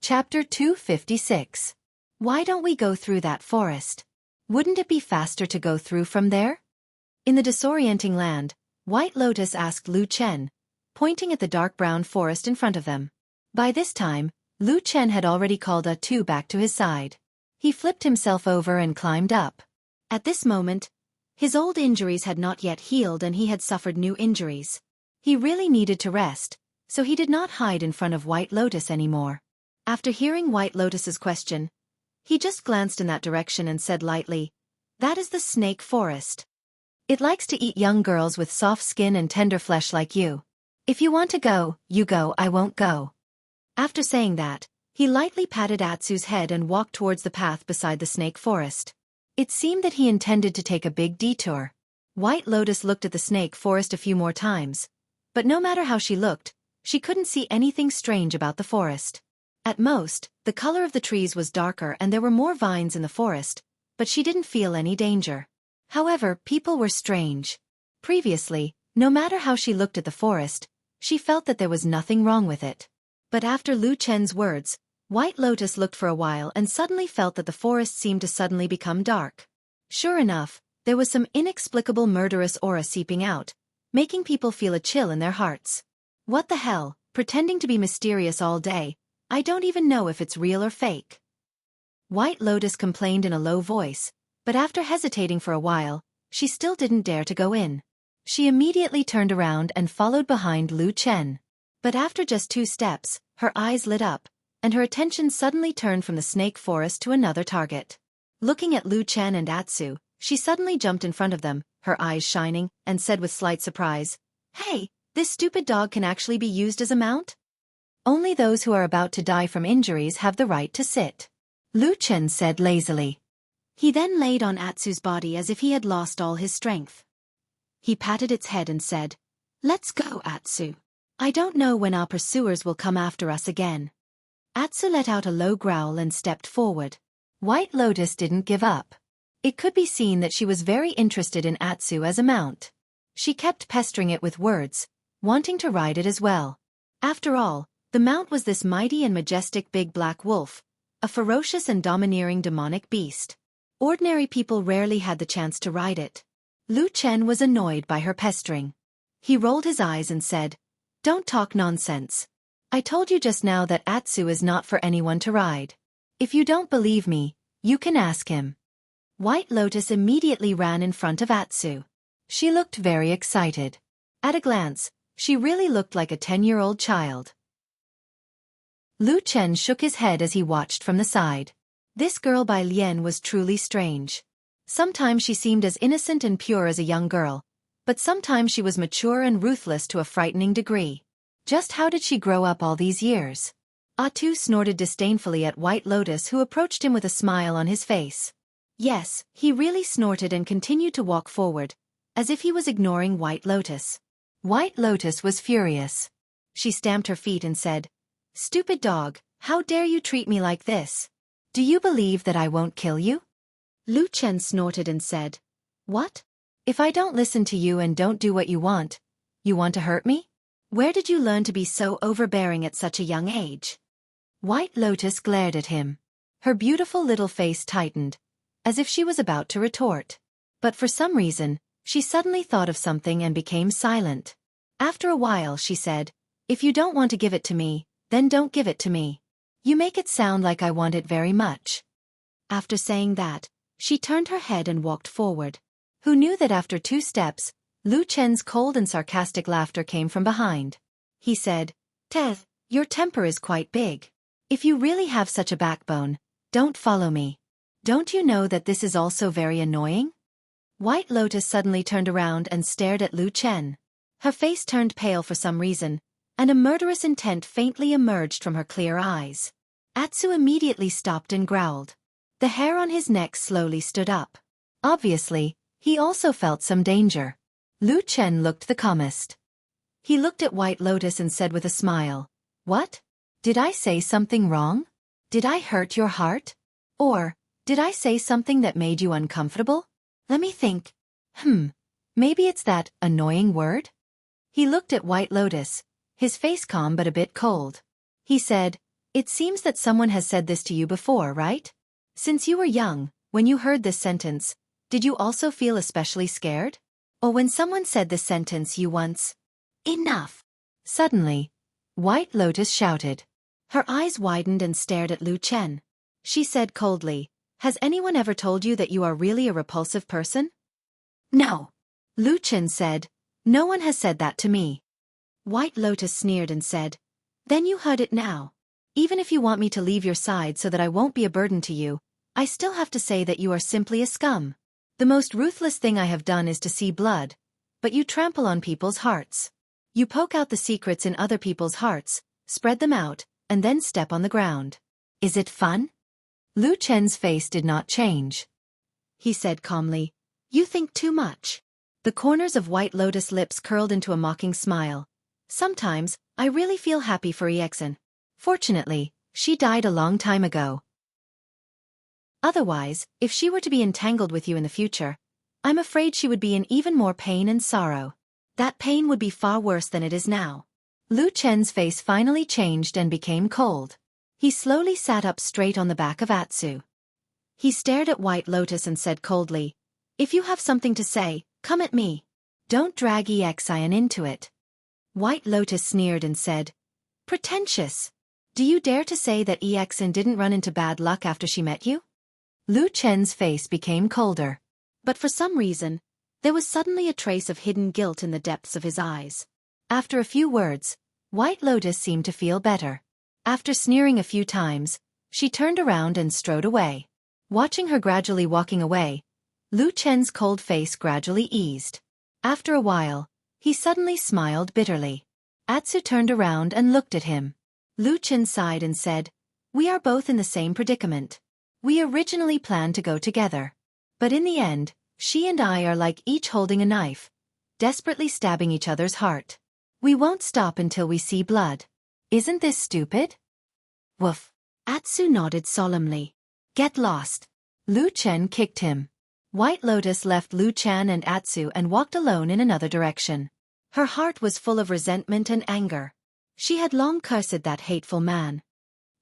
Chapter 256. Why don't we go through that forest? Wouldn't it be faster to go through from there? In the disorienting land, White Lotus asked Lu Chen, pointing at the dark brown forest in front of them. By this time, Lu Chen had already called Tu back to his side. He flipped himself over and climbed up. At this moment, his old injuries had not yet healed and he had suffered new injuries. He really needed to rest, so he did not hide in front of White Lotus anymore. After hearing White Lotus's question, he just glanced in that direction and said lightly, "That is the snake forest. It likes to eat young girls with soft skin and tender flesh like you. If you want to go, you go, I won't go." After saying that, he lightly patted Atsu's head and walked towards the path beside the snake forest. It seemed that he intended to take a big detour. White Lotus looked at the snake forest a few more times, but no matter how she looked, she couldn't see anything strange about the forest. At most, the color of the trees was darker and there were more vines in the forest, but she didn't feel any danger. However, people were strange. Previously, no matter how she looked at the forest, she felt that there was nothing wrong with it. But after Lu Chen's words, White Lotus looked for a while and suddenly felt that the forest seemed to suddenly become dark. Sure enough, there was some inexplicable murderous aura seeping out, making people feel a chill in their hearts. What the hell, pretending to be mysterious all day, I don't even know if it's real or fake. White Lotus complained in a low voice, but after hesitating for a while, she still didn't dare to go in. She immediately turned around and followed behind Lu Chen. But after just 2 steps, her eyes lit up, and her attention suddenly turned from the snake forest to another target. Looking at Lu Chen and Atsu, she suddenly jumped in front of them, her eyes shining, and said with slight surprise, "Hey, this stupid dog can actually be used as a mount? Only those who are about to die from injuries have the right to sit," Lu Chen said lazily. He then laid on Atsu's body as if he had lost all his strength. He patted its head and said, "Let's go, Atsu. I don't know when our pursuers will come after us again." Atsu let out a low growl and stepped forward. White Lotus didn't give up. It could be seen that she was very interested in Atsu as a mount. She kept pestering it with words, wanting to ride it as well. After all, the mount was this mighty and majestic big black wolf, a ferocious and domineering demonic beast. Ordinary people rarely had the chance to ride it. Lu Chen was annoyed by her pestering. He rolled his eyes and said, "Don't talk nonsense. I told you just now that Atsu is not for anyone to ride. If you don't believe me, you can ask him." White Lotus immediately ran in front of Atsu. She looked very excited. At a glance, she really looked like a 10-year-old child. Lu Chen shook his head as he watched from the side. This girl Bai Lian was truly strange. Sometimes she seemed as innocent and pure as a young girl, but sometimes she was mature and ruthless to a frightening degree. Just how did she grow up all these years? Atu snorted disdainfully at White Lotus, who approached him with a smile on his face. Yes, he really snorted and continued to walk forward, as if he was ignoring White Lotus. White Lotus was furious. She stamped her feet and said, "Stupid dog, how dare you treat me like this? Do you believe that I won't kill you?" Lu Chen snorted and said, "What? If I don't listen to you and don't do what you want to hurt me? Where did you learn to be so overbearing at such a young age?" White Lotus glared at him. Her beautiful little face tightened, as if she was about to retort. But for some reason, she suddenly thought of something and became silent. After a while she said, "If you don't want to give it to me, then don't give it to me. You make it sound like I want it very much." After saying that, she turned her head and walked forward. Who knew that after 2 steps, Lu Chen's cold and sarcastic laughter came from behind. He said, "Teth, your temper is quite big. If you really have such a backbone, don't follow me. Don't you know that this is also very annoying?" White Lotus suddenly turned around and stared at Lu Chen. Her face turned pale for some reason, and a murderous intent faintly emerged from her clear eyes. Atsu immediately stopped and growled. The hair on his neck slowly stood up. Obviously, he also felt some danger. Lu Chen looked the calmest. He looked at White Lotus and said with a smile, "What? Did I say something wrong? Did I hurt your heart? Or, did I say something that made you uncomfortable? Let me think. Maybe it's that annoying word?" He looked at White Lotus, his face calm but a bit cold. He said, It seems that someone has said this to you before, right? Since you were young, when you heard this sentence, did you also feel especially scared? Or when someone said this sentence you once? Enough! Suddenly, White Lotus shouted. Her eyes widened and stared at Lu Chen. She said coldly, "Has anyone ever told you that you are really a repulsive person?" "No." Lu Chen said, "No one has said that to me." White Lotus sneered and said, "Then you heard it now. Even if you want me to leave your side so that I won't be a burden to you, I still have to say that you are simply a scum. The most ruthless thing I have done is to see blood, but you trample on people's hearts. You poke out the secrets in other people's hearts, spread them out, and then step on the ground. Is it fun?" Lu Chen's face did not change. He said calmly, "You think too much." The corners of White Lotus' lips curled into a mocking smile. "Sometimes, I really feel happy for Exen. Fortunately, she died a long time ago. Otherwise, if she were to be entangled with you in the future, I'm afraid she would be in even more pain and sorrow. That pain would be far worse than it is now." Lu Chen's face finally changed and became cold. He slowly sat up straight on the back of Atsu. He stared at White Lotus and said coldly, "If you have something to say, come at me. Don't drag Exen into it." White Lotus sneered and said, "Pretentious. Do you dare to say that Exen didn't run into bad luck after she met you?" Lu Chen's face became colder. But for some reason, there was suddenly a trace of hidden guilt in the depths of his eyes. After a few words, White Lotus seemed to feel better. After sneering a few times, she turned around and strode away. Watching her gradually walking away, Lu Chen's cold face gradually eased. After a while, he suddenly smiled bitterly. Atsu turned around and looked at him. Lu Chen sighed and said, "We are both in the same predicament. We originally planned to go together. But in the end, she and I are like each holding a knife, desperately stabbing each other's heart. We won't stop until we see blood. Isn't this stupid?" "Woof." Atsu nodded solemnly. "Get lost." Lu Chen kicked him. White Lotus left Lu Chen and Atsu and walked alone in another direction. Her heart was full of resentment and anger. She had long cursed that hateful man.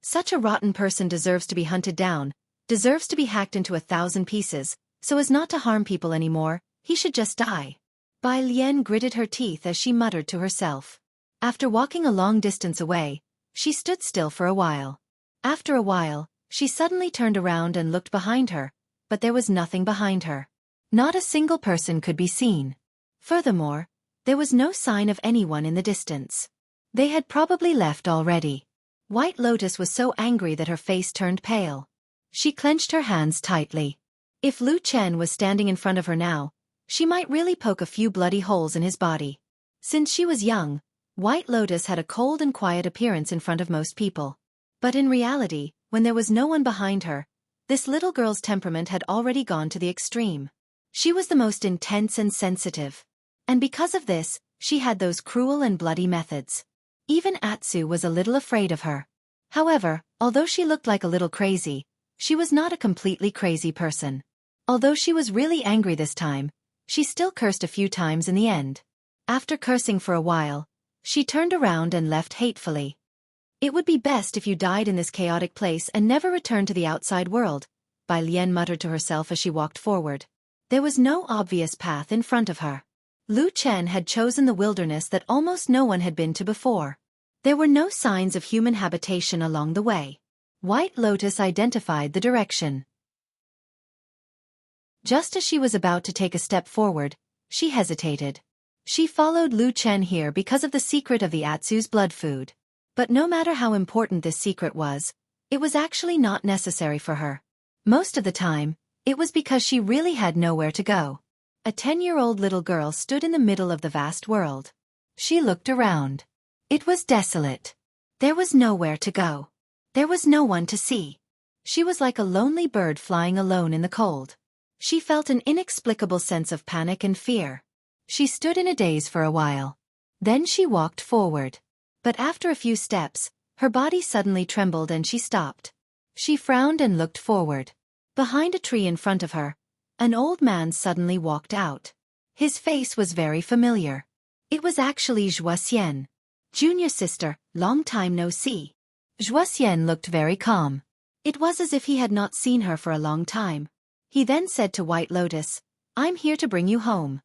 Such a rotten person deserves to be hunted down, deserves to be hacked into 1,000 pieces, so as not to harm people anymore. He should just die. Bai Lian gritted her teeth as she muttered to herself. After walking a long distance away, she stood still for a while. After a while, she suddenly turned around and looked behind her, but there was nothing behind her. Not a single person could be seen. Furthermore, there was no sign of anyone in the distance. They had probably left already. White Lotus was so angry that her face turned pale. She clenched her hands tightly. If Lu Chen was standing in front of her now, she might really poke a few bloody holes in his body. Since she was young, White Lotus had a cold and quiet appearance in front of most people. But in reality, when there was no one behind her, this little girl's temperament had already gone to the extreme. She was the most intense and sensitive. And because of this, she had those cruel and bloody methods. Even Atsu was a little afraid of her. However, although she looked like a little crazy, she was not a completely crazy person. Although she was really angry this time, she still cursed a few times in the end. After cursing for a while, she turned around and left hatefully. "It would be best if you died in this chaotic place and never returned to the outside world," Bai Lian muttered to herself as she walked forward. There was no obvious path in front of her. Lu Chen had chosen the wilderness that almost no one had been to before. There were no signs of human habitation along the way. White Lotus identified the direction. Just as she was about to take a step forward, she hesitated. She followed Lu Chen here because of the secret of the Atsu's blood food. But no matter how important this secret was, it was actually not necessary for her. Most of the time, it was because she really had nowhere to go. A 10-year-old little girl stood in the middle of the vast world. She looked around. It was desolate. There was nowhere to go. There was no one to see. She was like a lonely bird flying alone in the cold. She felt an inexplicable sense of panic and fear. She stood in a daze for a while. Then she walked forward. But after a few steps, her body suddenly trembled and she stopped. She frowned and looked forward. Behind a tree in front of her, an old man suddenly walked out. His face was very familiar. It was actually Xiaofan. "Junior sister, long time no see." Xian looked very calm. It was as if he had not seen her for a long time. He then said to White Lotus, "I'm here to bring you home."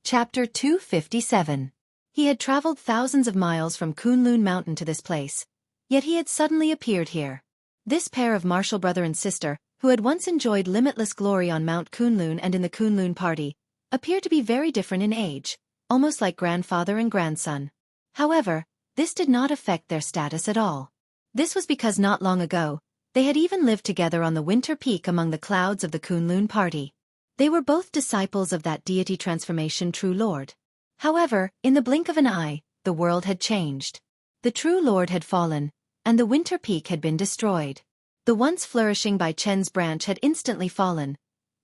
Chapter 257. He had traveled thousands of miles from Kunlun Mountain to this place. Yet he had suddenly appeared here. This pair of martial brother and sister, who had once enjoyed limitless glory on Mount Kunlun and in the Kunlun Party, appeared to be very different in age, almost like grandfather and grandson. However, this did not affect their status at all. This was because not long ago, they had even lived together on the winter peak among the clouds of the Kunlun Party. They were both disciples of that deity transformation True Lord. However, in the blink of an eye, the world had changed. The True Lord had fallen, and the winter peak had been destroyed. The once flourishing Bai Chen's branch had instantly fallen,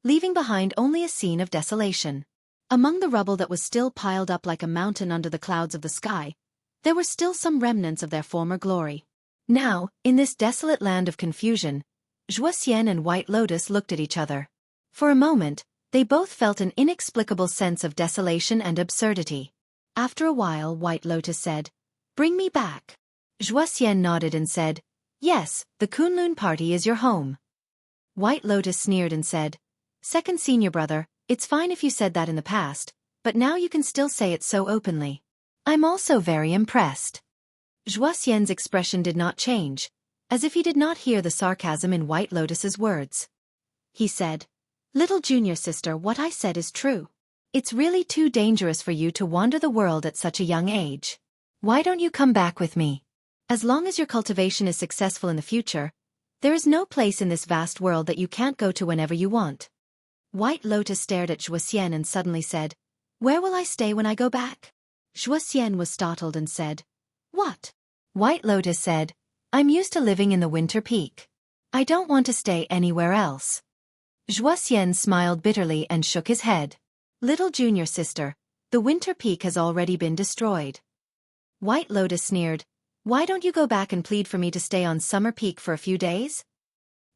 leaving behind only a scene of desolation. Among the rubble that was still piled up like a mountain under the clouds of the sky, there were still some remnants of their former glory. Now, in this desolate land of confusion, Xian and White Lotus looked at each other. For a moment, they both felt an inexplicable sense of desolation and absurdity. After a while, White Lotus said, "Bring me back." Xian nodded and said, "Yes, the Kunlun Party is your home." White Lotus sneered and said, "Second senior brother, it's fine if you said that in the past, but now you can still say it so openly. I'm also very impressed." Xian's expression did not change, as if he did not hear the sarcasm in White Lotus's words. He said, "Little junior sister, what I said is true. It's really too dangerous for you to wander the world at such a young age. Why don't you come back with me? As long as your cultivation is successful in the future, there is no place in this vast world that you can't go to whenever you want." White Lotus stared at Xian and suddenly said, "Where will I stay when I go back?" Xian was startled and said, "What?" White Lotus said, "I'm used to living in the winter peak. I don't want to stay anywhere else." Xian smiled bitterly and shook his head. "Little junior sister, the winter peak has already been destroyed." White Lotus sneered, "Why don't you go back and plead for me to stay on summer peak for a few days?"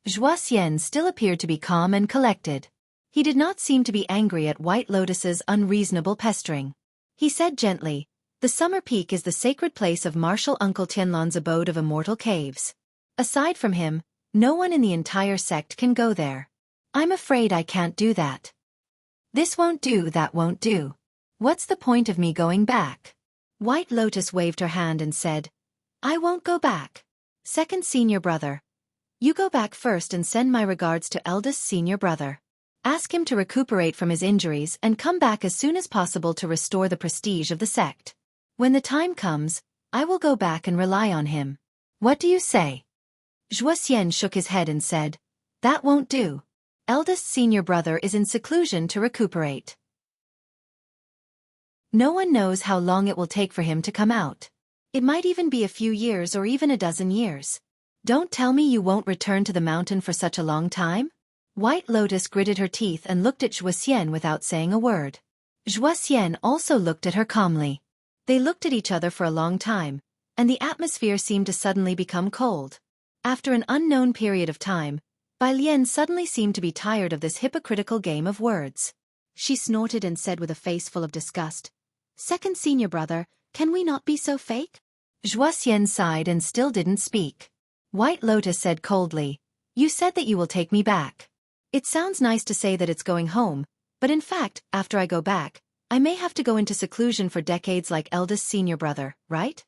Xian still appeared to be calm and collected. He did not seem to be angry at White Lotus's unreasonable pestering. He said gently, "The summer peak is the sacred place of martial Uncle Tianlan's abode of immortal caves. Aside from him, no one in the entire sect can go there. I'm afraid I can't do that. This won't do, that won't do. What's the point of me going back?" White Lotus waved her hand and said, "I won't go back. Second senior brother. You go back first and send my regards to eldest senior brother. Ask him to recuperate from his injuries and come back as soon as possible to restore the prestige of the sect. When the time comes, I will go back and rely on him. What do you say?" Xian shook his head and said, "That won't do. Eldest senior brother is in seclusion to recuperate. No one knows how long it will take for him to come out. It might even be a few years or even a dozen years. Don't tell me you won't return to the mountain for such a long time?" White Lotus gritted her teeth and looked at Xian without saying a word. Xian also looked at her calmly. They looked at each other for a long time, and the atmosphere seemed to suddenly become cold. After an unknown period of time, Bai Lian suddenly seemed to be tired of this hypocritical game of words. She snorted and said with a face full of disgust, "Second senior brother, can we not be so fake?" Xian sighed and still didn't speak. White Lotus said coldly, "You said that you will take me back. It sounds nice to say that it's going home, but in fact, after I go back, I may have to go into seclusion for decades like eldest senior brother, right?"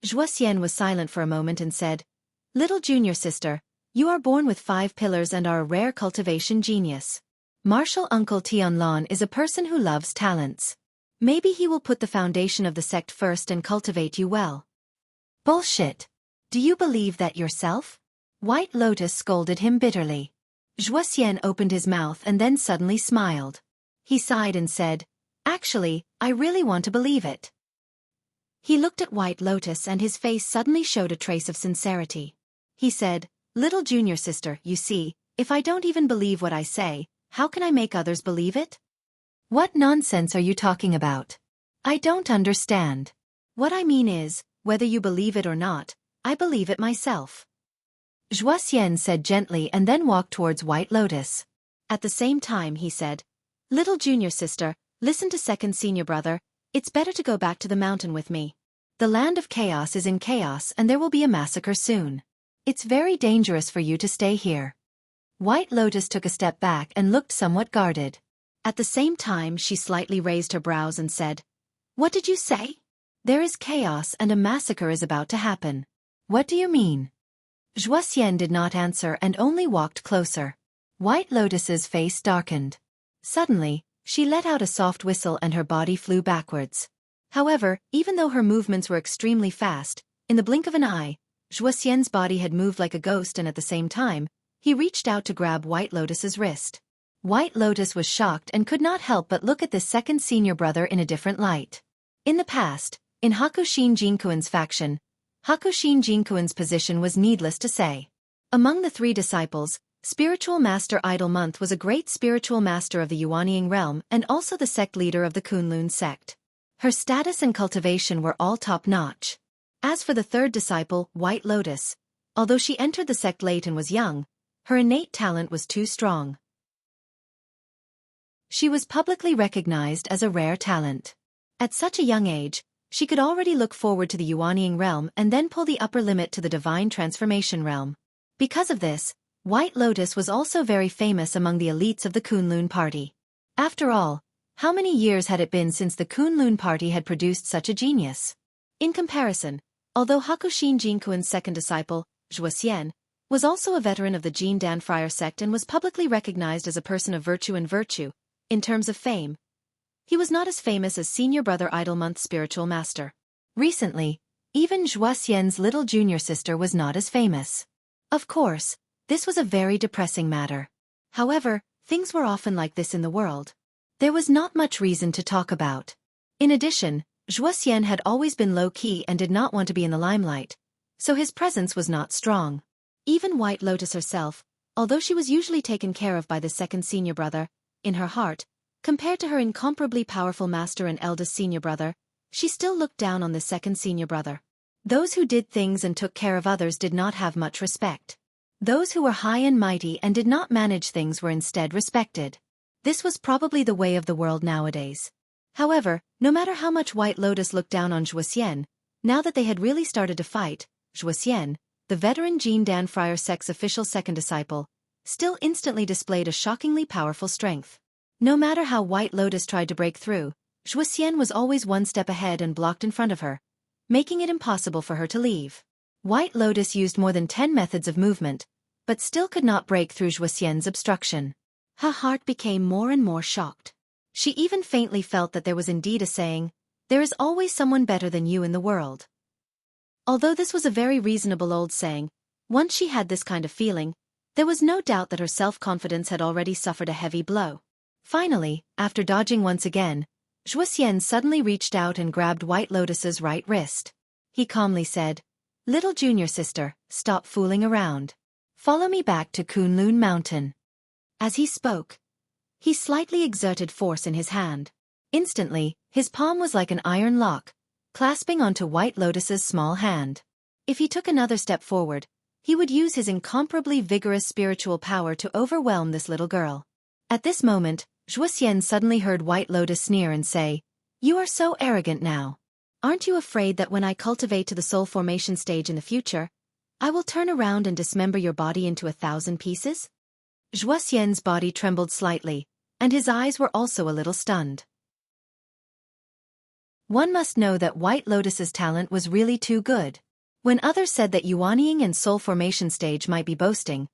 Xian was silent for a moment and said, "Little junior sister, you are born with 5 pillars and are a rare cultivation genius. Martial Uncle Tianlan is a person who loves talents. Maybe he will put the foundation of the sect first and cultivate you well." "Bullshit. Do you believe that yourself?" White Lotus scolded him bitterly. Xian opened his mouth and then suddenly smiled. He sighed and said, "Actually, I really want to believe it." He looked at White Lotus and his face suddenly showed a trace of sincerity. He said, "Little junior sister, you see, if I don't even believe what I say, how can I make others believe it?" "What nonsense are you talking about? I don't understand." "What I mean is, whether you believe it or not, I believe it myself." Xian said gently and then walked towards White Lotus. At the same time he said, "Little junior sister, listen to second senior brother, it's better to go back to the mountain with me. The land of chaos is in chaos and there will be a massacre soon. It's very dangerous for you to stay here. White Lotus took a step back and looked somewhat guarded. At the same time she slightly raised her brows and said, "What did you say?" "There is chaos and a massacre is about to happen." "What do you mean?" Xiaofan did not answer and only walked closer. White Lotus's face darkened. Suddenly, she let out a soft whistle and her body flew backwards. However, even though her movements were extremely fast, in the blink of an eye, Xiaofan's body had moved like a ghost and at the same time, he reached out to grab White Lotus's wrist. White Lotus was shocked and could not help but look at this second senior brother in a different light. In the past, in Hakushin Jinkuin's faction, Hakushin Jinkuin's position was needless to say. Among the 3 disciples, Spiritual Master Idle Month was a great spiritual master of the Yuanying realm and also the sect leader of the Kunlun sect. Her status and cultivation were all top-notch. As for the 3rd disciple, White Lotus, although she entered the sect late and was young, her innate talent was too strong. She was publicly recognized as a rare talent. At such a young age, she could already look forward to the Yuanying realm and then pull the upper limit to the divine transformation realm. Because of this, White Lotus was also very famous among the elites of the Kunlun party. After all, how many years had it been since the Kunlun party had produced such a genius? In comparison, although Hakushin Jinkuin's second disciple, Xiaofan, was also a veteran of the Jin Dan Friar sect and was publicly recognized as a person of virtue and virtue, in terms of fame, he was not as famous as senior brother Idle Month's spiritual master. Recently, even Xiaofan's little junior sister was not as famous. Of course, this was a very depressing matter. However, things were often like this in the world. There was not much reason to talk about. In addition, Xiaofan had always been low-key and did not want to be in the limelight, so his presence was not strong. Even White Lotus herself, although she was usually taken care of by the second senior brother, in her heart, compared to her incomparably powerful master and eldest senior brother, she still looked down on the second senior brother. Those who did things and took care of others did not have much respect. Those who were high and mighty and did not manage things were instead respected. This was probably the way of the world nowadays. However, no matter how much White Lotus looked down on Xiaofan, now that they had really started to fight, Xiaofan, the veteran Jin Dan Friar sect's official second disciple, still instantly displayed a shockingly powerful strength. No matter how White Lotus tried to break through, Xiaofan was always one step ahead and blocked in front of her, making it impossible for her to leave. White Lotus used more than 10 methods of movement, but still could not break through Xiaofan's obstruction. Her heart became more and more shocked. She even faintly felt that there was indeed a saying, "There is always someone better than you in the world." Although this was a very reasonable old saying, once she had this kind of feeling, there was no doubt that her self-confidence had already suffered a heavy blow. Finally, after dodging once again, Xiaofan suddenly reached out and grabbed White Lotus's right wrist. He calmly said, "Little junior sister, stop fooling around. Follow me back to Kunlun Mountain." As he spoke, he slightly exerted force in his hand. Instantly, his palm was like an iron lock, clasping onto White Lotus's small hand. If he took another step forward, he would use his incomparably vigorous spiritual power to overwhelm this little girl. At this moment, Xiaofan suddenly heard White Lotus sneer and say, "You are so arrogant now. Aren't you afraid that when I cultivate to the soul formation stage in the future, I will turn around and dismember your body into 1,000 pieces?" Xiaofan's body trembled slightly, and his eyes were also a little stunned. One must know that White Lotus's talent was really too good. When others said that Yuanying and soul formation stage might be boasting,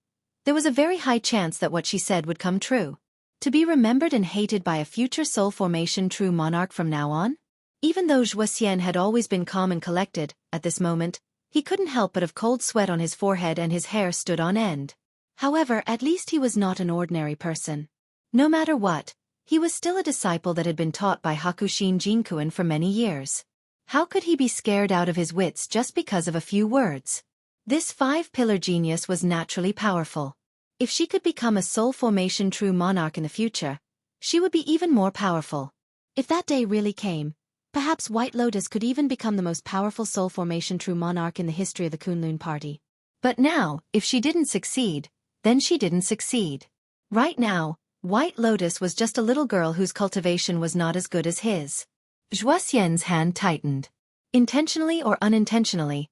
there was a very high chance that what she said would come true. To be remembered and hated by a future soul formation true monarch from now on? Even though Xiaofan had always been calm and collected, at this moment, he couldn't help but have cold sweat on his forehead and his hair stood on end. However, at least he was not an ordinary person. No matter what, he was still a disciple that had been taught by Hakushin Jinkuin for many years. How could he be scared out of his wits just because of a few words? This 5-pillar genius was naturally powerful. If she could become a soul formation true monarch in the future, she would be even more powerful. If that day really came, perhaps White Lotus could even become the most powerful soul formation true monarch in the history of the Kunlun party. But now, if she didn't succeed, then she didn't succeed. Right now, White Lotus was just a little girl whose cultivation was not as good as his. Xiaofan's hand tightened. Intentionally or unintentionally,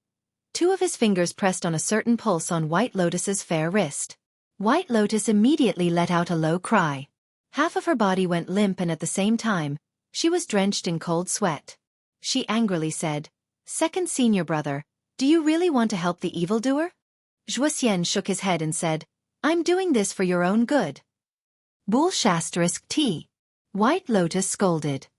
two of his fingers pressed on a certain pulse on White Lotus's fair wrist. White Lotus immediately let out a low cry. Half of her body went limp and at the same time, she was drenched in cold sweat. She angrily said, "Second senior brother, do you really want to help the evildoer?" Wuxia shook his head and said, "I'm doing this for your own good." T. White Lotus scolded.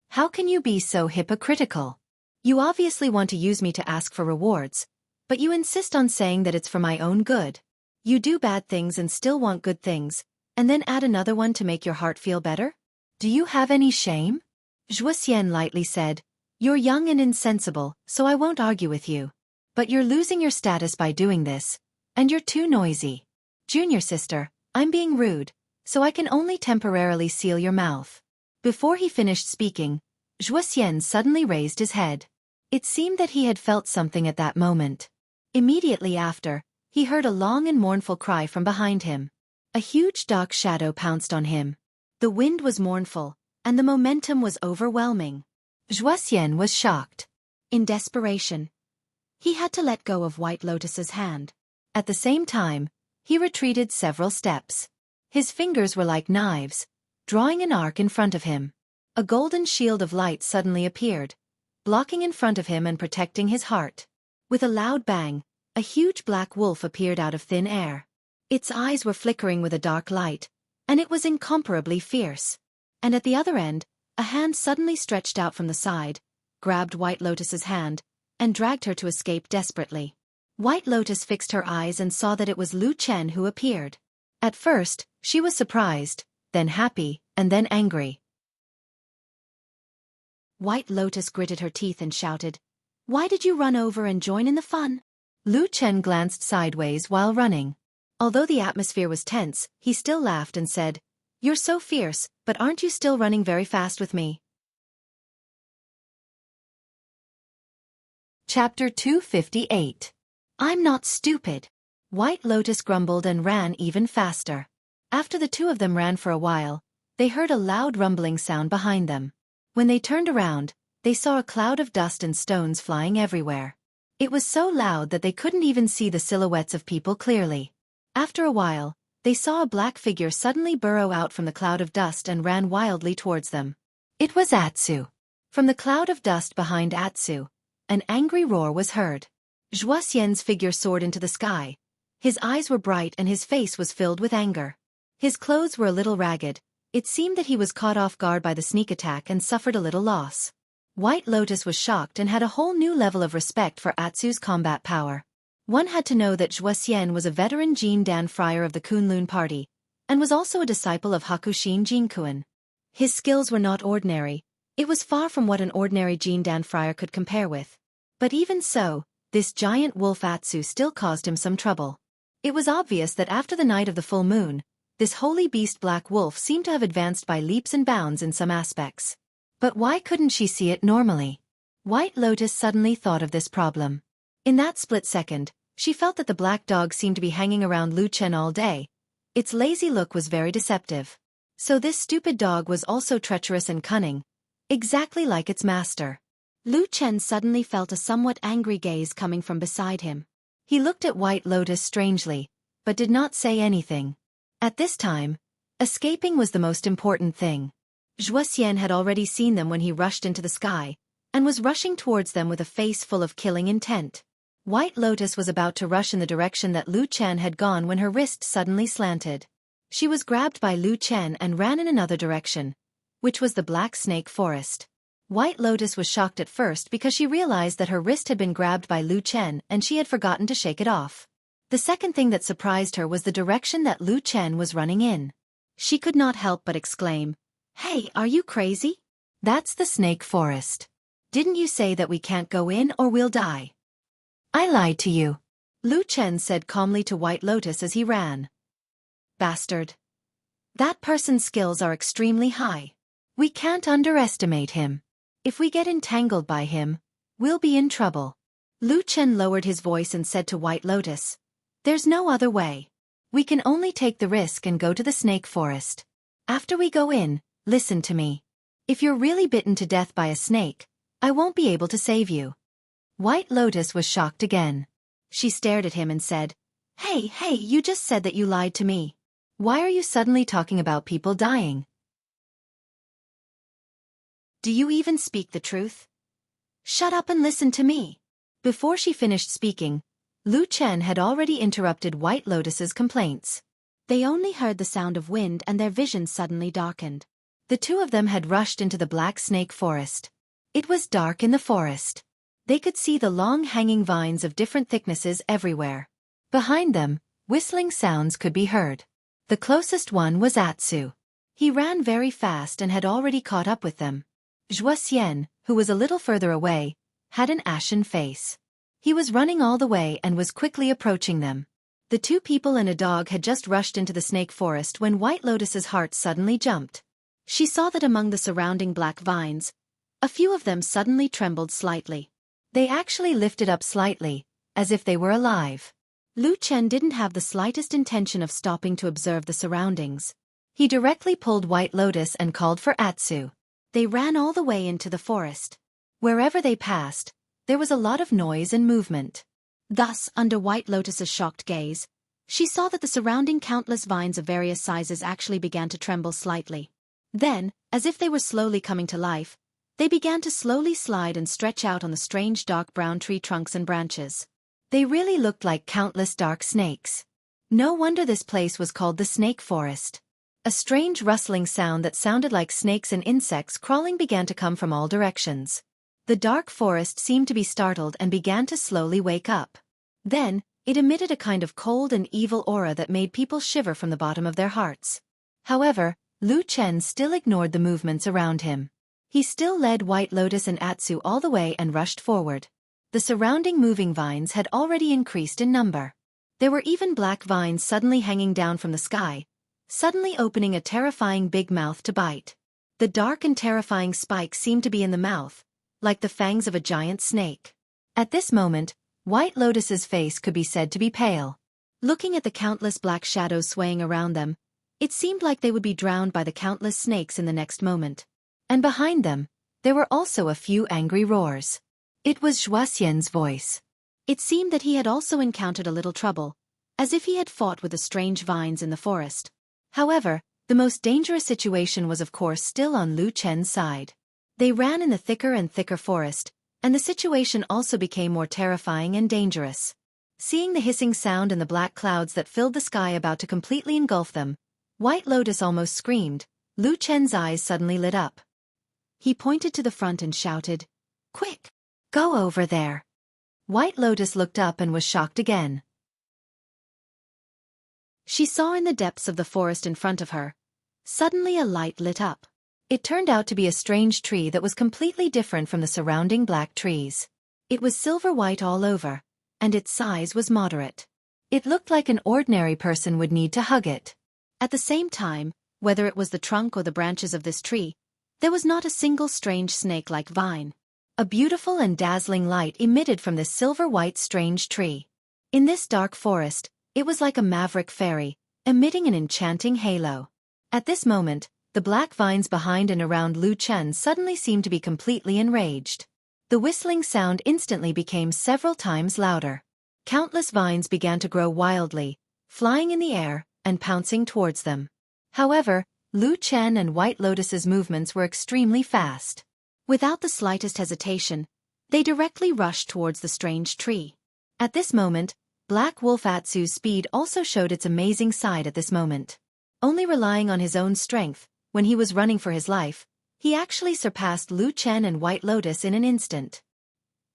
"How can you be so hypocritical? You obviously want to use me to ask for rewards, but you insist on saying that it's for my own good. You do bad things and still want good things, and then add another one to make your heart feel better? Do you have any shame?" Wuxia lightly said, "You're young and insensible, so I won't argue with you. But you're losing your status by doing this, and you're too noisy. Junior sister, I'm being rude, so I can only temporarily seal your mouth." Before he finished speaking, Wuxia suddenly raised his head. It seemed that he had felt something at that moment. Immediately after, he heard a long and mournful cry from behind him. A huge dark shadow pounced on him. The wind was mournful, and the momentum was overwhelming. Wuxia was shocked. In desperation, he had to let go of White Lotus's hand. At the same time, he retreated several steps. His fingers were like knives, drawing an arc in front of him. A golden shield of light suddenly appeared, blocking in front of him and protecting his heart. With a loud bang, a huge black wolf appeared out of thin air. Its eyes were flickering with a dark light, and it was incomparably fierce. And at the other end, a hand suddenly stretched out from the side, grabbed White Lotus's hand, and dragged her to escape desperately. White Lotus fixed her eyes and saw that it was Lu Chen who appeared. At first, she was surprised, then happy, and then angry. White Lotus gritted her teeth and shouted, "Why did you run over and join in the fun?" Lu Chen glanced sideways while running. Although the atmosphere was tense, he still laughed and said, "You're so fierce, but aren't you still running very fast with me?" Chapter 258. I'm not stupid. White Lotus grumbled and ran even faster. After the two of them ran for a while, they heard a loud rumbling sound behind them. When they turned around, they saw a cloud of dust and stones flying everywhere. It was so loud that they couldn't even see the silhouettes of people clearly. After a while, they saw a black figure suddenly burrow out from the cloud of dust and ran wildly towards them. It was Atsu. From the cloud of dust behind Atsu, an angry roar was heard. Wuxia's figure soared into the sky. His eyes were bright and his face was filled with anger. His clothes were a little ragged. It seemed that he was caught off guard by the sneak attack and suffered a little loss. White Lotus was shocked and had a whole new level of respect for Atsu's combat power. One had to know that Wuxia was a veteran Jin Dan friar of the Kunlun party, and was also a disciple of Hakushin Jinkuan. His skills were not ordinary. It was far from what an ordinary Jin Dan friar could compare with. But even so, this giant wolf Atsu still caused him some trouble. It was obvious that after the night of the full moon, this holy beast black wolf seemed to have advanced by leaps and bounds in some aspects. But why couldn't she see it normally? White Lotus suddenly thought of this problem. In that split second, she felt that the black dog seemed to be hanging around Lu Chen all day. Its lazy look was very deceptive. So this stupid dog was also treacherous and cunning, exactly like its master. Lu Chen suddenly felt a somewhat angry gaze coming from beside him. He looked at White Lotus strangely, but did not say anything. At this time, escaping was the most important thing. Wuxia had already seen them when he rushed into the sky, and was rushing towards them with a face full of killing intent. White Lotus was about to rush in the direction that Lu Chen had gone when her wrist suddenly slanted. She was grabbed by Lu Chen and ran in another direction, which was the Black Snake Forest. White Lotus was shocked at first because she realized that her wrist had been grabbed by Lu Chen and she had forgotten to shake it off. The second thing that surprised her was the direction that Lu Chen was running in. She could not help but exclaim, "Hey, are you crazy? That's the Snake Forest. Didn't you say that we can't go in or we'll die?" "I lied to you," Lu Chen said calmly to White Lotus as he ran. "Bastard. That person's skills are extremely high. We can't underestimate him. If we get entangled by him, we'll be in trouble." Lu Chen lowered his voice and said to White Lotus, "There's no other way. We can only take the risk and go to the Snake Forest. After we go in, listen to me. If you're really bitten to death by a snake, I won't be able to save you. White Lotus was shocked again. She stared at him and said, Hey, you just said that you lied to me. Why are you suddenly talking about people dying? Do you even speak the truth? Shut up and listen to me. Before she finished speaking, Lu Chen had already interrupted White Lotus's complaints. They only heard the sound of wind and their vision suddenly darkened. The two of them had rushed into the black snake forest. It was dark in the forest. They could see the long hanging vines of different thicknesses everywhere. Behind them, whistling sounds could be heard. The closest one was Atsu. He ran very fast and had already caught up with them. Xiaofan, who was a little further away, had an ashen face. He was running all the way and was quickly approaching them. The two people and a dog had just rushed into the snake forest when White Lotus's heart suddenly jumped. She saw that among the surrounding black vines, a few of them suddenly trembled slightly. They actually lifted up slightly, as if they were alive. Lu Chen didn't have the slightest intention of stopping to observe the surroundings. He directly pulled White Lotus and called for Atsu. They ran all the way into the forest. Wherever they passed, there was a lot of noise and movement. Thus, under White Lotus's shocked gaze, she saw that the surrounding countless vines of various sizes actually began to tremble slightly. Then, as if they were slowly coming to life, they began to slowly slide and stretch out on the strange dark brown tree trunks and branches. They really looked like countless dark snakes. No wonder this place was called the Snake Forest. A strange rustling sound that sounded like snakes and insects crawling began to come from all directions. The dark forest seemed to be startled and began to slowly wake up. Then, it emitted a kind of cold and evil aura that made people shiver from the bottom of their hearts. However, Lu Chen still ignored the movements around him. He still led White Lotus and Atsu all the way and rushed forward. The surrounding moving vines had already increased in number. There were even black vines suddenly hanging down from the sky, suddenly opening a terrifying big mouth to bite. The dark and terrifying spikes seemed to be in the mouth, like the fangs of a giant snake. At this moment, White Lotus's face could be said to be pale. Looking at the countless black shadows swaying around them, it seemed like they would be drowned by the countless snakes in the next moment. And behind them, there were also a few angry roars. It was Xiaofan's voice. It seemed that he had also encountered a little trouble, as if he had fought with the strange vines in the forest. However, the most dangerous situation was of course still on Lu Chen's side. They ran in the thicker and thicker forest, and the situation also became more terrifying and dangerous. Seeing the hissing sound and the black clouds that filled the sky about to completely engulf them, White Lotus almost screamed. Lu Chen's eyes suddenly lit up. He pointed to the front and shouted, "Quick! Go over there!" White Lotus looked up and was shocked again. She saw in the depths of the forest in front of her. Suddenly a light lit up. It turned out to be a strange tree that was completely different from the surrounding black trees. It was silver-white all over, and its size was moderate. It looked like an ordinary person would need to hug it. At the same time, whether it was the trunk or the branches of this tree, there was not a single strange snake-like vine. A beautiful and dazzling light emitted from this silver-white strange tree. In this dark forest, it was like a maverick fairy, emitting an enchanting halo. At this moment, the black vines behind and around Lu Chen suddenly seemed to be completely enraged. The whistling sound instantly became several times louder. Countless vines began to grow wildly, flying in the air and pouncing towards them. However, Lu Chen and White Lotus's movements were extremely fast. Without the slightest hesitation, they directly rushed towards the strange tree. At this moment, Black Wolf Atsu's speed also showed its amazing side at this moment. Only relying on his own strength, when he was running for his life, he actually surpassed Lu Chen and White Lotus in an instant.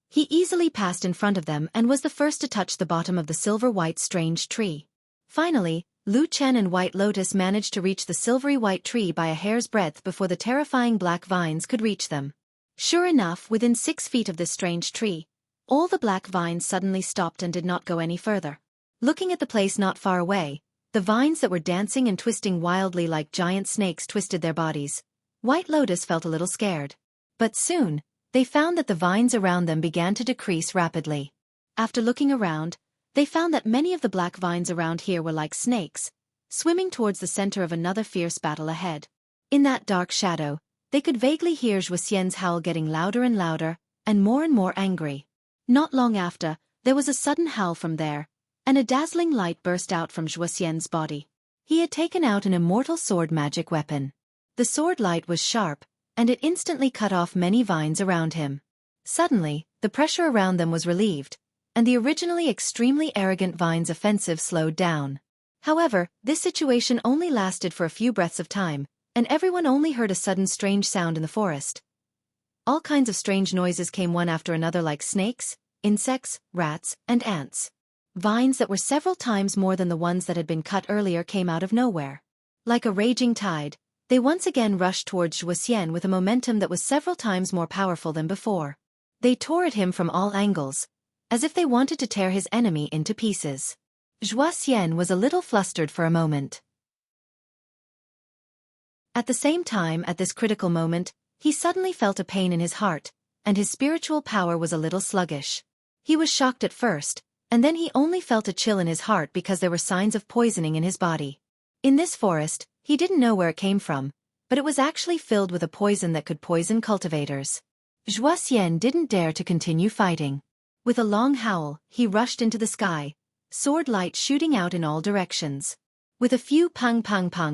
He easily passed in front of them and was the first to touch the bottom of the silver-white strange tree. Finally, Lu Chen and White Lotus managed to reach the silvery white tree by a hair's breadth before the terrifying black vines could reach them. Sure enough, within 6 feet of this strange tree, all the black vines suddenly stopped and did not go any further. Looking at the place not far away, the vines that were dancing and twisting wildly like giant snakes twisted their bodies. White Lotus felt a little scared. But soon, they found that the vines around them began to decrease rapidly. After looking around, they found that many of the black vines around here were like snakes, swimming towards the center of another fierce battle ahead. In that dark shadow, They could vaguely hear Wuxian's howl getting louder and louder, and more angry. Not long after, there was a sudden howl from there, and a dazzling light burst out from Wuxian's body. He had taken out an immortal sword magic weapon. The sword light was sharp, and it instantly cut off many vines around him. Suddenly, the pressure around them was relieved, and the originally extremely arrogant vine's offensive slowed down. However, this situation only lasted for a few breaths of time, and everyone only heard a sudden strange sound in the forest. All kinds of strange noises came one after another, like snakes, insects, rats, and ants. Vines that were several times more than the ones that had been cut earlier came out of nowhere. Like a raging tide, they once again rushed towards Wuxian with a momentum that was several times more powerful than before. They tore at him from all angles, as if they wanted to tear his enemy into pieces. Wuxian was a little flustered for a moment. At the same time, at this critical moment, he suddenly felt a pain in his heart, and his spiritual power was a little sluggish. He was shocked at first, and then he only felt a chill in his heart because there were signs of poisoning in his body. In this forest, he didn't know where it came from, but it was actually filled with a poison that could poison cultivators. Wuxian didn't dare to continue fighting. With a long howl, he rushed into the sky, sword light shooting out in all directions. With a few pang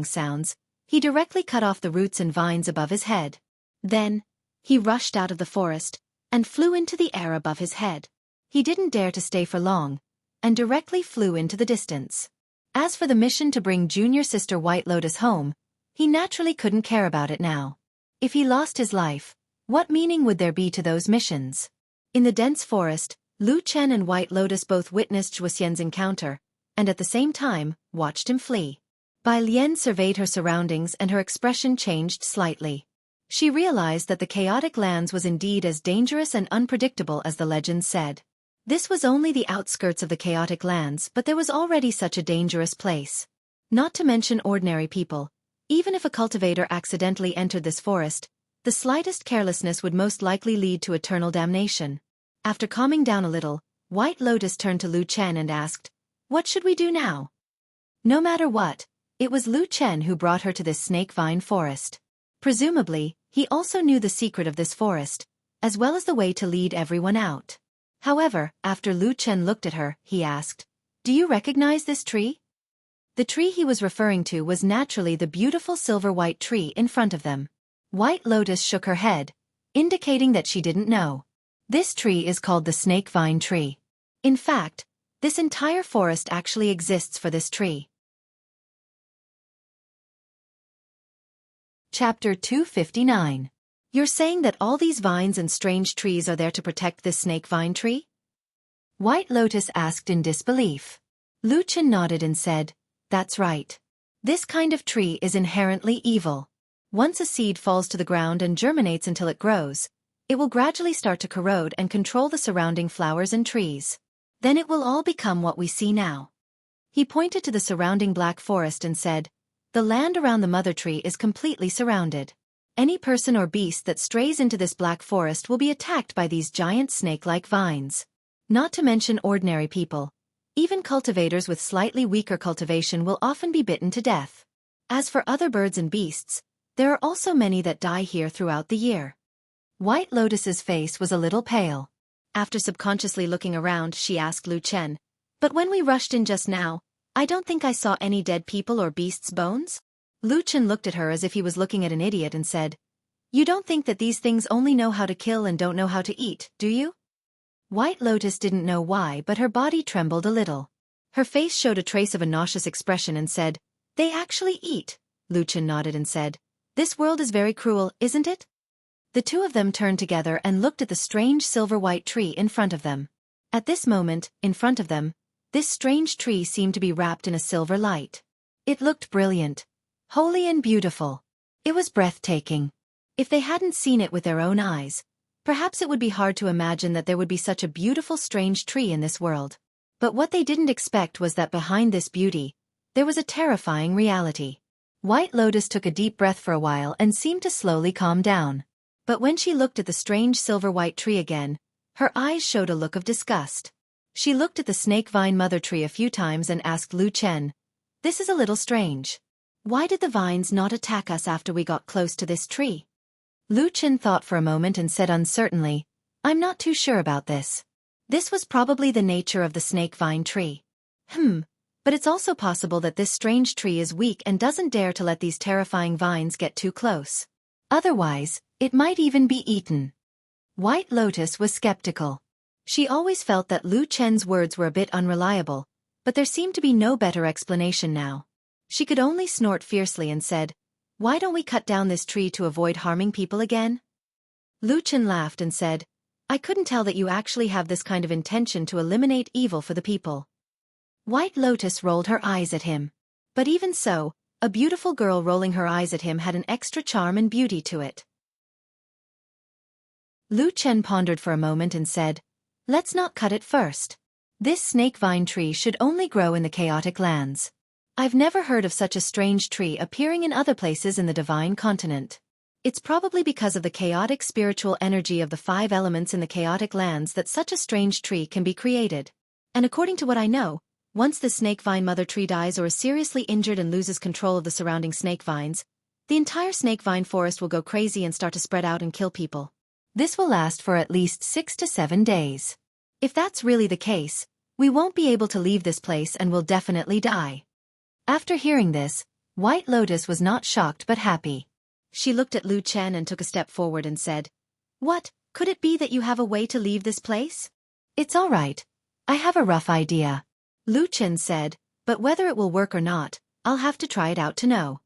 sounds, he directly cut off the roots and vines above his head. Then, he rushed out of the forest, and flew into the air above his head. He didn't dare to stay for long, and directly flew into the distance. As for the mission to bring junior sister White Lotus home, he naturally couldn't care about it now. If he lost his life, what meaning would there be to those missions? In the dense forest, Lu Chen and White Lotus both witnessed Wuxian's encounter, and at the same time, watched him flee. Bai Lian surveyed her surroundings and her expression changed slightly. She realized that the chaotic lands was indeed as dangerous and unpredictable as the legends said. This was only the outskirts of the chaotic lands, but there was already such a dangerous place. Not to mention ordinary people. Even if a cultivator accidentally entered this forest, the slightest carelessness would most likely lead to eternal damnation. After calming down a little, White Lotus turned to Lu Chen and asked, "What should we do now?" No matter what, it was Lu Chen who brought her to this snake vine forest. Presumably, he also knew the secret of this forest, as well as the way to lead everyone out. However, after Lu Chen looked at her, he asked, "Do you recognize this tree?" The tree he was referring to was naturally the beautiful silver-white tree in front of them. White Lotus shook her head, indicating that she didn't know. This tree is called the snake vine tree. In fact, this entire forest actually exists for this tree. Chapter 259. You're saying that all these vines and strange trees are there to protect this snake vine tree? White Lotus asked in disbelief. Lu Chen nodded and said, "That's right. This kind of tree is inherently evil. Once a seed falls to the ground and germinates until it grows, it will gradually start to corrode and control the surrounding flowers and trees. Then it will all become what we see now." He pointed to the surrounding black forest and said, "The land around the mother tree is completely surrounded. Any person or beast that strays into this black forest will be attacked by these giant snake-like vines. Not to mention ordinary people. Even cultivators with slightly weaker cultivation will often be bitten to death. As for other birds and beasts, there are also many that die here throughout the year." White Lotus's face was a little pale. After subconsciously looking around, she asked Lu Chen, "But when we rushed in just now, I don't think I saw any dead people or beasts' bones?" Lu Chen looked at her as if he was looking at an idiot and said, "You don't think that these things only know how to kill and don't know how to eat, do you?" White Lotus didn't know why, but her body trembled a little. Her face showed a trace of a nauseous expression and said, "They actually eat." Lu Chen nodded and said, "This world is very cruel, isn't it?" The two of them turned together and looked at the strange silver-white tree in front of them. At this moment, in front of them, this strange tree seemed to be wrapped in a silver light. It looked brilliant, holy and beautiful. It was breathtaking. If they hadn't seen it with their own eyes, perhaps it would be hard to imagine that there would be such a beautiful strange tree in this world. But what they didn't expect was that behind this beauty, there was a terrifying reality. White Lotus took a deep breath for a while and seemed to slowly calm down. But when she looked at the strange silver-white tree again, her eyes showed a look of disgust. She looked at the snake vine mother tree a few times and asked Lu Chen, "This is a little strange. Why did the vines not attack us after we got close to this tree?" Lu Chen thought for a moment and said uncertainly, I'm not too sure about this. This was probably the nature of the snake vine tree. But it's also possible that this strange tree is weak and doesn't dare to let these terrifying vines get too close. Otherwise, it might even be eaten. White Lotus was skeptical. She always felt that Lu Chen's words were a bit unreliable, but there seemed to be no better explanation now. She could only snort fiercely and said, Why don't we cut down this tree to avoid harming people again? Lu Chen laughed and said, I couldn't tell that you actually have this kind of intention to eliminate evil for the people. White Lotus rolled her eyes at him. But even so, a beautiful girl rolling her eyes at him had an extra charm and beauty to it. Lu Chen pondered for a moment and said, Let's not cut it first. This snake vine tree should only grow in the chaotic lands. I've never heard of such a strange tree appearing in other places in the divine continent. It's probably because of the chaotic spiritual energy of the 5 elements in the chaotic lands that such a strange tree can be created. And according to what I know, once the snake vine mother tree dies or is seriously injured and loses control of the surrounding snake vines, the entire snake vine forest will go crazy and start to spread out and kill people. This will last for at least 6 to 7 days. If that's really the case, we won't be able to leave this place and will definitely die. After hearing this, White Lotus was not shocked but happy. She looked at Lu Chen and took a step forward and said, What, could it be that you have a way to leave this place? It's all right. I have a rough idea. Lu Chen said, but whether it will work or not, I'll have to try it out to know.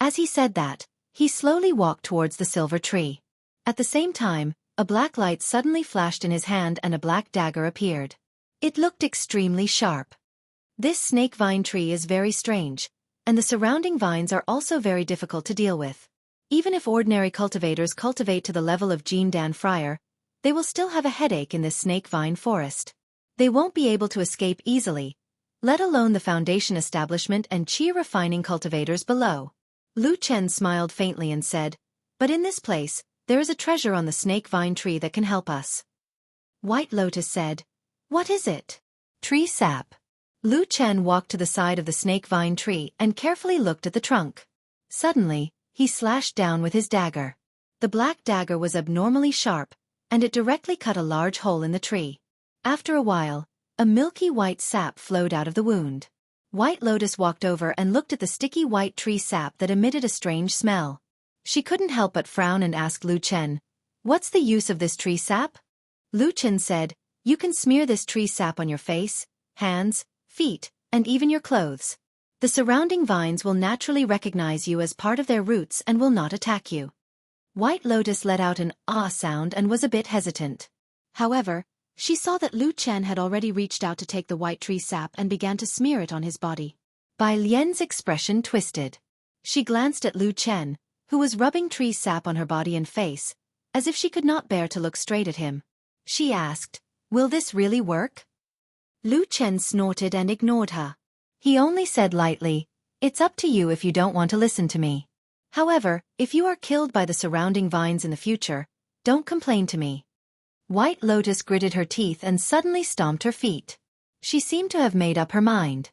As he said that, he slowly walked towards the silver tree. At the same time, a black light suddenly flashed in his hand and a black dagger appeared. It looked extremely sharp. This snake vine tree is very strange, and the surrounding vines are also very difficult to deal with. Even if ordinary cultivators cultivate to the level of Jean Dan Fryer, they will still have a headache in this snake vine forest. They won't be able to escape easily, let alone the foundation establishment and chi refining cultivators below. Lu Chen smiled faintly and said, But in this place, there is a treasure on the snake vine tree that can help us. White Lotus said, What is it? Tree sap. Lu Chen walked to the side of the snake vine tree and carefully looked at the trunk. Suddenly, he slashed down with his dagger. The black dagger was abnormally sharp, and it directly cut a large hole in the tree. After a while, a milky white sap flowed out of the wound. White Lotus walked over and looked at the sticky white tree sap that emitted a strange smell. She couldn't help but frown and asked Lu Chen, What's the use of this tree sap? Lu Chen said, You can smear this tree sap on your face, hands, feet, and even your clothes. The surrounding vines will naturally recognize you as part of their roots and will not attack you. White Lotus let out an ah sound and was a bit hesitant. However, she saw that Lu Chen had already reached out to take the white tree sap and began to smear it on his body. Bai Lian's expression twisted. She glanced at Lu Chen, who was rubbing tree sap on her body and face, as if she could not bear to look straight at him. She asked, Will this really work? Lu Chen snorted and ignored her. He only said lightly, It's up to you if you don't want to listen to me. However, if you are killed by the surrounding vines in the future, don't complain to me. White Lotus gritted her teeth and suddenly stomped her feet. She seemed to have made up her mind.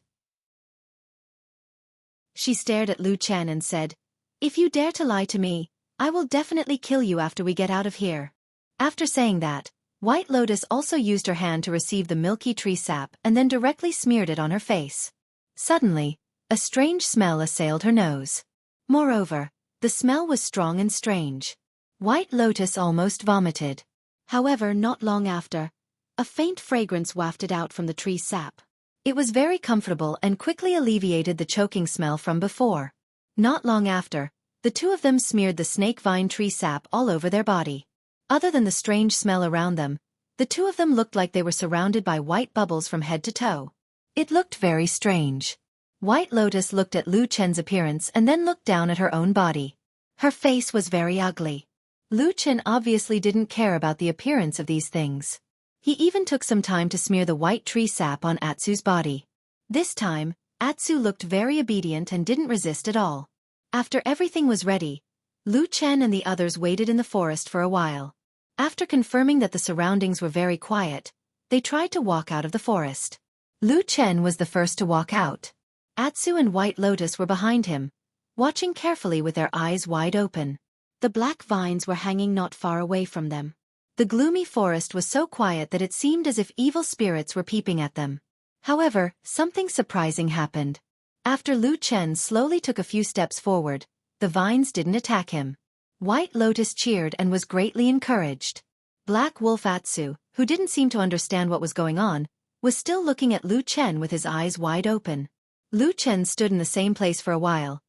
She stared at Lu Chen and said, If you dare to lie to me, I will definitely kill you after we get out of here. After saying that, White Lotus also used her hand to receive the milky tree sap and then directly smeared it on her face. Suddenly, a strange smell assailed her nose. Moreover, the smell was strong and strange. White Lotus almost vomited. However, not long after, a faint fragrance wafted out from the tree sap. It was very comfortable and quickly alleviated the choking smell from before. Not long after, the two of them smeared the snake vine tree sap all over their body. Other than the strange smell around them, the two of them looked like they were surrounded by white bubbles from head to toe. It looked very strange. White Lotus looked at Lu Chen's appearance and then looked down at her own body. Her face was very ugly. Lu Chen obviously didn't care about the appearance of these things. He even took some time to smear the white tree sap on Atsu's body. This time, Atsu looked very obedient and didn't resist at all. After everything was ready, Lu Chen and the others waited in the forest for a while. After confirming that the surroundings were very quiet, they tried to walk out of the forest. Lu Chen was the first to walk out. Atsu and White Lotus were behind him, watching carefully with their eyes wide open. The black vines were hanging not far away from them. The gloomy forest was so quiet that it seemed as if evil spirits were peeping at them. However, something surprising happened. After Lu Chen slowly took a few steps forward, the vines didn't attack him. White Lotus cheered and was greatly encouraged. Black Wolf Atsu, who didn't seem to understand what was going on, was still looking at Lu Chen with his eyes wide open. Lu Chen stood in the same place for a while,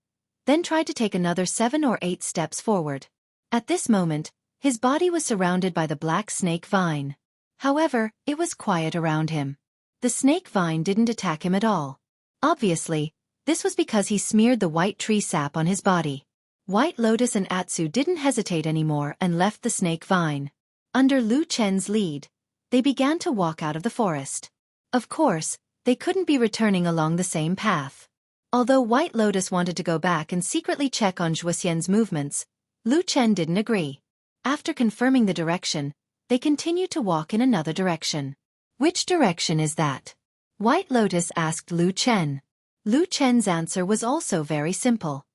then tried to take another 7 or 8 steps forward. At this moment, his body was surrounded by the black snake vine. However, it was quiet around him. The snake vine didn't attack him at all. Obviously, this was because he smeared the white tree sap on his body. White Lotus and Atsu didn't hesitate anymore and left the snake vine. Under Lu Chen's lead, they began to walk out of the forest. Of course, they couldn't be returning along the same path. Although White Lotus wanted to go back and secretly check on Zhuoxian's movements, Lu Chen didn't agree. After confirming the direction, they continued to walk in another direction. Which direction is that? White Lotus asked Lu Chen. Lu Chen's answer was also very simple.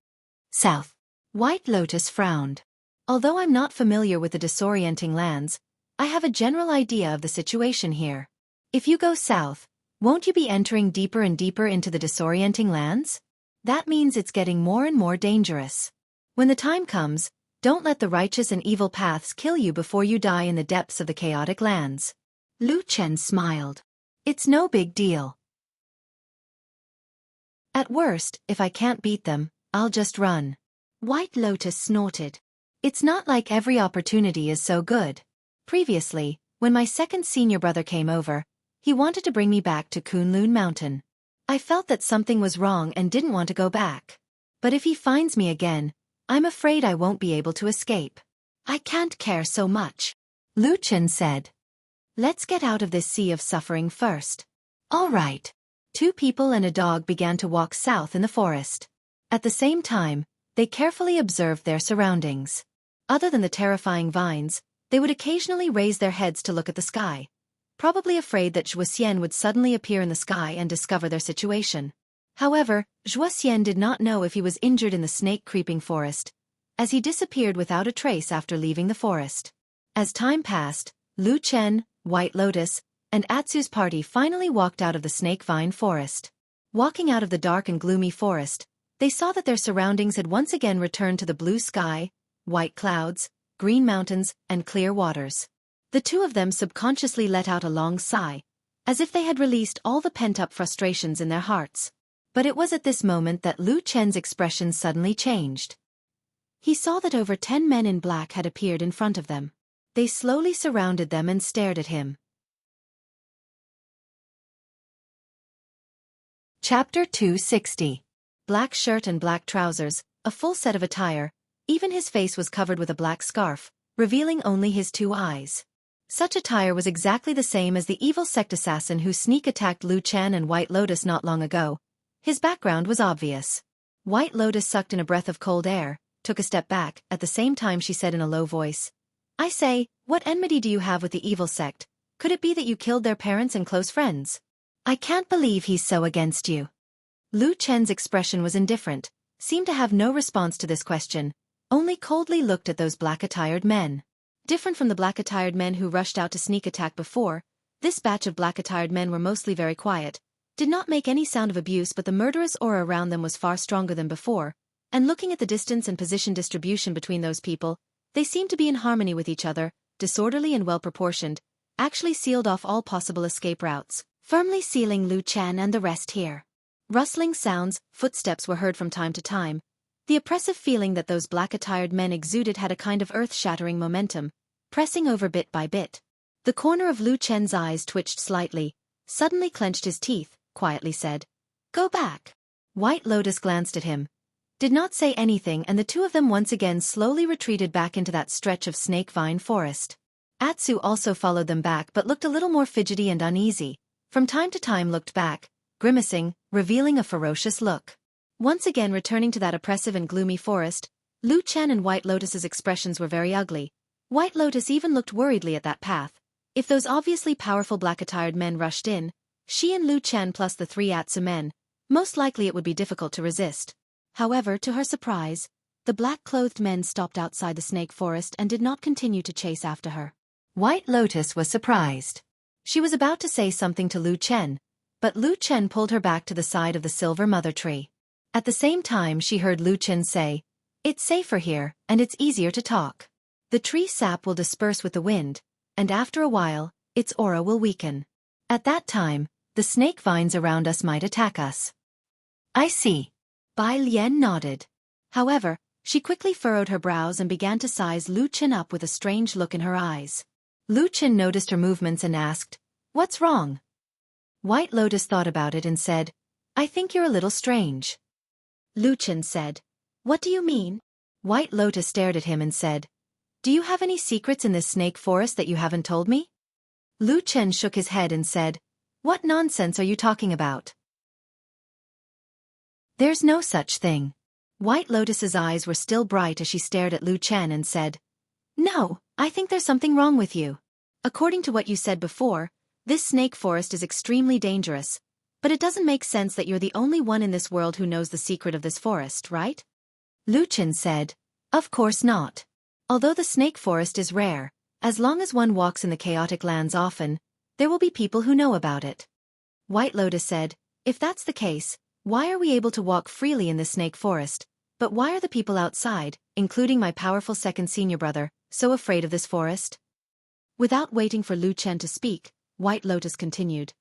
South. White Lotus frowned. Although I'm not familiar with the disorienting lands, I have a general idea of the situation here. If you go south, won't you be entering deeper and deeper into the disorienting lands? That means it's getting more and more dangerous. When the time comes, don't let the righteous and evil paths kill you before you die in the depths of the chaotic lands. Lu Chen smiled. It's no big deal. At worst, if I can't beat them, I'll just run. White Lotus snorted. It's not like every opportunity is so good. Previously, when my second senior brother came over, he wanted to bring me back to Kunlun Mountain. I felt that something was wrong and didn't want to go back. But if he finds me again, I'm afraid I won't be able to escape. I can't care so much. Lu Chen said. Let's get out of this sea of suffering first. All right. 2 people and a dog began to walk south in the forest. At the same time, they carefully observed their surroundings. Other than the terrifying vines, they would occasionally raise their heads to look at the sky, probably afraid that Zhuoxian would suddenly appear in the sky and discover their situation. However, Zhuoxian did not know if he was injured in the snake-creeping forest, as he disappeared without a trace after leaving the forest. As time passed, Lu Chen, White Lotus, and Atsu's party finally walked out of the snake vine forest. Walking out of the dark and gloomy forest, they saw that their surroundings had once again returned to the blue sky, white clouds, green mountains, and clear waters. The 2 of them subconsciously let out a long sigh, as if they had released all the pent-up frustrations in their hearts. But it was at this moment that Lu Chen's expression suddenly changed. He saw that over 10 men in black had appeared in front of them. They slowly surrounded them and stared at him. Chapter 260. Black shirt and black trousers, a full set of attire, even his face was covered with a black scarf, revealing only his 2 eyes. Such attire was exactly the same as the evil sect assassin who sneak-attacked Lu Chen and White Lotus not long ago. His background was obvious. White Lotus sucked in a breath of cold air, took a step back, at the same time she said in a low voice, I say, what enmity do you have with the evil sect? Could it be that you killed their parents and close friends? I can't believe he's so against you. Lu Chen's expression was indifferent, seemed to have no response to this question, only coldly looked at those black-attired men. Different from the black-attired men who rushed out to sneak attack before, this batch of black-attired men were mostly very quiet, did not make any sound of abuse, but the murderous aura around them was far stronger than before, and looking at the distance and position distribution between those people, they seemed to be in harmony with each other, disorderly and well-proportioned, actually sealed off all possible escape routes, firmly sealing Lu Chen and the rest here. Rustling sounds, footsteps were heard from time to time. The oppressive feeling that those black-attired men exuded had a kind of earth-shattering momentum, pressing over bit by bit. The corner of Lu Chen's eyes twitched slightly, suddenly clenched his teeth, quietly said, Go back. White Lotus glanced at him, did not say anything, and the 2 of them once again slowly retreated back into that stretch of snake vine forest. Atsu also followed them back but looked a little more fidgety and uneasy, from time to time looked back, grimacing, revealing a ferocious look. Once again returning to that oppressive and gloomy forest, Lu Chen and White Lotus's expressions were very ugly. White Lotus even looked worriedly at that path. If those obviously powerful black-attired men rushed in, she and Lu Chen plus the 3 Atsu men, most likely it would be difficult to resist. However, to her surprise, The black-clothed men stopped outside the snake forest and did not continue to chase after her. White Lotus was surprised. She was about to say something to Lu Chen, but Lu Chen pulled her back to the side of the silver mother tree. At the same time she heard Lu Chen say, "It's safer here, and it's easier to talk. The tree sap will disperse with the wind, and after a while, its aura will weaken. At that time, the snake vines around us might attack us." "I see." Bai Lian nodded. However, she quickly furrowed her brows and began to size Lu Chen up with a strange look in her eyes. Lu Chen noticed her movements and asked, "What's wrong?" White Lotus thought about it and said, "I think you're a little strange." Lu Chen said, "What do you mean?" White Lotus stared at him and said, "Do you have any secrets in this snake forest that you haven't told me?" Lu Chen shook his head and said, "What nonsense are you talking about? There's no such thing." White Lotus's eyes were still bright as she stared at Lu Chen and said, "No, I think there's something wrong with you. According to what you said before, this snake forest is extremely dangerous, but it doesn't make sense that you're the only one in this world who knows the secret of this forest, right?" Lu Chen said, "Of course not. Although the snake forest is rare, as long as one walks in the chaotic lands often, there will be people who know about it." White Lotus said, "If that's the case, why are we able to walk freely in this snake forest, but why are the people outside, including my powerful second senior brother, so afraid of this forest?" Without waiting for Lu Chen to speak, White Lotus continued,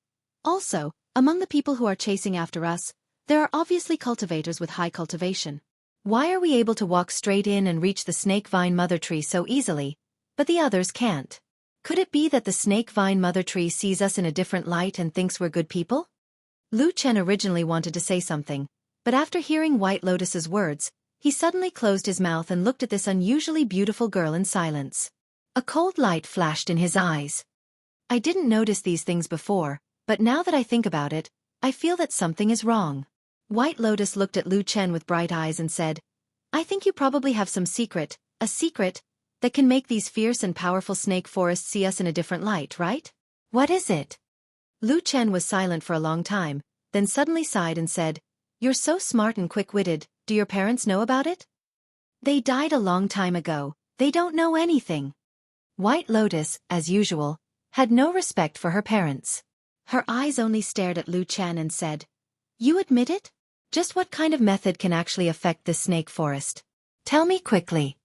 "Also, among the people who are chasing after us, there are obviously cultivators with high cultivation. Why are we able to walk straight in and reach the snake vine mother tree so easily, but the others can't? Could it be that the snake vine mother tree sees us in a different light and thinks we're good people?" Lu Chen originally wanted to say something, but after hearing White Lotus's words, he suddenly closed his mouth and looked at this unusually beautiful girl in silence. A cold light flashed in his eyes. "I didn't notice these things before, but now that I think about it, I feel that something is wrong." White Lotus looked at Lu Chen with bright eyes and said, "I think you probably have some secret, a secret, that can make these fierce and powerful snake forests see us in a different light, right? What is it?" Lu Chen was silent for a long time, then suddenly sighed and said, "You're so smart and quick-witted, do your parents know about it?" "They died a long time ago, they don't know anything." White Lotus, as usual, had no respect for her parents. Her eyes only stared at Lu Chen and said, "You admit it? Just what kind of method can actually affect this snake forest? Tell me quickly."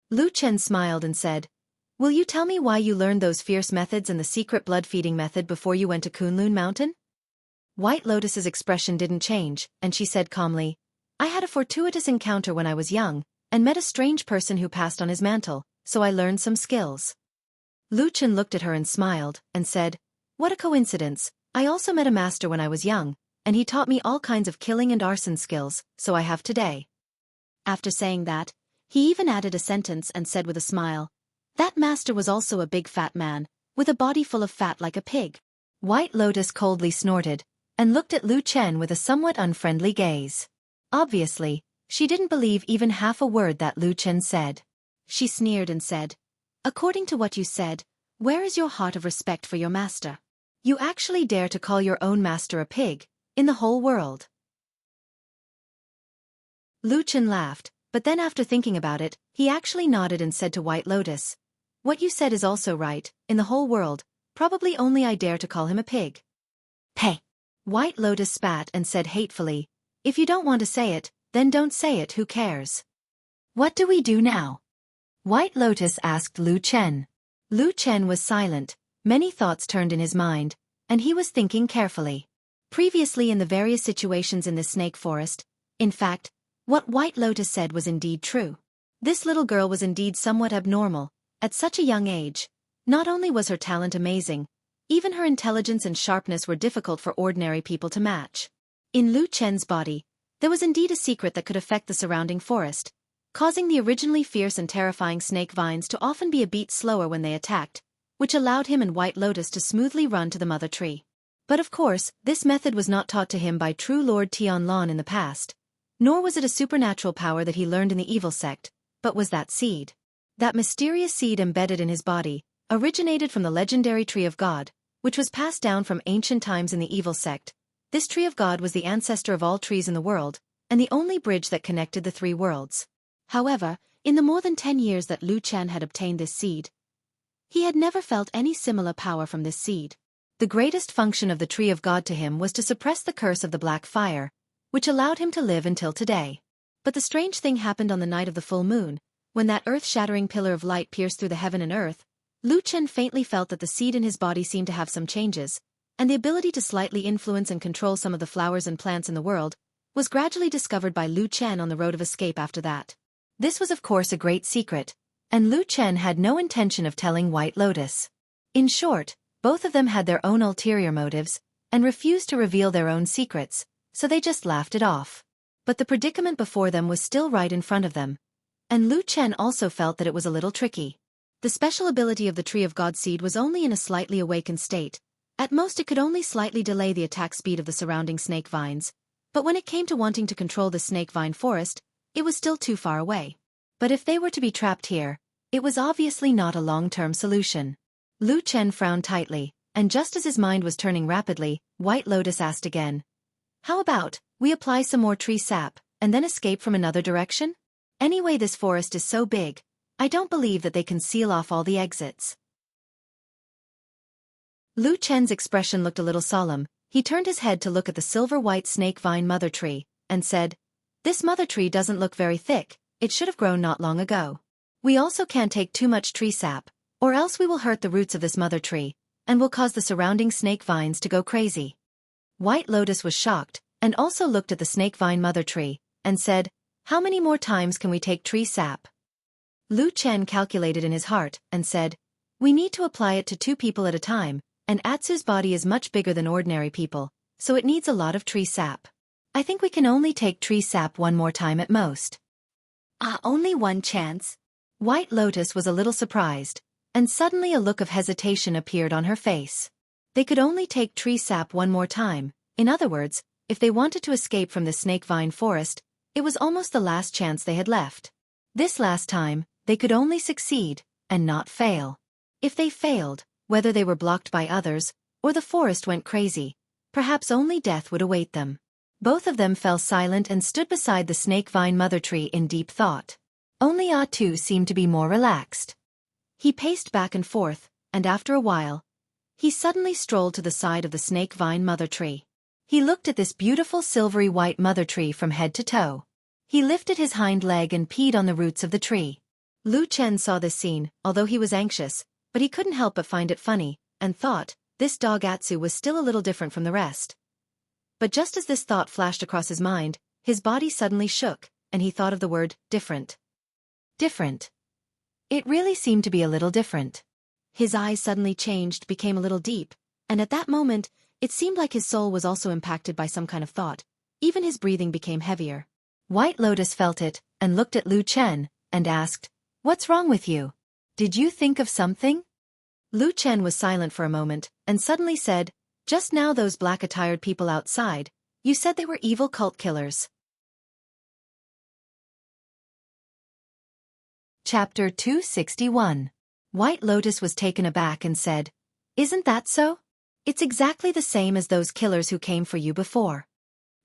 Lu Chen smiled and said, "Will you tell me why you learned those fierce methods and the secret blood-feeding method before you went to Kunlun Mountain?" White Lotus's expression didn't change, and she said calmly, "I had a fortuitous encounter when I was young, and met a strange person who passed on his mantle, so I learned some skills." Lu Chen looked at her and smiled, and said, "What a coincidence, I also met a master when I was young, and he taught me all kinds of killing and arson skills, so I have today." After saying that, he even added a sentence and said with a smile, "That master was also a big fat man, with a body full of fat like a pig." White Lotus coldly snorted, and looked at Lu Chen with a somewhat unfriendly gaze. Obviously, she didn't believe even half a word that Lu Chen said. She sneered and said, "According to what you said, where is your heart of respect for your master? You actually dare to call your own master a pig, in the whole world?" Lu Chen laughed, but then after thinking about it, he actually nodded and said to White Lotus, "What you said is also right, in the whole world, probably only I dare to call him a pig." "Hey!" White Lotus spat and said hatefully, "If you don't want to say it, then don't say it, who cares?" "What do we do now?" White Lotus asked Lu Chen. Lu Chen was silent, many thoughts turned in his mind, and he was thinking carefully. Previously in the various situations in the snake forest, in fact, what White Lotus said was indeed true. This little girl was indeed somewhat abnormal, at such a young age. Not only was her talent amazing, even her intelligence and sharpness were difficult for ordinary people to match. In Lu Chen's body, there was indeed a secret that could affect the surrounding forest, causing the originally fierce and terrifying snake vines to often be a beat slower when they attacked, which allowed him and White Lotus to smoothly run to the mother tree. But of course, this method was not taught to him by true Lord Tianlan in the past, nor was it a supernatural power that he learned in the evil sect, but was that seed. That mysterious seed embedded in his body, originated from the legendary Tree of God, which was passed down from ancient times in the evil sect. This Tree of God was the ancestor of all trees in the world, and the only bridge that connected the three worlds. However, in the more than 10 years that Lu Chen had obtained this seed, he had never felt any similar power from this seed. The greatest function of the Tree of God to him was to suppress the curse of the black fire, which allowed him to live until today. But the strange thing happened on the night of the full moon, when that earth-shattering pillar of light pierced through the heaven and earth. Lu Chen faintly felt that the seed in his body seemed to have some changes, and the ability to slightly influence and control some of the flowers and plants in the world was gradually discovered by Lu Chen on the road of escape after that. This was of course a great secret, and Lu Chen had no intention of telling White Lotus. In short, both of them had their own ulterior motives, and refused to reveal their own secrets, so they just laughed it off. But the predicament before them was still right in front of them, and Lu Chen also felt that it was a little tricky. The special ability of the Tree of God seed was only in a slightly awakened state. At most it could only slightly delay the attack speed of the surrounding snake vines, but when it came to wanting to control the snake vine forest, it was still too far away. But if they were to be trapped here, it was obviously not a long-term solution. Lu Chen frowned tightly, and just as his mind was turning rapidly, White Lotus asked again, "How about we apply some more tree sap, and then escape from another direction? Anyway, this forest is so big, I don't believe that they can seal off all the exits." Lu Chen's expression looked a little solemn. He turned his head to look at the silver-white snake vine mother tree, and said, "This mother tree doesn't look very thick, it should have grown not long ago. We also can't take too much tree sap, or else we will hurt the roots of this mother tree, and will cause the surrounding snake vines to go crazy." White Lotus was shocked, and also looked at the snake vine mother tree, and said, "How many more times can we take tree sap?" Lu Chen calculated in his heart, and said, "We need to apply it to 2 people at a time, and Atsu's body is much bigger than ordinary people, so it needs a lot of tree sap. I think we can only take tree sap 1 more time at most." Only 1 chance? White Lotus was a little surprised, and suddenly a look of hesitation appeared on her face. They could only take tree sap 1 more time. In other words, if they wanted to escape from the snake vine forest, it was almost the last chance they had left. This last time, they could only succeed, and not fail. If they failed, whether they were blocked by others, or the forest went crazy, perhaps only death would await them. Both of them fell silent and stood beside the snake vine mother tree in deep thought. Only Atu seemed to be more relaxed. He paced back and forth, and after a while, he suddenly strolled to the side of the snake vine mother tree. He looked at this beautiful silvery white mother tree from head to toe. He lifted his hind leg and peed on the roots of the tree. Lu Chen saw this scene, although he was anxious, but he couldn't help but find it funny, and thought, this dog Atsu was still a little different from the rest. But just as this thought flashed across his mind, his body suddenly shook, and he thought of the word, different. Different. It really seemed to be a little different. His eyes suddenly changed, became a little deep, and at that moment, it seemed like his soul was also impacted by some kind of thought. Even his breathing became heavier. White Lotus felt it, and looked at Lu Chen, and asked, "What's wrong with you? Did you think of something?" Lu Chen was silent for a moment, and suddenly said, "Just now those black-attired people outside, you said they were evil cult killers." Chapter 261. White Lotus was taken aback and said, "Isn't that so? It's exactly the same as those killers who came for you before."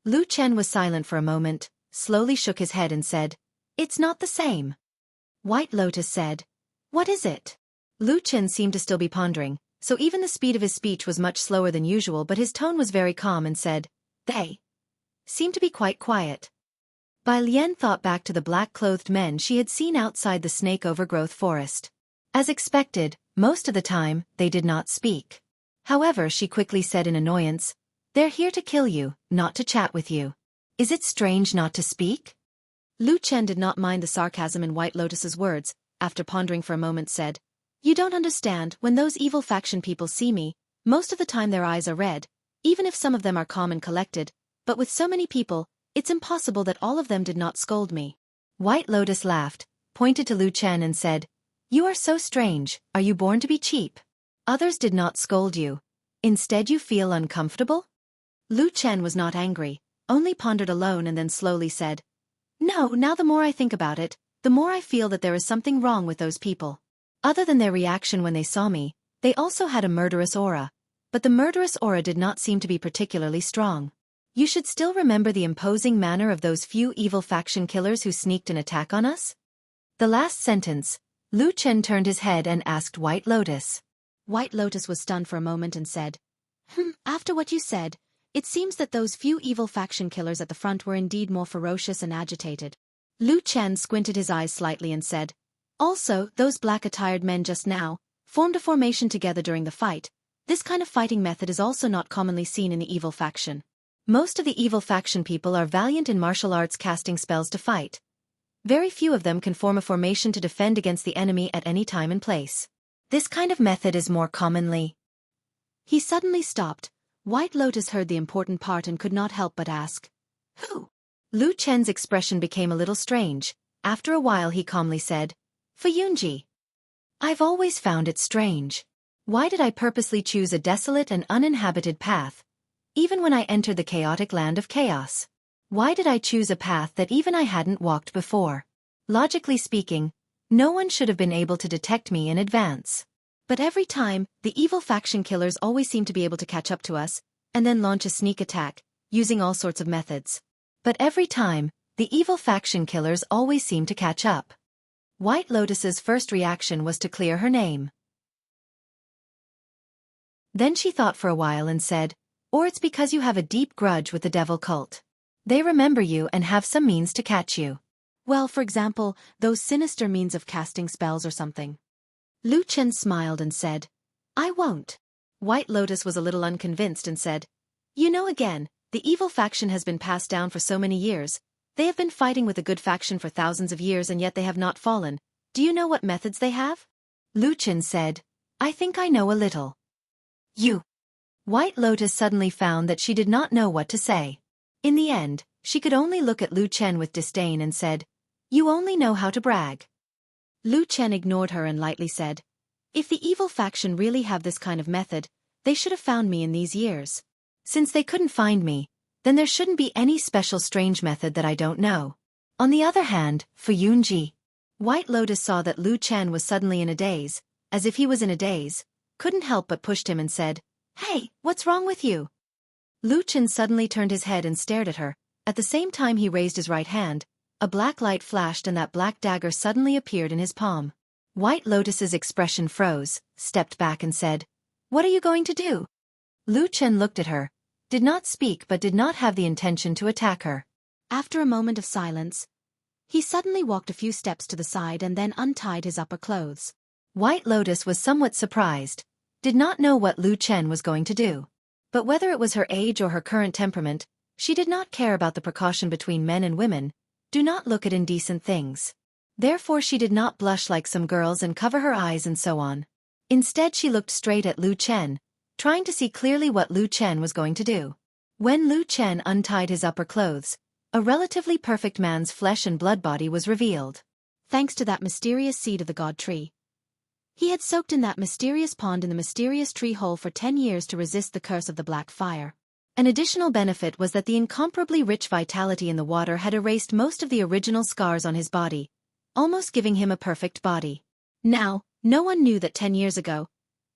Lu Chen was silent for a moment, slowly shook his head and said, "It's not the same." White Lotus said, "What is it?" Lu Chen seemed to still be pondering, so even the speed of his speech was much slower than usual, but his tone was very calm and said, "They seem to be quite quiet." Bai Lian thought back to the black-clothed men she had seen outside the snake-overgrowth forest. As expected, most of the time, they did not speak. However, she quickly said in annoyance, "They're here to kill you, not to chat with you. Is it strange not to speak?" Lu Chen did not mind the sarcasm in White Lotus's words, after pondering for a moment said, "You don't understand, when those evil faction people see me, most of the time their eyes are red, even if some of them are calm and collected, but with so many people, it's impossible that all of them did not scold me." White Lotus laughed, pointed to Lu Chen and said, "You are so strange, are you born to be cheap? Others did not scold you. Instead you feel uncomfortable?" Lu Chen was not angry, only pondered alone and then slowly said, "No, now the more I think about it, the more I feel that there is something wrong with those people. Other than their reaction when they saw me, they also had a murderous aura, but the murderous aura did not seem to be particularly strong. You should still remember the imposing manner of those few evil faction killers who sneaked an attack on us? The last sentence, Lu Chen turned his head and asked White Lotus. White Lotus was stunned for a moment and said, After what you said, it seems that those few evil faction killers at the front were indeed more ferocious and agitated. Lu Chen squinted his eyes slightly and said, Also, those black-attired men just now formed a formation together during the fight. This kind of fighting method is also not commonly seen in the evil faction. Most of the evil faction people are valiant in martial arts casting spells to fight. Very few of them can form a formation to defend against the enemy at any time and place. This kind of method is more commonly. He suddenly stopped. White Lotus heard the important part and could not help but ask, Who? Lu Chen's expression became a little strange. After a while he calmly said, For Yunji. I've always found it strange. Why did I purposely choose a desolate and uninhabited path, even when I entered the chaotic land of chaos? Why did I choose a path that even I hadn't walked before? Logically speaking, no one should have been able to detect me in advance. But every time, the evil faction killers always seem to be able to catch up to us, and then launch a sneak attack, using all sorts of methods. But every time, the evil faction killers always seem to catch up. White Lotus's first reaction was to clear her name. Then she thought for a while and said, Or it's because you have a deep grudge with the devil cult. They remember you and have some means to catch you. Well, for example, those sinister means of casting spells or something. Lu Chen smiled and said, I won't. White Lotus was a little unconvinced and said, You know again, the evil faction has been passed down for so many years. They have been fighting with the good faction for thousands of years and yet they have not fallen. Do you know what methods they have? Lu Chen said, I think I know a little. You. White Lotus suddenly found that she did not know what to say. In the end, she could only look at Lu Chen with disdain and said, You only know how to brag. Lu Chen ignored her and lightly said, If the evil faction really have this kind of method, they should have found me in these years. Since they couldn't find me, then there shouldn't be any special strange method that I don't know. On the other hand, for Yunji. White Lotus saw that Lu Chen was suddenly in a daze, as if he was in a daze, couldn't help but pushed him and said, Hey, what's wrong with you? Lu Chen suddenly turned his head and stared at her. At the same time he raised his right hand, a black light flashed and that black dagger suddenly appeared in his palm. White Lotus's expression froze, stepped back and said, What are you going to do? Lu Chen looked at her, did not speak but did not have the intention to attack her. After a moment of silence, he suddenly walked a few steps to the side and then untied his upper clothes. White Lotus was somewhat surprised, did not know what Lu Chen was going to do. But whether it was her age or her current temperament, she did not care about the precaution between men and women. Do not look at indecent things. Therefore she did not blush like some girls and cover her eyes and so on. Instead she looked straight at Lu Chen, trying to see clearly what Lu Chen was going to do. When Lu Chen untied his upper clothes, a relatively perfect man's flesh and blood body was revealed. Thanks to that mysterious seed of the god tree. He had soaked in that mysterious pond in the mysterious tree hole for 10 years to resist the curse of the black fire. An additional benefit was that the incomparably rich vitality in the water had erased most of the original scars on his body, almost giving him a perfect body. Now, no one knew that 10 years ago,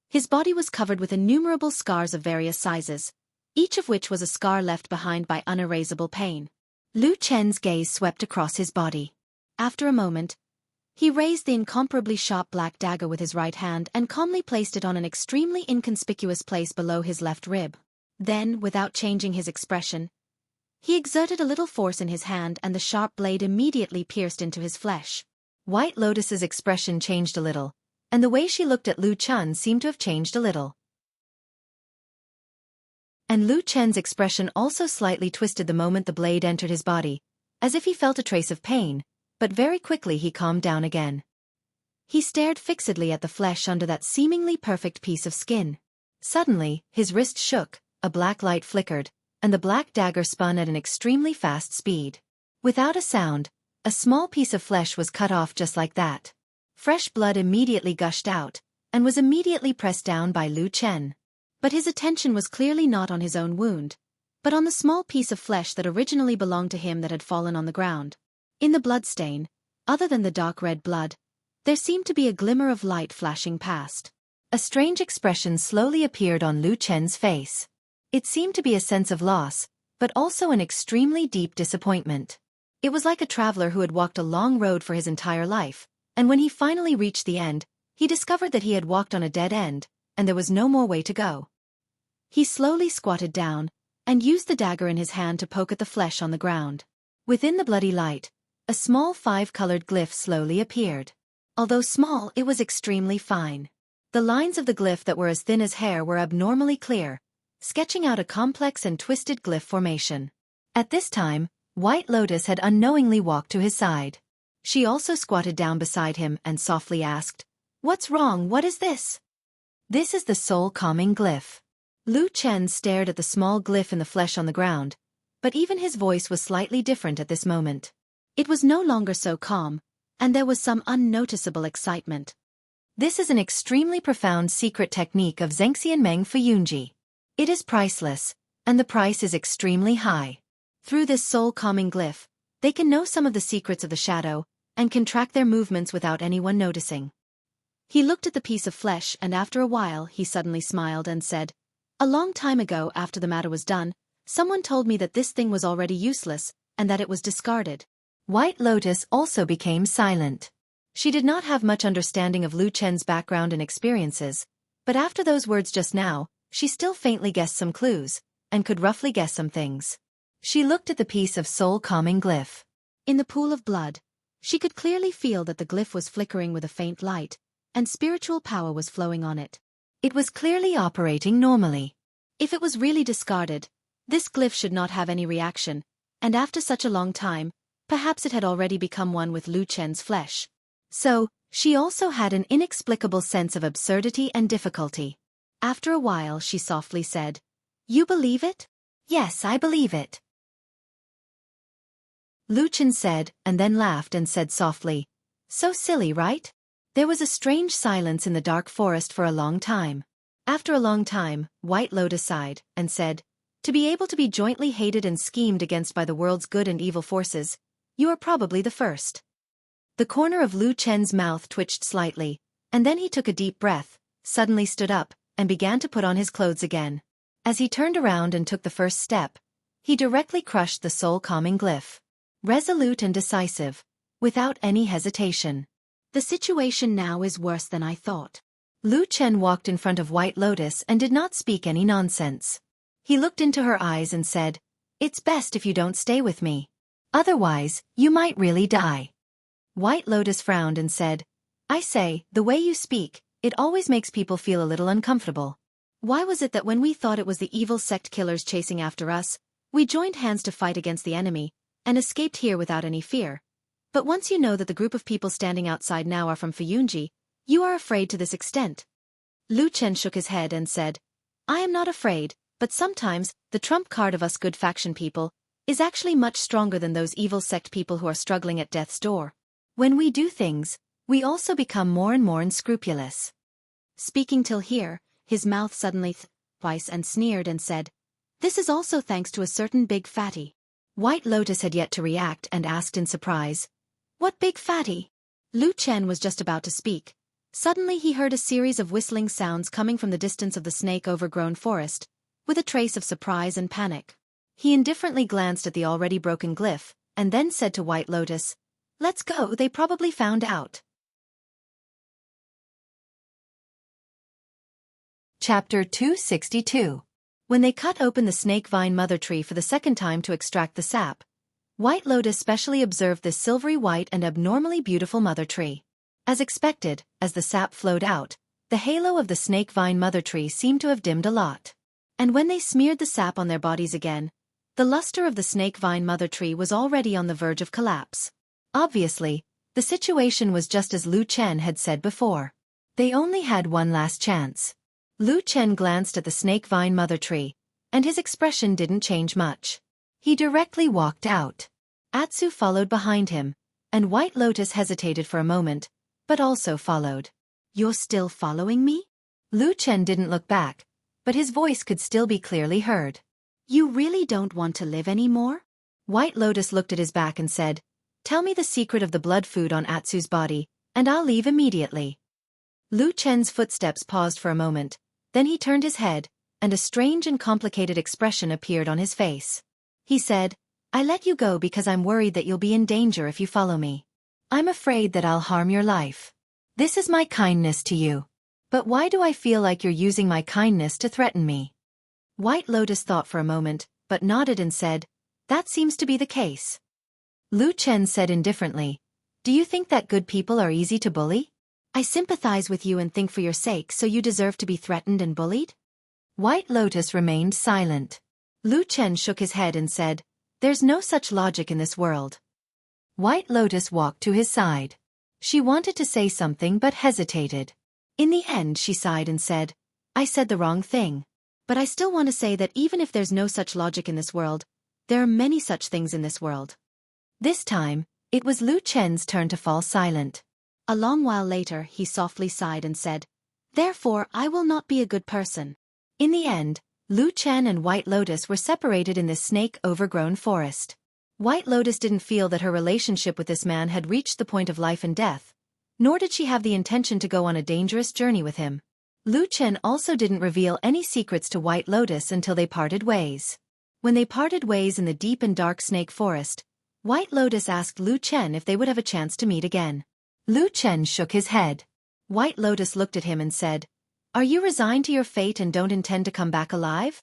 his body was covered with innumerable scars of various sizes, each of which was a scar left behind by unerasable pain. Lu Chen's gaze swept across his body. After a moment, he raised the incomparably sharp black dagger with his right hand and calmly placed it on an extremely inconspicuous place below his left rib. Then, without changing his expression, he exerted a little force in his hand and the sharp blade immediately pierced into his flesh. White Lotus's expression changed a little, and the way she looked at Lu Chen seemed to have changed a little. And Lu Chen's expression also slightly twisted the moment the blade entered his body, as if he felt a trace of pain, but very quickly he calmed down again. He stared fixedly at the flesh under that seemingly perfect piece of skin. Suddenly, his wrist shook, a black light flickered, and the black dagger spun at an extremely fast speed. Without a sound, a small piece of flesh was cut off just like that. Fresh blood immediately gushed out, and was immediately pressed down by Lu Chen. But his attention was clearly not on his own wound, but on the small piece of flesh that originally belonged to him that had fallen on the ground. In the bloodstain, other than the dark red blood, there seemed to be a glimmer of light flashing past. A strange expression slowly appeared on Lu Chen's face. It seemed to be a sense of loss, but also an extremely deep disappointment. It was like a traveler who had walked a long road for his entire life, and when he finally reached the end, he discovered that he had walked on a dead end, and there was no more way to go. He slowly squatted down, and used the dagger in his hand to poke at the flesh on the ground. Within the bloody light, a small 5-colored glyph slowly appeared. Although small, it was extremely fine. The lines of the glyph that were as thin as hair were abnormally clear, sketching out a complex and twisted glyph formation. At this time, White Lotus had unknowingly walked to his side. She also squatted down beside him and softly asked, "What's wrong? What is this?" "This is the soul-calming glyph." Lu Chen stared at the small glyph in the flesh on the ground, but even his voice was slightly different at this moment. It was no longer so calm, and there was some unnoticeable excitement. "This is an extremely profound secret technique of Zhengxian Meng Fuyunji. It is priceless, and the price is extremely high. Through this soul-calming glyph, they can know some of the secrets of the shadow, and can track their movements without anyone noticing." He looked at the piece of flesh and after a while he suddenly smiled and said, "A long time ago after the matter was done, someone told me that this thing was already useless, and that it was discarded." White Lotus also became silent. She did not have much understanding of Lu Chen's background and experiences, but after those words just now, she still faintly guessed some clues, and could roughly guess some things. She looked at the piece of soul-calming glyph. In the pool of blood, she could clearly feel that the glyph was flickering with a faint light, and spiritual power was flowing on it. It was clearly operating normally. If it was really discarded, this glyph should not have any reaction, and after such a long time, perhaps it had already become one with Lu Chen's flesh. So, she also had an inexplicable sense of absurdity and difficulty. After a while she softly said, "You believe it?" "Yes, I believe it." Lu Chen said, and then laughed and said softly, "So silly, right?" There was a strange silence in the dark forest for a long time. After a long time, White Lotus sighed, and said, "To be able to be jointly hated and schemed against by the world's good and evil forces, you are probably the first." The corner of Lu Chen's mouth twitched slightly, and then he took a deep breath, suddenly stood up, and began to put on his clothes again. As he turned around and took the first step, he directly crushed the soul-calming glyph. Resolute and decisive, without any hesitation. "The situation now is worse than I thought." Lu Chen walked in front of White Lotus and did not speak any nonsense. He looked into her eyes and said, "It's best if you don't stay with me. Otherwise, you might really die." White Lotus frowned and said, "I say, the way you speak, it always makes people feel a little uncomfortable. Why was it that when we thought it was the evil sect killers chasing after us, we joined hands to fight against the enemy, and escaped here without any fear? But once you know that the group of people standing outside now are from Fuyunji, you are afraid to this extent." Lu Chen shook his head and said, "I am not afraid, but sometimes, the trump card of us good faction people is actually much stronger than those evil sect people who are struggling at death's door. When we do things, we also become more and more unscrupulous." Speaking till here, his mouth suddenly twice and sneered and said, "This is also thanks to a certain big fatty." White Lotus had yet to react and asked in surprise, "What big fatty?" Lu Chen was just about to speak. Suddenly he heard a series of whistling sounds coming from the distance of the snake-overgrown forest, with a trace of surprise and panic. He indifferently glanced at the already broken glyph, and then said to White Lotus, "Let's go, they probably found out." Chapter 262. When they cut open the snake vine mother tree for the second time to extract the sap, White Lotus specially observed this silvery white and abnormally beautiful mother tree. As expected, as the sap flowed out, the halo of the snake vine mother tree seemed to have dimmed a lot. And when they smeared the sap on their bodies again, the luster of the snake vine mother tree was already on the verge of collapse. Obviously, the situation was just as Lu Chen had said before. They only had one last chance. Lu Chen glanced at the snake vine mother tree, and his expression didn't change much. He directly walked out. Atsu followed behind him, and White Lotus hesitated for a moment, but also followed. "You're still following me?" Lu Chen didn't look back, but his voice could still be clearly heard. "You really don't want to live anymore?" White Lotus looked at his back and said, "Tell me the secret of the blood food on Atsu's body, and I'll leave immediately." Lu Chen's footsteps paused for a moment, then he turned his head, and a strange and complicated expression appeared on his face. He said, I let you go because I'm worried that you'll be in danger if you follow me. I'm afraid that I'll harm your life. This is my kindness to you. But why do I feel like you're using my kindness to threaten me? White Lotus thought for a moment, but nodded and said, That seems to be the case. Lu Chen said indifferently, Do you think that good people are easy to bully? I sympathize with you and think for your sake so you deserve to be threatened and bullied? White Lotus remained silent. Lu Chen shook his head and said, There's no such logic in this world. White Lotus walked to his side. She wanted to say something but hesitated. In the end she sighed and said, I said the wrong thing. But I still want to say that even if there's no such logic in this world, there are many such things in this world. This time, it was Lu Chen's turn to fall silent. A long while later he softly sighed and said, Therefore I will not be a good person. In the end, Lu Chen and White Lotus were separated in this snake-overgrown forest. White Lotus didn't feel that her relationship with this man had reached the point of life and death, nor did she have the intention to go on a dangerous journey with him. Lu Chen also didn't reveal any secrets to White Lotus until they parted ways. When they parted ways in the deep and dark snake forest, White Lotus asked Lu Chen if they would have a chance to meet again. Lu Chen shook his head. White Lotus looked at him and said, Are you resigned to your fate and don't intend to come back alive?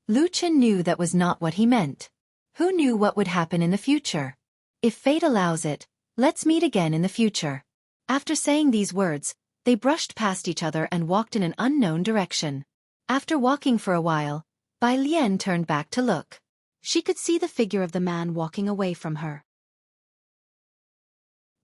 Lu Chen knew that was not what he meant. Who knew what would happen in the future? If fate allows it, let's meet again in the future. After saying these words, they brushed past each other and walked in an unknown direction. After walking for a while, Bai Lian turned back to look. She could see the figure of the man walking away from her.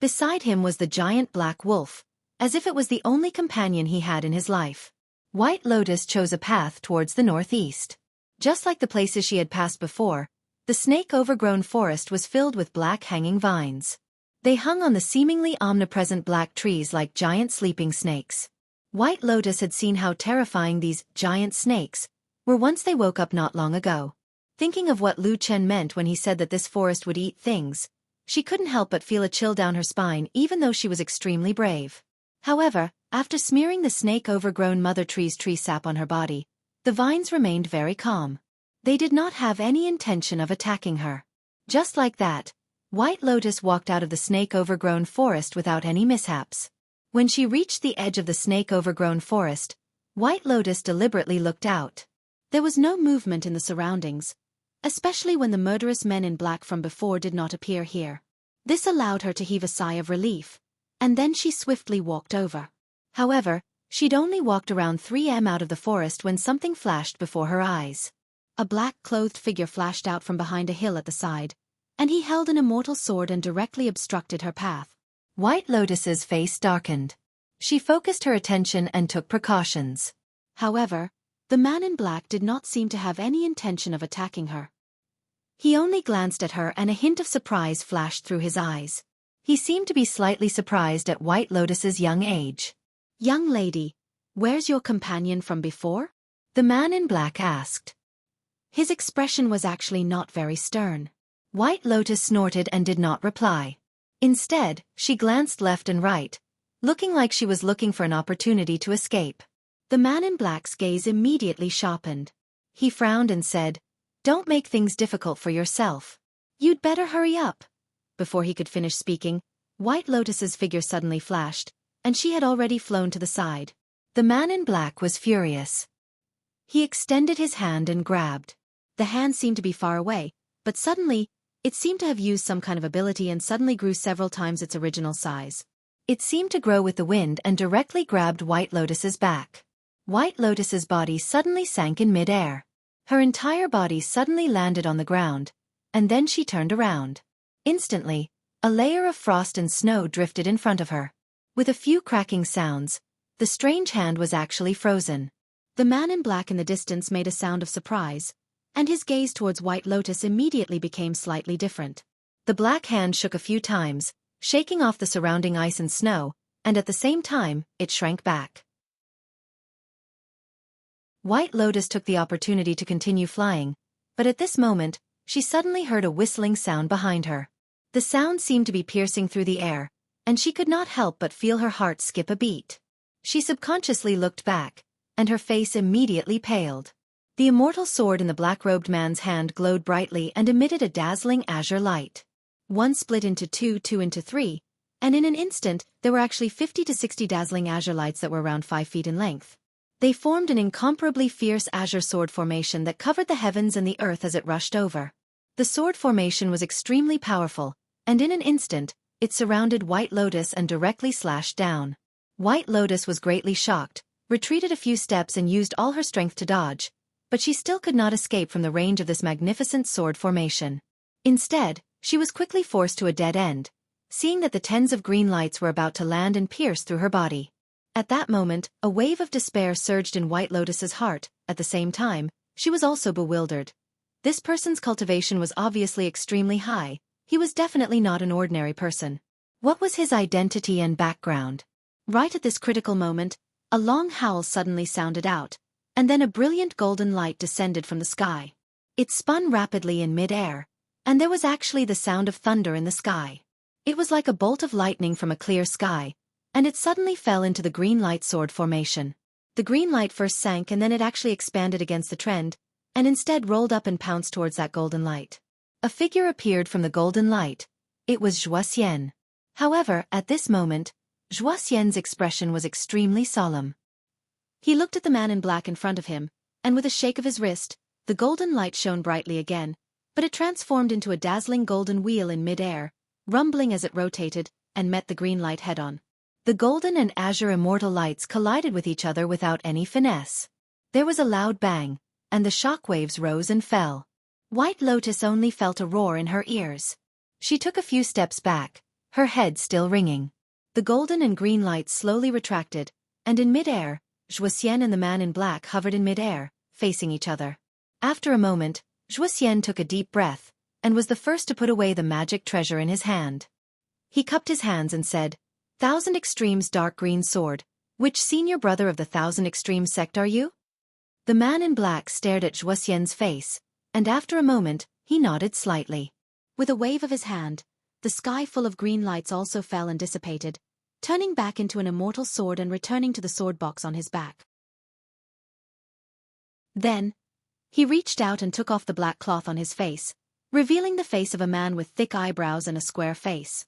Beside him was the giant black wolf, as if it was the only companion he had in his life. White Lotus chose a path towards the northeast. Just like the places she had passed before, the snake-overgrown forest was filled with black hanging vines. They hung on the seemingly omnipresent black trees like giant sleeping snakes. White Lotus had seen how terrifying these giant snakes were once they woke up not long ago. Thinking of what Lu Chen meant when he said that this forest would eat things, she couldn't help but feel a chill down her spine even though she was extremely brave. However, after smearing the snake-overgrown mother tree's tree sap on her body, the vines remained very calm. They did not have any intention of attacking her. Just like that, White Lotus walked out of the snake-overgrown forest without any mishaps. When she reached the edge of the snake-overgrown forest, White Lotus deliberately looked out. There was no movement in the surroundings, especially when the murderous men in black from before did not appear here. This allowed her to heave a sigh of relief, and then she swiftly walked over. However, she'd only walked around 3 m out of the forest when something flashed before her eyes. A black-clothed figure flashed out from behind a hill at the side, and he held an immortal sword and directly obstructed her path. White Lotus's face darkened. She focused her attention and took precautions. However, the man in black did not seem to have any intention of attacking her. He only glanced at her and a hint of surprise flashed through his eyes. He seemed to be slightly surprised at White Lotus's young age. Young lady, where's your companion from before? The man in black asked. His expression was actually not very stern. White Lotus snorted and did not reply. Instead, she glanced left and right, looking like she was looking for an opportunity to escape. The man in black's gaze immediately sharpened. He frowned and said, Don't make things difficult for yourself. You'd better hurry up. Before he could finish speaking, White Lotus's figure suddenly flashed, and she had already flown to the side. The man in black was furious. He extended his hand and grabbed. The hand seemed to be far away, but suddenly, it seemed to have used some kind of ability and suddenly grew several times its original size. It seemed to grow with the wind and directly grabbed White Lotus's back. White Lotus's body suddenly sank in mid-air. Her entire body suddenly landed on the ground, and then she turned around. Instantly, a layer of frost and snow drifted in front of her. With a few cracking sounds, the strange hand was actually frozen. The man in black in the distance made a sound of surprise, and his gaze towards White Lotus immediately became slightly different. The black hand shook a few times, shaking off the surrounding ice and snow, and at the same time, it shrank back. White Lotus took the opportunity to continue flying, but at this moment, she suddenly heard a whistling sound behind her. The sound seemed to be piercing through the air, and she could not help but feel her heart skip a beat. She subconsciously looked back, and her face immediately paled. The immortal sword in the black-robed man's hand glowed brightly and emitted a dazzling azure light. One split into two, two into three, and in an instant, there were actually 50 to 60 dazzling azure lights that were around 5 feet in length. They formed an incomparably fierce azure sword formation that covered the heavens and the earth as it rushed over. The sword formation was extremely powerful, and in an instant, it surrounded White Lotus and directly slashed down. White Lotus was greatly shocked, retreated a few steps and used all her strength to dodge, but she still could not escape from the range of this magnificent sword formation. Instead, she was quickly forced to a dead end, seeing that the tens of green lights were about to land and pierce through her body. At that moment, a wave of despair surged in White Lotus's heart. At the same time, she was also bewildered. This person's cultivation was obviously extremely high. He was definitely not an ordinary person. What was his identity and background? Right at this critical moment, a long howl suddenly sounded out, and then a brilliant golden light descended from the sky. It spun rapidly in mid-air, and there was actually the sound of thunder in the sky. It was like a bolt of lightning from a clear sky, and it suddenly fell into the green light sword formation. The green light first sank and then it actually expanded against the trend, and instead rolled up and pounced towards that golden light. A figure appeared from the golden light. It was Xiaofan. However, at this moment, Xiaofan's expression was extremely solemn. He looked at the man in black in front of him, and with a shake of his wrist, the golden light shone brightly again, but it transformed into a dazzling golden wheel in mid-air, rumbling as it rotated, and met the green light head-on. The golden and azure immortal lights collided with each other without any finesse. There was a loud bang, and the shock waves rose and fell. White Lotus only felt a roar in her ears. She took a few steps back, her head still ringing. The golden and green lights slowly retracted, and in mid-air, Xiaofan and the man in black hovered in mid-air, facing each other. After a moment, Xiaofan took a deep breath, and was the first to put away the magic treasure in his hand. He cupped his hands and said, "Thousand Extremes dark green sword, which senior brother of the Thousand Extremes sect are you?" The man in black stared at Xiaofan's face, and after a moment, he nodded slightly. With a wave of his hand, the sky full of green lights also fell and dissipated, turning back into an immortal sword and returning to the sword box on his back. Then, he reached out and took off the black cloth on his face, revealing the face of a man with thick eyebrows and a square face.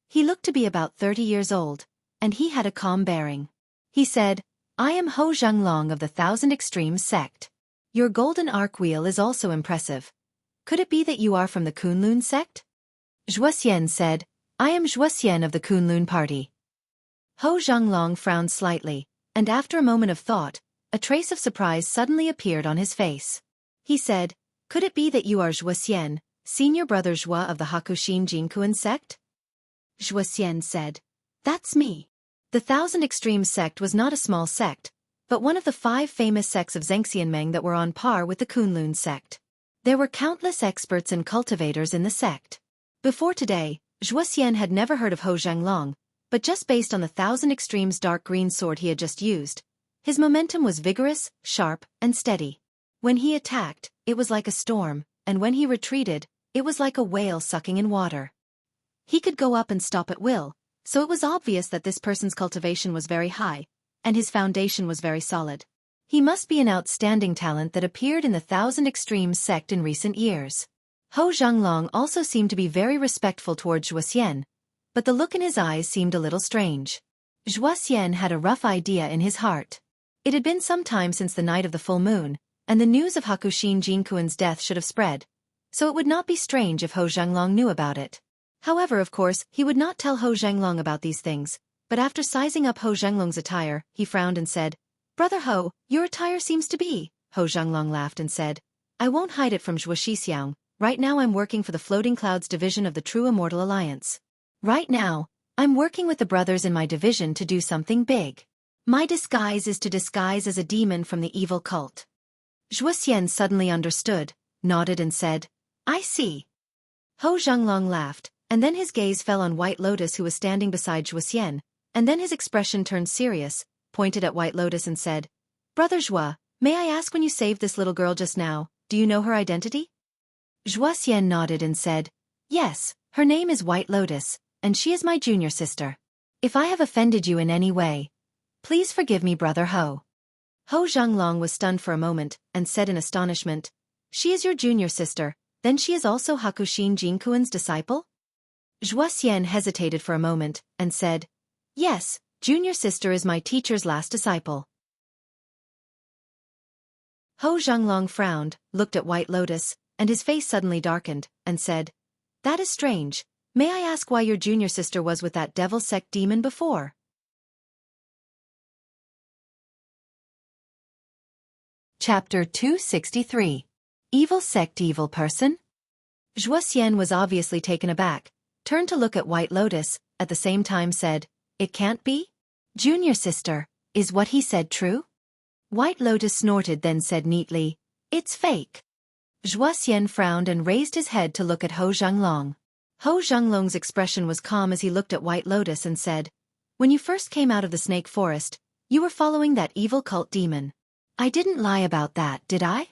He looked to be about 30 years old, and he had a calm bearing. He said, "I am Ho Zhenglong of the Thousand Extremes sect. Your golden arc wheel is also impressive. Could it be that you are from the Kunlun sect?" Xiaofan said, "I am Xiaofan of the Kunlun party." Ho Zhenglong frowned slightly, and after a moment of thought, a trace of surprise suddenly appeared on his face. He said, "Could it be that you are Xiaofan, senior brother Xua of the Hakushin Jinkuan sect?" Xiaofan said, "That's me." The Thousand Extremes sect was not a small sect, but one of the 5 famous sects of Zhengxianmeng that were on par with the Kunlun sect. There were countless experts and cultivators in the sect. Before today, Xiaofan had never heard of Ho Zhenglong, but just based on the Thousand Extremes dark green sword he had just used, his momentum was vigorous, sharp, and steady. When he attacked, it was like a storm, and when he retreated, it was like a whale sucking in water. He could go up and stop at will, so it was obvious that this person's cultivation was very high, and his foundation was very solid. He must be an outstanding talent that appeared in the Thousand Extremes sect in recent years. Ho Zhenglong also seemed to be very respectful towards Xiaofan, but the look in his eyes seemed a little strange. Xiaofan had a rough idea in his heart. It had been some time since the night of the full moon, and the news of Hakushin Jinkuan's death should have spread, so it would not be strange if Ho Zhenglong knew about it. However, of course, he would not tell Ho Zhenglong about these things, but after sizing up Ho Zhenglong's attire, he frowned and said, "Brother Ho, your attire seems to be..." Ho Zhenglong laughed and said, "I won't hide it from Zhuoxixiang. Right now I'm working for the Floating Clouds division of the True Immortal Alliance. Right now, I'm working with the brothers in my division to do something big. My disguise is to disguise as a demon from the evil cult." Xiaofan suddenly understood, nodded and said, "I see." Ho Zhenglong laughed, and then his gaze fell on White Lotus who was standing beside Xiaofan, and then his expression turned serious, pointed at White Lotus and said, "Brother Xua, may I ask when you saved this little girl just now, do you know her identity?" Xiaofan nodded and said, "Yes, her name is White Lotus, and she is my junior sister. If I have offended you in any way, please forgive me, Brother Ho." Ho Zhanglong was stunned for a moment, and said in astonishment, "She is your junior sister, then she is also Hakushin Jinkuan's disciple?" Zhuo Xian hesitated for a moment, and said, "Yes, junior sister is my teacher's last disciple." Ho Zhanglong frowned, looked at White Lotus, and his face suddenly darkened, and said, "That is strange. May I ask why your junior sister was with that devil sect demon before?" Chapter 263. Evil Sect Evil Person? Zhuo Xian was obviously taken aback, turned to look at White Lotus, at the same time said, "It can't be? Junior sister, is what he said true?" White Lotus snorted then said neatly, "It's fake." Zhuo Xian frowned and raised his head to look at Ho Zhanglong. Ho Zhanglong's expression was calm as he looked at White Lotus and said, "When you first came out of the snake forest, you were following that evil cult demon. I didn't lie about that, did I?"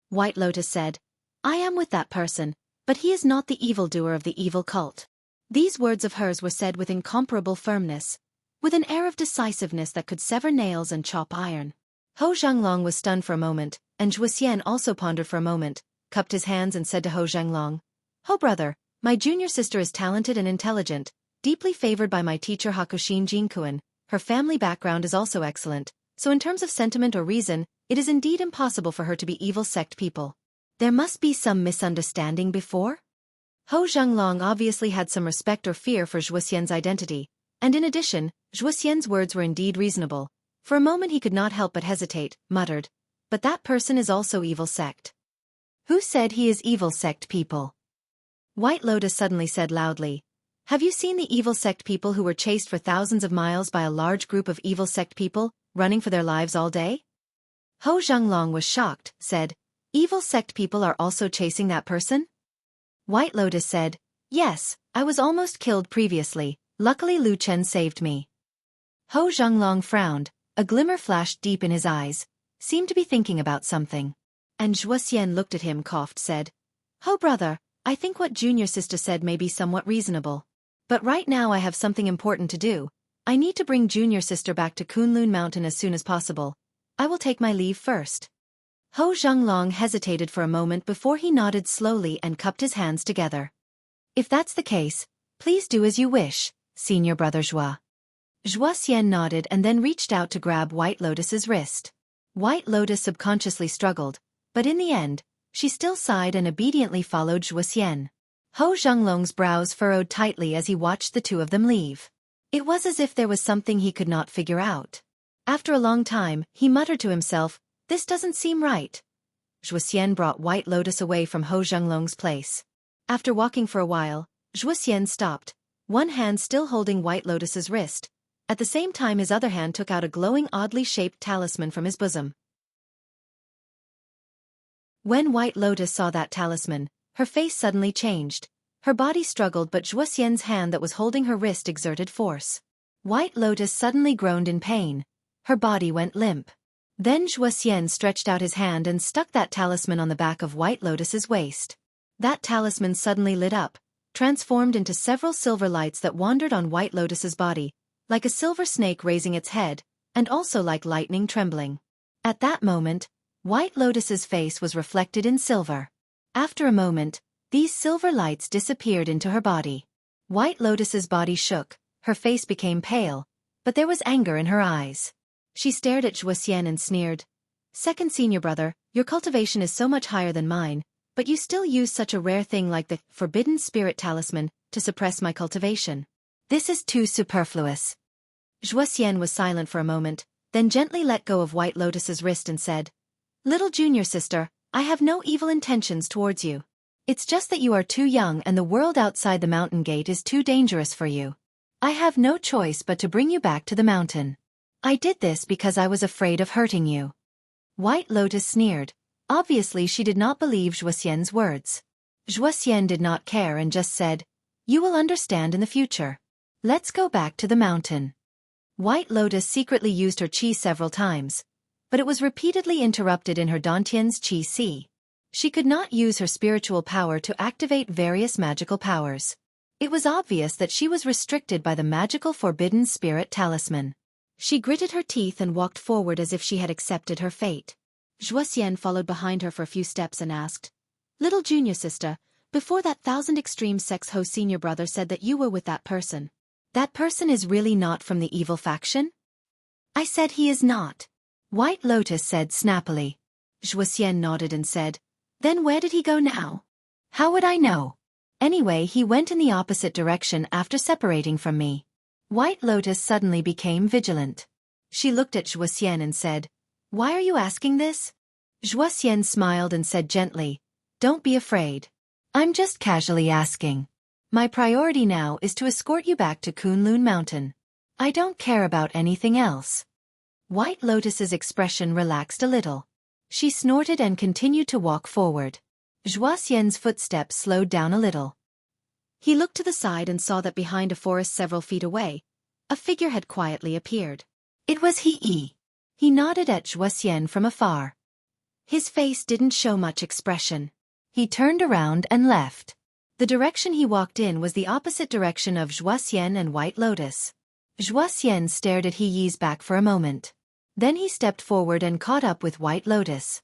White Lotus said, "I am with that person, but he is not the evildoer of the evil cult." These words of hers were said with incomparable firmness, with an air of decisiveness that could sever nails and chop iron. Ho Zhanglong was stunned for a moment, and Zhuo Xian also pondered for a moment, cupped his hands and said to Ho Zhanglong, "Ho brother, my junior sister is talented and intelligent, deeply favored by my teacher Hakushin Jinkuan. Her family background is also excellent, so in terms of sentiment or reason, it is indeed impossible for her to be evil sect people. There must be some misunderstanding before?" Ho Zhanglong obviously had some respect or fear for Zhuo Xian's identity, and in addition, Zhuo Xian's words were indeed reasonable. For a moment he could not help but hesitate, muttered, "But that person is also evil sect." "Who said he is evil sect people?" White Lotus suddenly said loudly, "Have you seen the evil sect people who were chased for thousands of miles by a large group of evil sect people, running for their lives all day?" Ho Zhanglong was shocked, said, "Evil sect people are also chasing that person?" White Lotus said, "Yes, I was almost killed previously, luckily Lu Chen saved me." Ho Zhanglong frowned, a glimmer flashed deep in his eyes, seemed to be thinking about something. And Zhuo Xian looked at him, coughed, said, "Ho brother, I think what junior sister said may be somewhat reasonable. But right now I have something important to do. I need to bring junior sister back to Kunlun Mountain as soon as possible. I will take my leave first." Ho Zhanglong hesitated for a moment before he nodded slowly and cupped his hands together. "If that's the case, please do as you wish, senior brother Zhuo." Zhuo Xian nodded and then reached out to grab White Lotus's wrist. White Lotus subconsciously struggled, but in the end, she still sighed and obediently followed Zhuo Xian. Ho Zhanglong's brows furrowed tightly as he watched the two of them leave. It was as if there was something he could not figure out. After a long time, he muttered to himself, "This doesn't seem right." Zhuo Xian brought White Lotus away from Ho Zhanglong's place. After walking for a while, Zhuo Xian stopped, one hand still holding White Lotus's wrist. At the same time his other hand took out a glowing oddly shaped talisman from his bosom. When White Lotus saw that talisman, her face suddenly changed. Her body struggled but Zhuo Xian's hand that was holding her wrist exerted force. White Lotus suddenly groaned in pain. Her body went limp. Then Zhuo Xian stretched out his hand and stuck that talisman on the back of White Lotus's waist. That talisman suddenly lit up, transformed into several silver lights that wandered on White Lotus's body, like a silver snake raising its head, and also like lightning trembling. At that moment, White Lotus's face was reflected in silver. After a moment, these silver lights disappeared into her body. White Lotus's body shook, her face became pale, but there was anger in her eyes. She stared at Zhuo Xian and sneered, "Second senior brother, your cultivation is so much higher than mine, but you still use such a rare thing like the forbidden spirit talisman to suppress my cultivation. This is too superfluous." Zhuo Xian was silent for a moment, then gently let go of White Lotus's wrist and said, "Little junior sister, I have no evil intentions towards you. It's just that you are too young and the world outside the mountain gate is too dangerous for you. I have no choice but to bring you back to the mountain. I did this because I was afraid of hurting you." White Lotus sneered. Obviously she did not believe Zhuo Xian's words. Zhuo Xian did not care and just said, "You will understand in the future. Let's go back to the mountain." White Lotus secretly used her qi several times, but it was repeatedly interrupted in her Dantian's qi si. She could not use her spiritual power to activate various magical powers. It was obvious that she was restricted by the magical forbidden spirit talisman. She gritted her teeth and walked forward as if she had accepted her fate. Xiaofan followed behind her for a few steps and asked, "Little junior sister, before that 1,000 extreme sex ho senior brother said that you were with that person. That person is really not from the evil faction?" "I said he is not," White Lotus said snappily. Xiaofan nodded and said, "Then where did he go now?" "How would I know? Anyway, he went in the opposite direction after separating from me." White Lotus suddenly became vigilant. She looked at Xiaofan and said, "Why are you asking this?" Xiaofan smiled and said gently, "Don't be afraid. I'm just casually asking. My priority now is to escort you back to Kunlun Mountain. I don't care about anything else." White Lotus's expression relaxed a little. She snorted and continued to walk forward. Xiaofan's footsteps slowed down a little. He looked to the side and saw that behind a forest several feet away, a figure had quietly appeared. It was he. He nodded at Xiaofan from afar. His face didn't show much expression. He turned around and left. The direction he walked in was the opposite direction of Xiaofan and White Lotus. Xiaofan stared at He's back for a moment. Then he stepped forward and caught up with White Lotus.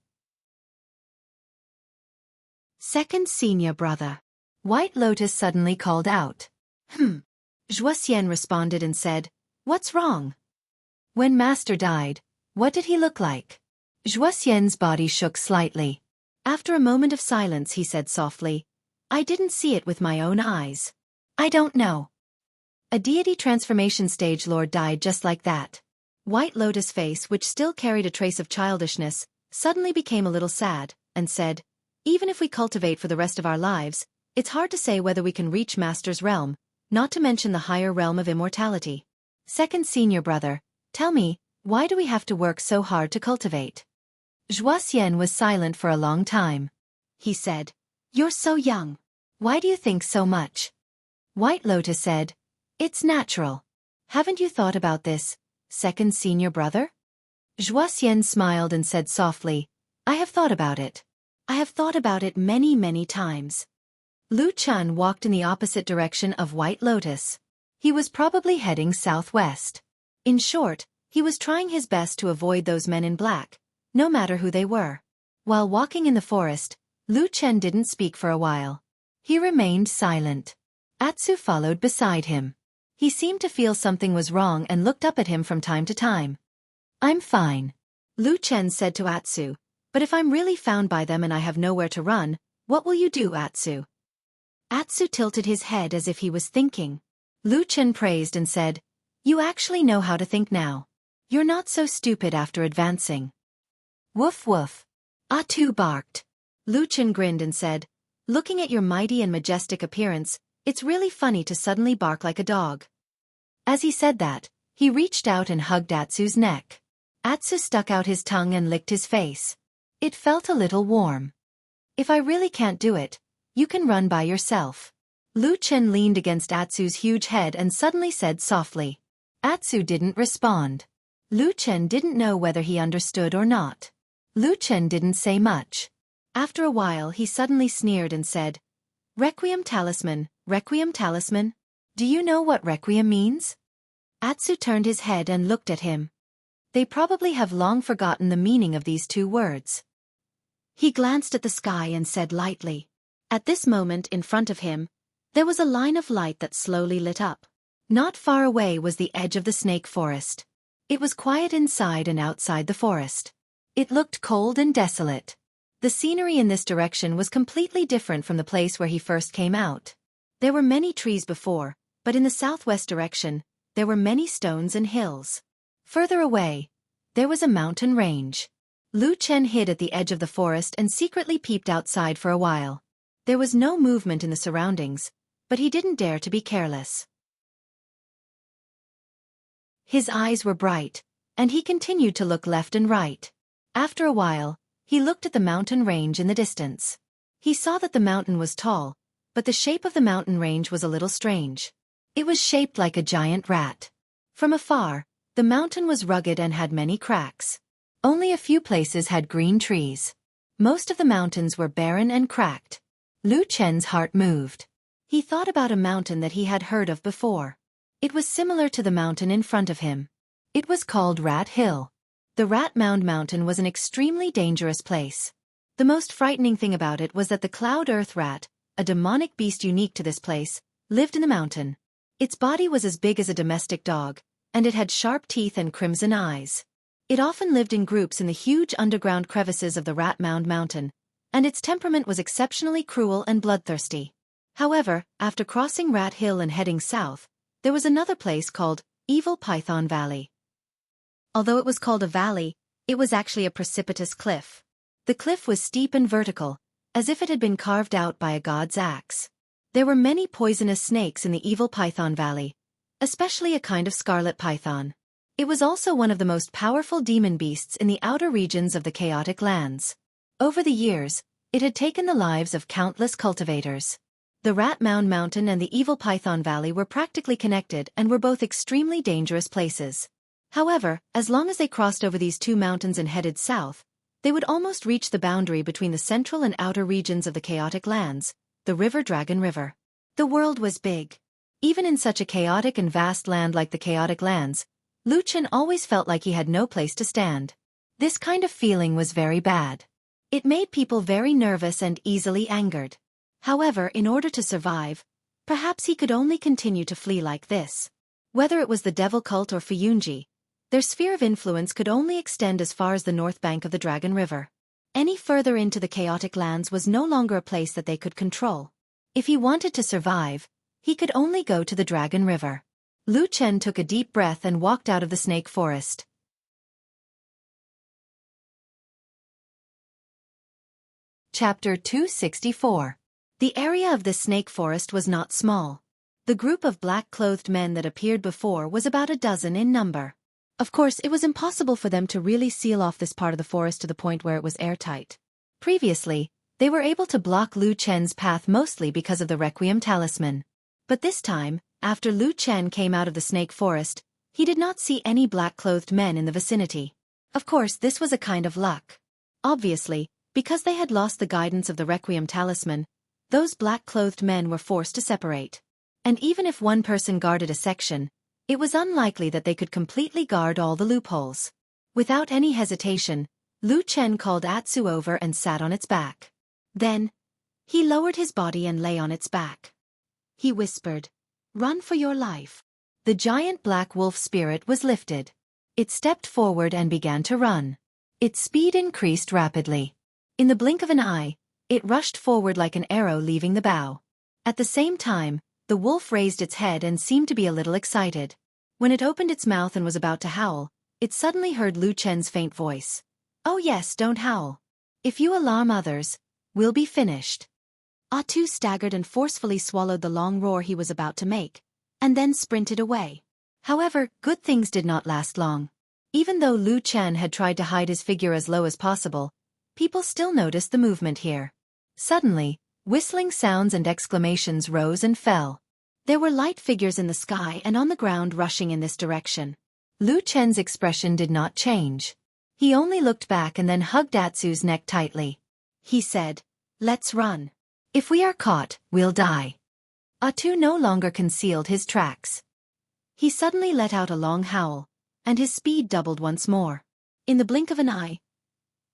"Second senior brother," White Lotus suddenly called out. Xiaofan responded and said, "What's wrong?" "When Master died, what did he look like?" Xiaofan's body shook slightly. After a moment of silence he said softly, "I didn't see it with my own eyes. I don't know." A deity transformation stage lord died just like that. White Lotus' face, which still carried a trace of childishness, suddenly became a little sad, and said, "Even if we cultivate for the rest of our lives, it's hard to say whether we can reach Master's realm, not to mention the higher realm of immortality. Second senior brother, tell me, why do we have to work so hard to cultivate?" Xiaofan was silent for a long time. He said, "You're so young. Why do you think so much?" White Lotus said, "It's natural. Haven't you thought about this, second senior brother?" Xiaofan smiled and said softly, "I have thought about it. I have thought about it many, many times." Lu Chun walked in the opposite direction of White Lotus. He was probably heading southwest. In short, he was trying his best to avoid those men in black, no matter who they were. While walking in the forest, Lu Chen didn't speak for a while. He remained silent. Atsu followed beside him. He seemed to feel something was wrong and looked up at him from time to time. "I'm fine," Lu Chen said to Atsu, "but if I'm really found by them and I have nowhere to run, what will you do, Atsu?" Atsu tilted his head as if he was thinking. Lu Chen praised and said, "You actually know how to think now. You're not so stupid after advancing." "Woof woof," Atsu barked. Lu Chen grinned and said, "Looking at your mighty and majestic appearance, it's really funny to suddenly bark like a dog." As he said that, he reached out and hugged Atsu's neck. Atsu stuck out his tongue and licked his face. It felt a little warm. "If I really can't do it, you can run by yourself." Lu Chen leaned against Atsu's huge head and suddenly said softly. Atsu didn't respond. Lu Chen didn't know whether he understood or not. Lu Chen didn't say much. After a while he suddenly sneered and said, Requiem talisman, do you know what requiem means?" Atsu turned his head and looked at him. They probably have long forgotten the meaning of these two words. He glanced at the sky and said lightly. At this moment in front of him, there was a line of light that slowly lit up. Not far away was the edge of the snake forest. It was quiet inside and outside the forest. It looked cold and desolate. The scenery in this direction was completely different from the place where he first came out. There were many trees before, but in the southwest direction, there were many stones and hills. Further away, there was a mountain range. Lu Chen hid at the edge of the forest and secretly peeped outside for a while. There was no movement in the surroundings, but he didn't dare to be careless. His eyes were bright, and he continued to look left and right. After a while, he looked at the mountain range in the distance. He saw that the mountain was tall, but the shape of the mountain range was a little strange. It was shaped like a giant rat. From afar, the mountain was rugged and had many cracks. Only a few places had green trees. Most of the mountains were barren and cracked. Lu Chen's heart moved. He thought about a mountain that he had heard of before. It was similar to the mountain in front of him. It was called Rat Hill. The Rat Mound Mountain was an extremely dangerous place. The most frightening thing about it was that the Cloud Earth Rat, a demonic beast unique to this place, lived in the mountain. Its body was as big as a domestic dog, and it had sharp teeth and crimson eyes. It often lived in groups in the huge underground crevices of the Rat Mound Mountain, and its temperament was exceptionally cruel and bloodthirsty. However, after crossing Rat Hill and heading south, there was another place called Evil Python Valley. Although it was called a valley, it was actually a precipitous cliff. The cliff was steep and vertical, as if it had been carved out by a god's axe. There were many poisonous snakes in the Evil Python Valley, especially a kind of scarlet python. It was also one of the most powerful demon beasts in the outer regions of the chaotic lands. Over the years, it had taken the lives of countless cultivators. The Rat Mound Mountain and the Evil Python Valley were practically connected and were both extremely dangerous places. However, as long as they crossed over these two mountains and headed south, they would almost reach the boundary between the central and outer regions of the chaotic lands, the River Dragon River. The world was big. Even in such a chaotic and vast land like the chaotic lands, Lu Chen always felt like he had no place to stand. This kind of feeling was very bad. It made people very nervous and easily angered. However, in order to survive, perhaps he could only continue to flee like this. Whether it was the devil cult or Fuyunji, their sphere of influence could only extend as far as the north bank of the Dragon River. Any further into the chaotic lands was no longer a place that they could control. If he wanted to survive, he could only go to the Dragon River. Lu Chen took a deep breath and walked out of the snake forest. Chapter 264. The area of this snake forest was not small. The group of black-clothed men that appeared before was about a dozen in number. Of course, it was impossible for them to really seal off this part of the forest to the point where it was airtight. Previously, they were able to block Lu Chen's path mostly because of the Requiem Talisman. But this time, after Lu Chen came out of the snake forest, he did not see any black-clothed men in the vicinity. Of course, this was a kind of luck. Obviously, because they had lost the guidance of the Requiem Talisman, those black-clothed men were forced to separate. And even if one person guarded a section, it was unlikely that they could completely guard all the loopholes. Without any hesitation, Lu Chen called Atsu over and sat on its back. Then, he lowered his body and lay on its back. He whispered, "Run for your life." The giant black wolf spirit was lifted. It stepped forward and began to run. Its speed increased rapidly. In the blink of an eye, it rushed forward like an arrow leaving the bow. At the same time, the wolf raised its head and seemed to be a little excited. When it opened its mouth and was about to howl, it suddenly heard Lu Chen's faint voice. "Oh yes, don't howl. If you alarm others, we'll be finished." Atu staggered and forcefully swallowed the long roar he was about to make, and then sprinted away. However, good things did not last long. Even though Lu Chen had tried to hide his figure as low as possible, people still noticed the movement here. Suddenly, whistling sounds and exclamations rose and fell. There were light figures in the sky and on the ground rushing in this direction. Lu Chen's expression did not change. He only looked back and then hugged Atsu's neck tightly. He said, "Let's run. If we are caught, we'll die." Atu no longer concealed his tracks. He suddenly let out a long howl, and his speed doubled once more. In the blink of an eye,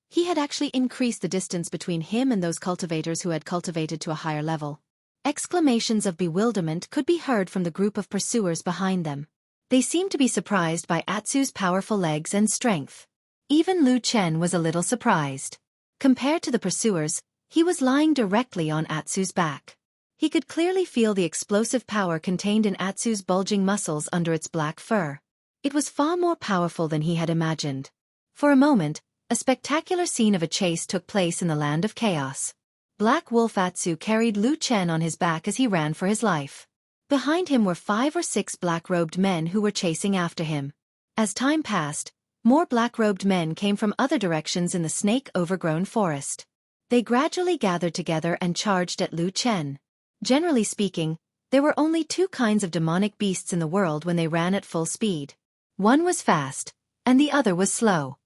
he had actually increased the distance between him and those cultivators who had cultivated to a higher level. Exclamations of bewilderment could be heard from the group of pursuers behind them. They seemed to be surprised by Atsu's powerful legs and strength. Even Lu Chen was a little surprised. Compared to the pursuers, he was lying directly on Atsu's back. He could clearly feel the explosive power contained in Atsu's bulging muscles under its black fur. It was far more powerful than he had imagined. For a moment, a spectacular scene of a chase took place in the land of chaos. Black Wolf Atsu carried Lu Chen on his back as he ran for his life. Behind him were 5 or 6 black-robed men who were chasing after him. As time passed, more black-robed men came from other directions in the snake-overgrown forest. They gradually gathered together and charged at Lu Chen. Generally speaking, there were only 2 kinds of demonic beasts in the world when they ran at full speed. One was fast, and the other was slow.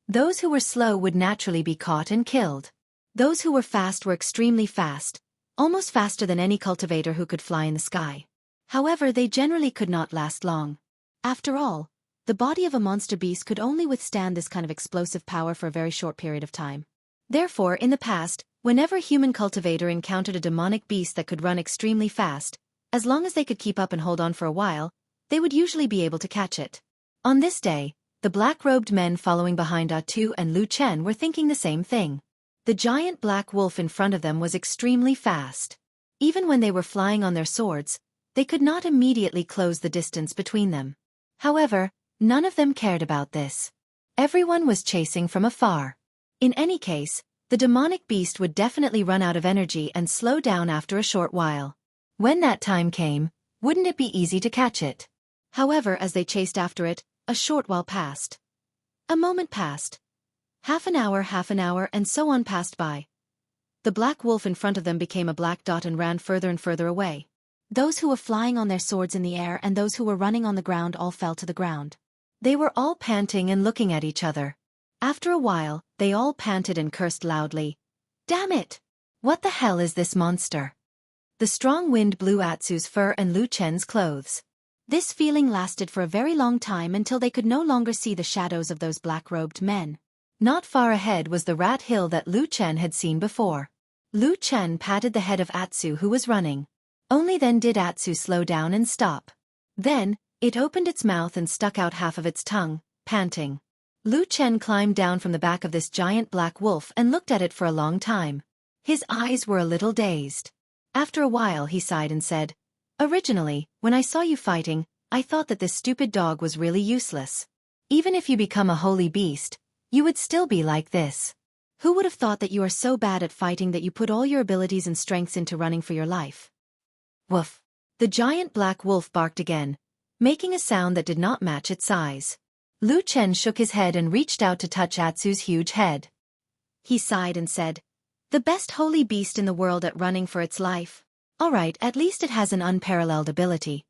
Those who were slow would naturally be caught and killed. Those who were fast were extremely fast, almost faster than any cultivator who could fly in the sky. However, they generally could not last long. After all, the body of a monster beast could only withstand this kind of explosive power for a very short period of time. Therefore, in the past, whenever a human cultivator encountered a demonic beast that could run extremely fast, as long as they could keep up and hold on for a while, they would usually be able to catch it. On this day, the black-robed men following behind Atu and Lu Chen were thinking the same thing. The giant black wolf in front of them was extremely fast. Even when they were flying on their swords, they could not immediately close the distance between them. However, none of them cared about this. Everyone was chasing from afar. In any case, the demonic beast would definitely run out of energy and slow down after a short while. When that time came, wouldn't it be easy to catch it? However, as they chased after it, a short while passed. A moment passed. Half an hour, and so on passed by. The black wolf in front of them became a black dot and ran further and further away. Those who were flying on their swords in the air and those who were running on the ground all fell to the ground. They were all panting and looking at each other. After a while, they all panted and cursed loudly. Damn it! What the hell is this monster? The strong wind blew Atsu's fur and Lu Chen's clothes. This feeling lasted for a very long time until they could no longer see the shadows of those black-robed men. Not far ahead was the rat hill that Lu Chen had seen before. Lu Chen patted the head of Atsu who was running. Only then did Atsu slow down and stop. Then, it opened its mouth and stuck out half of its tongue, panting. Lu Chen climbed down from the back of this giant black wolf and looked at it for a long time. His eyes were a little dazed. After a while he sighed and said, "Originally, when I saw you fighting, I thought that this stupid dog was really useless. Even if you become a holy beast, you would still be like this. Who would have thought that you are so bad at fighting that you put all your abilities and strengths into running for your life?" Woof! The giant black wolf barked again, making a sound that did not match its size. Lu Chen shook his head and reached out to touch Atsu's huge head. He sighed and said, "The best holy beast in the world at running for its life. All right, at least it has an unparalleled ability."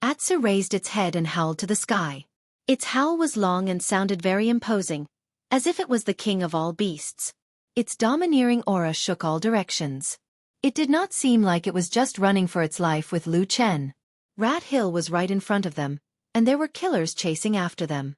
Atsu raised its head and howled to the sky. Its howl was long and sounded very imposing, as if it was the king of all beasts. Its domineering aura shook all directions. It did not seem like it was just running for its life with Lu Chen. Rat Hill was right in front of them, and there were killers chasing after them.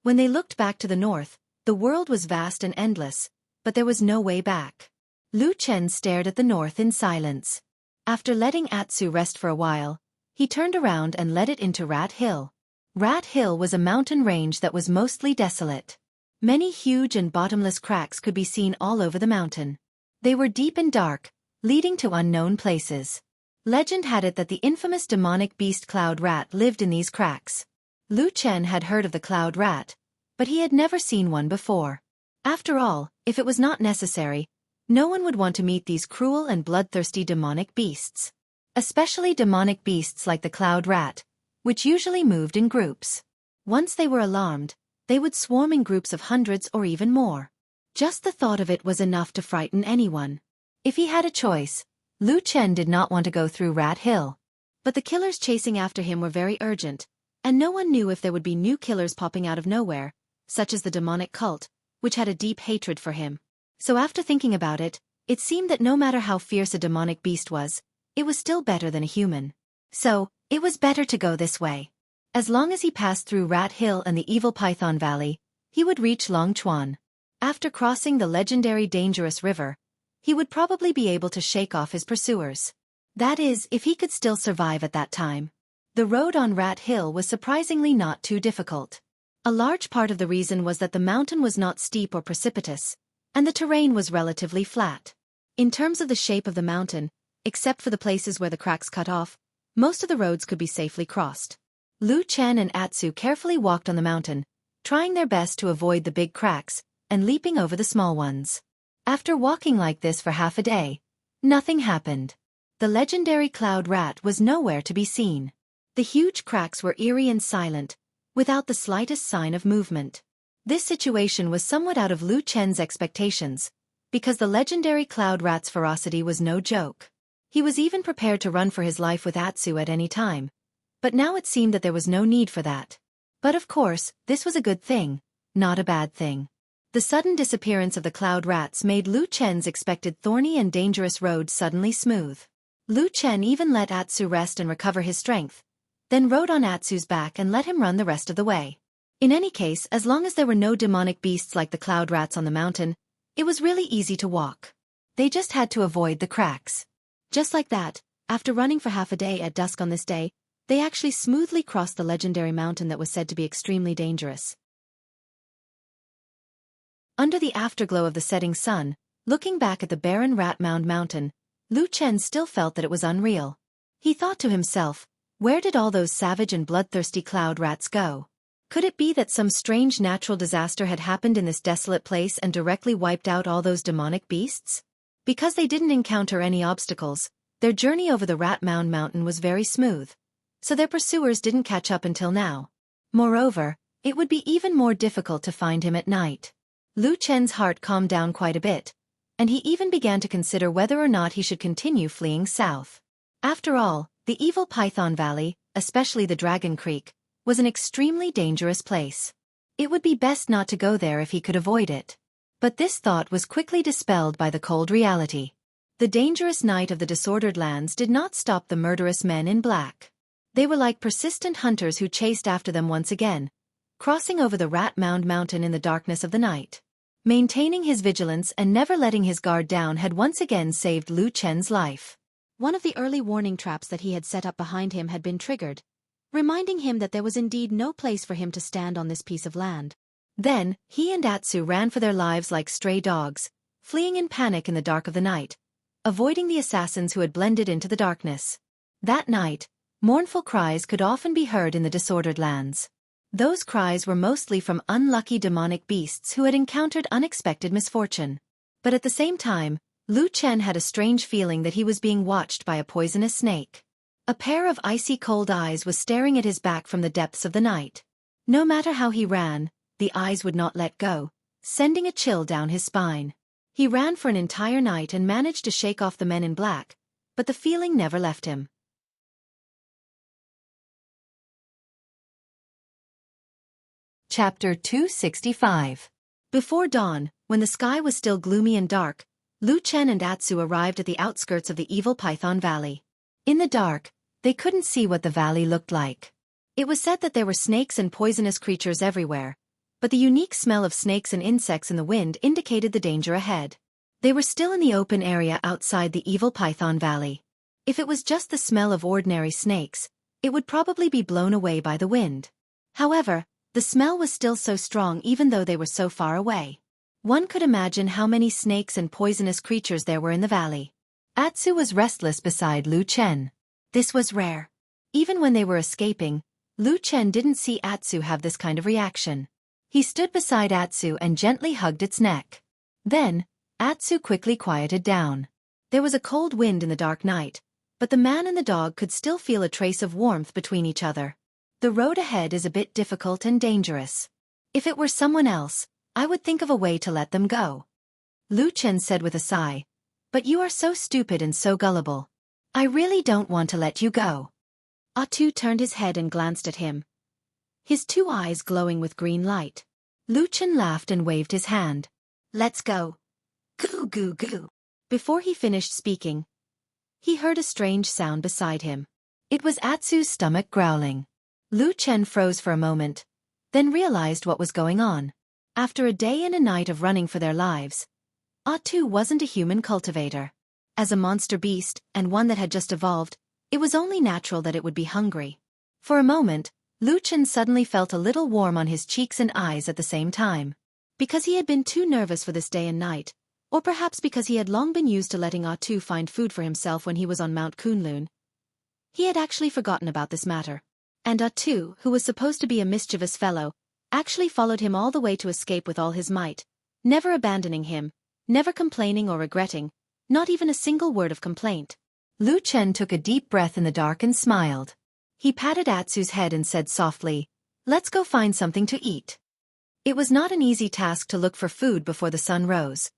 When they looked back to the north, the world was vast and endless, but there was no way back. Lu Chen stared at the north in silence. After letting Atsu rest for a while, he turned around and led it into Rat Hill. Rat Hill was a mountain range that was mostly desolate. Many huge and bottomless cracks could be seen all over the mountain. They were deep and dark, leading to unknown places. Legend had it that the infamous demonic beast Cloud Rat lived in these cracks. Lu Chen had heard of the Cloud Rat, but he had never seen one before. After all, if it was not necessary, no one would want to meet these cruel and bloodthirsty demonic beasts. Especially demonic beasts like the Cloud Rat, which usually moved in groups. Once they were alarmed, they would swarm in groups of hundreds or even more. Just the thought of it was enough to frighten anyone. If he had a choice, Lu Chen did not want to go through Rat Hill. But the killers chasing after him were very urgent, and no one knew if there would be new killers popping out of nowhere, such as the demonic cult, which had a deep hatred for him. So after thinking about it, it seemed that no matter how fierce a demonic beast was, it was still better than a human. So, it was better to go this way. As long as he passed through Rat Hill and the evil Python Valley, he would reach Longchuan. After crossing the legendary dangerous river, he would probably be able to shake off his pursuers. That is, if he could still survive at that time. The road on Rat Hill was surprisingly not too difficult. A large part of the reason was that the mountain was not steep or precipitous, and the terrain was relatively flat. In terms of the shape of the mountain, except for the places where the cracks cut off, most of the roads could be safely crossed. Lu Chen and Atsu carefully walked on the mountain, trying their best to avoid the big cracks, and leaping over the small ones. After walking like this for half a day, nothing happened. The legendary Cloud Rat was nowhere to be seen. The huge cracks were eerie and silent, without the slightest sign of movement. This situation was somewhat out of Lu Chen's expectations, because the legendary Cloud Rat's ferocity was no joke. He was even prepared to run for his life with Atsu at any time, but now it seemed that there was no need for that. But of course, this was a good thing, not a bad thing. The sudden disappearance of the Cloud Rats made Lu Chen's expected thorny and dangerous road suddenly smooth. Lu Chen even let Atsu rest and recover his strength, then rode on Atsu's back and let him run the rest of the way. In any case, as long as there were no demonic beasts like the cloud rats on the mountain, it was really easy to walk. They just had to avoid the cracks. Just like that, after running for half a day at dusk on this day, they actually smoothly crossed the legendary mountain that was said to be extremely dangerous. Under the afterglow of the setting sun, looking back at the barren rat mound mountain, Lu Chen still felt that it was unreal. He thought to himself, where did all those savage and bloodthirsty cloud rats go? Could it be that some strange natural disaster had happened in this desolate place and directly wiped out all those demonic beasts? Because they didn't encounter any obstacles, their journey over the rat mound mountain was very smooth, so their pursuers didn't catch up until now. Moreover, it would be even more difficult to find him at night. Lu Chen's heart calmed down quite a bit, and he even began to consider whether or not he should continue fleeing south. After all, the evil Python Valley, especially the Dragon Creek, was an extremely dangerous place. It would be best not to go there if he could avoid it. But this thought was quickly dispelled by the cold reality. The dangerous night of the disordered lands did not stop the murderous men in black. They were like persistent hunters who chased after them once again, crossing over the Rat Mound Mountain in the darkness of the night. Maintaining his vigilance and never letting his guard down had once again saved Lu Chen's life. One of the early warning traps that he had set up behind him had been triggered, reminding him that there was indeed no place for him to stand on this piece of land. Then, he and Atsu ran for their lives like stray dogs, fleeing in panic in the dark of the night, avoiding the assassins who had blended into the darkness. That night, mournful cries could often be heard in the disordered lands. Those cries were mostly from unlucky demonic beasts who had encountered unexpected misfortune. But at the same time, Lu Chen had a strange feeling that he was being watched by a poisonous snake. A pair of icy cold eyes was staring at his back from the depths of the night. No matter how he ran, the eyes would not let go, sending a chill down his spine. He ran for an entire night and managed to shake off the men in black, but the feeling never left him. Chapter 265. Before dawn, when the sky was still gloomy and dark, Lu Chen and Atsu arrived at the outskirts of the evil Python Valley. In the dark, they couldn't see what the valley looked like. It was said that there were snakes and poisonous creatures everywhere, but the unique smell of snakes and insects in the wind indicated the danger ahead. They were still in the open area outside the evil Python Valley. If it was just the smell of ordinary snakes, it would probably be blown away by the wind. However, the smell was still so strong even though they were so far away. One could imagine how many snakes and poisonous creatures there were in the valley. Atsu was restless beside Lu Chen. This was rare. Even when they were escaping, Lu Chen didn't see Atsu have this kind of reaction. He stood beside Atsu and gently hugged its neck. Then, Atsu quickly quieted down. There was a cold wind in the dark night, but the man and the dog could still feel a trace of warmth between each other. The road ahead is a bit difficult and dangerous. If it were someone else, I would think of a way to let them go. Lu Chen said with a sigh. But you are so stupid and so gullible. I really don't want to let you go. Atsu turned his head and glanced at him, his two eyes glowing with green light. Lu Chen laughed and waved his hand. Let's go. Goo goo goo. Before he finished speaking, he heard a strange sound beside him. It was Atsu's stomach growling. Lu Chen froze for a moment, then realized what was going on. After a day and a night of running for their lives, Atsu wasn't a human cultivator. As a monster beast, and one that had just evolved, it was only natural that it would be hungry. For a moment, Lu Chen suddenly felt a little warm on his cheeks and eyes at the same time. Because he had been too nervous for this day and night, or perhaps because he had long been used to letting Atsu find food for himself when he was on Mount Kunlun, he had actually forgotten about this matter. And Atsu, who was supposed to be a mischievous fellow, actually followed him all the way to escape with all his might, never abandoning him, never complaining or regretting, not even a single word of complaint. Lu Chen took a deep breath in the dark and smiled. He patted Atsu's head and said softly, "Let's go find something to eat." It was not an easy task to look for food before the sun rose,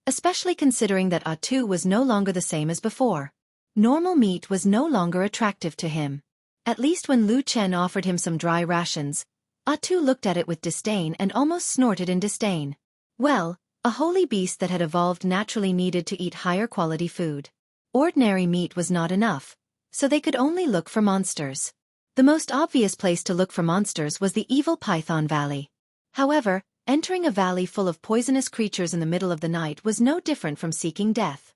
especially considering that Atsu was no longer the same as before. Normal meat was no longer attractive to him. At least when Lu Chen offered him some dry rations, Atsu looked at it with disdain and almost snorted in disdain. Well, a holy beast that had evolved naturally needed to eat higher quality food. Ordinary meat was not enough, so they could only look for monsters. The most obvious place to look for monsters was the evil Python Valley. However, entering a valley full of poisonous creatures in the middle of the night was no different from seeking death.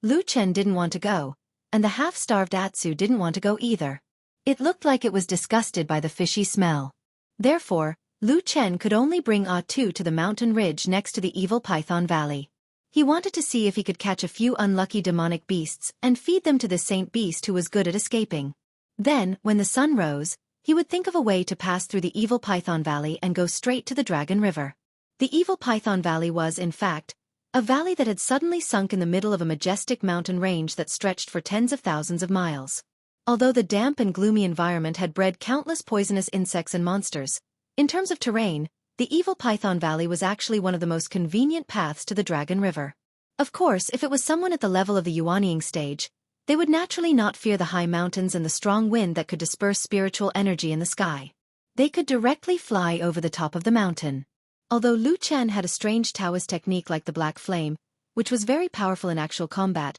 Lu Chen didn't want to go, and the half-starved Atsu didn't want to go either. It looked like it was disgusted by the fishy smell. Therefore, Lu Chen could only bring Atsu to the mountain ridge next to the evil Python Valley. He wanted to see if he could catch a few unlucky demonic beasts and feed them to the saint beast who was good at escaping. Then, when the sun rose, he would think of a way to pass through the evil Python Valley and go straight to the Dragon River. The evil Python Valley was, in fact, a valley that had suddenly sunk in the middle of a majestic mountain range that stretched for tens of thousands of miles. Although the damp and gloomy environment had bred countless poisonous insects and monsters, in terms of terrain, the evil Python Valley was actually one of the most convenient paths to the Dragon River. Of course, if it was someone at the level of the Yuanying stage, they would naturally not fear the high mountains and the strong wind that could disperse spiritual energy in the sky. They could directly fly over the top of the mountain. Although Lu Chen had a strange Taoist technique like the Black Flame, which was very powerful in actual combat,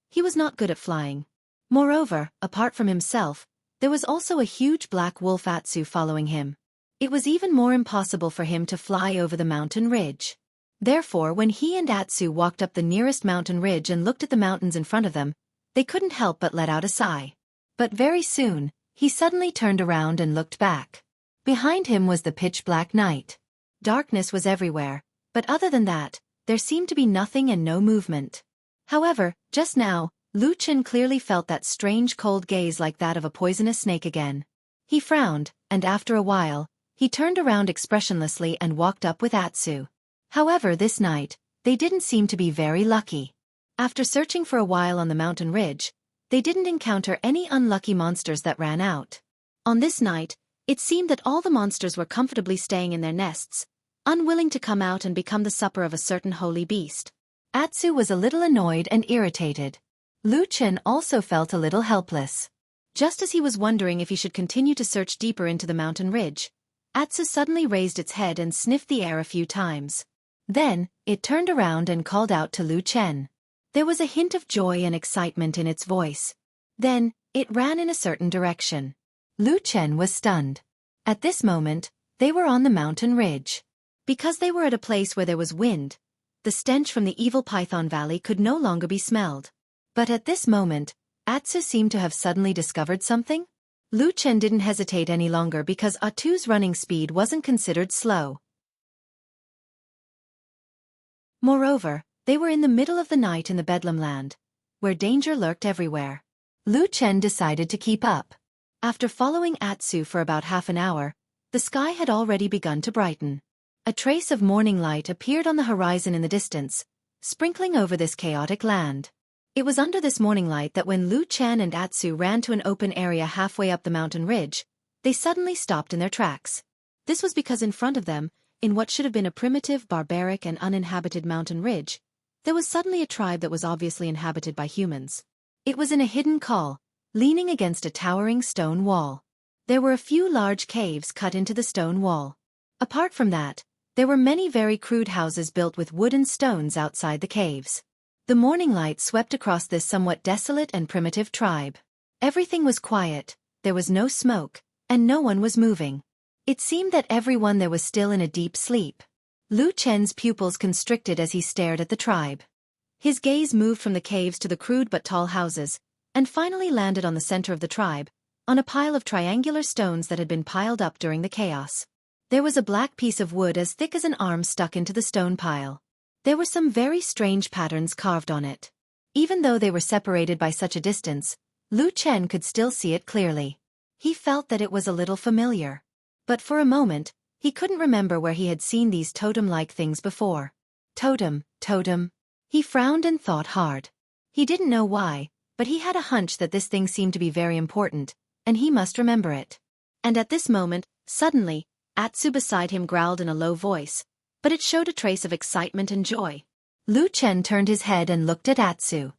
he was not good at flying. Moreover, apart from himself, there was also a huge black wolf Atsu following him. It was even more impossible for him to fly over the mountain ridge. Therefore, when he and Atsu walked up the nearest mountain ridge and looked at the mountains in front of them, they couldn't help but let out a sigh. But very soon, he suddenly turned around and looked back. Behind him was the pitch-black night. Darkness was everywhere, but other than that, there seemed to be nothing and no movement. However, just now, Lu Chen clearly felt that strange cold gaze like that of a poisonous snake again. He frowned, and after a while, he turned around expressionlessly and walked up with Atsu. However, this night, they didn't seem to be very lucky. After searching for a while on the mountain ridge, they didn't encounter any unlucky monsters that ran out. On this night, it seemed that all the monsters were comfortably staying in their nests, unwilling to come out and become the supper of a certain holy beast. Atsu was a little annoyed and irritated. Lu Chen also felt a little helpless. Just as he was wondering if he should continue to search deeper into the mountain ridge, Atsu suddenly raised its head and sniffed the air a few times. Then, it turned around and called out to Lu Chen. There was a hint of joy and excitement in its voice. Then, it ran in a certain direction. Lu Chen was stunned. At this moment, they were on the mountain ridge. Because they were at a place where there was wind, the stench from the evil Python Valley could no longer be smelled. But at this moment, Atsu seemed to have suddenly discovered something. Lu Chen didn't hesitate any longer because Atsu's running speed wasn't considered slow. Moreover, they were in the middle of the night in the Bedlam land, where danger lurked everywhere. Lu Chen decided to keep up. After following Atsu for about half an hour, the sky had already begun to brighten. A trace of morning light appeared on the horizon in the distance, sprinkling over this chaotic land. It was under this morning light that when Lu Chen and Atsu ran to an open area halfway up the mountain ridge, they suddenly stopped in their tracks. This was because in front of them, in what should have been a primitive, barbaric and uninhabited mountain ridge, there was suddenly a tribe that was obviously inhabited by humans. It was in a hidden col, leaning against a towering stone wall. There were a few large caves cut into the stone wall. Apart from that, there were many very crude houses built with wood and stones outside the caves. The morning light swept across this somewhat desolate and primitive tribe. Everything was quiet, there was no smoke, and no one was moving. It seemed that everyone there was still in a deep sleep. Lu Chen's pupils constricted as he stared at the tribe. His gaze moved from the caves to the crude but tall houses, and finally landed on the center of the tribe, on a pile of triangular stones that had been piled up during the chaos. There was a black piece of wood as thick as an arm stuck into the stone pile. There were some very strange patterns carved on it. Even though they were separated by such a distance, Lu Chen could still see it clearly. He felt that it was a little familiar. But for a moment, he couldn't remember where he had seen these totem-like things before. Totem, totem. He frowned and thought hard. He didn't know why, but he had a hunch that this thing seemed to be very important, and he must remember it. And at this moment, suddenly, Atsu beside him growled in a low voice, but it showed a trace of excitement and joy. Lu Chen turned his head and looked at Atsu.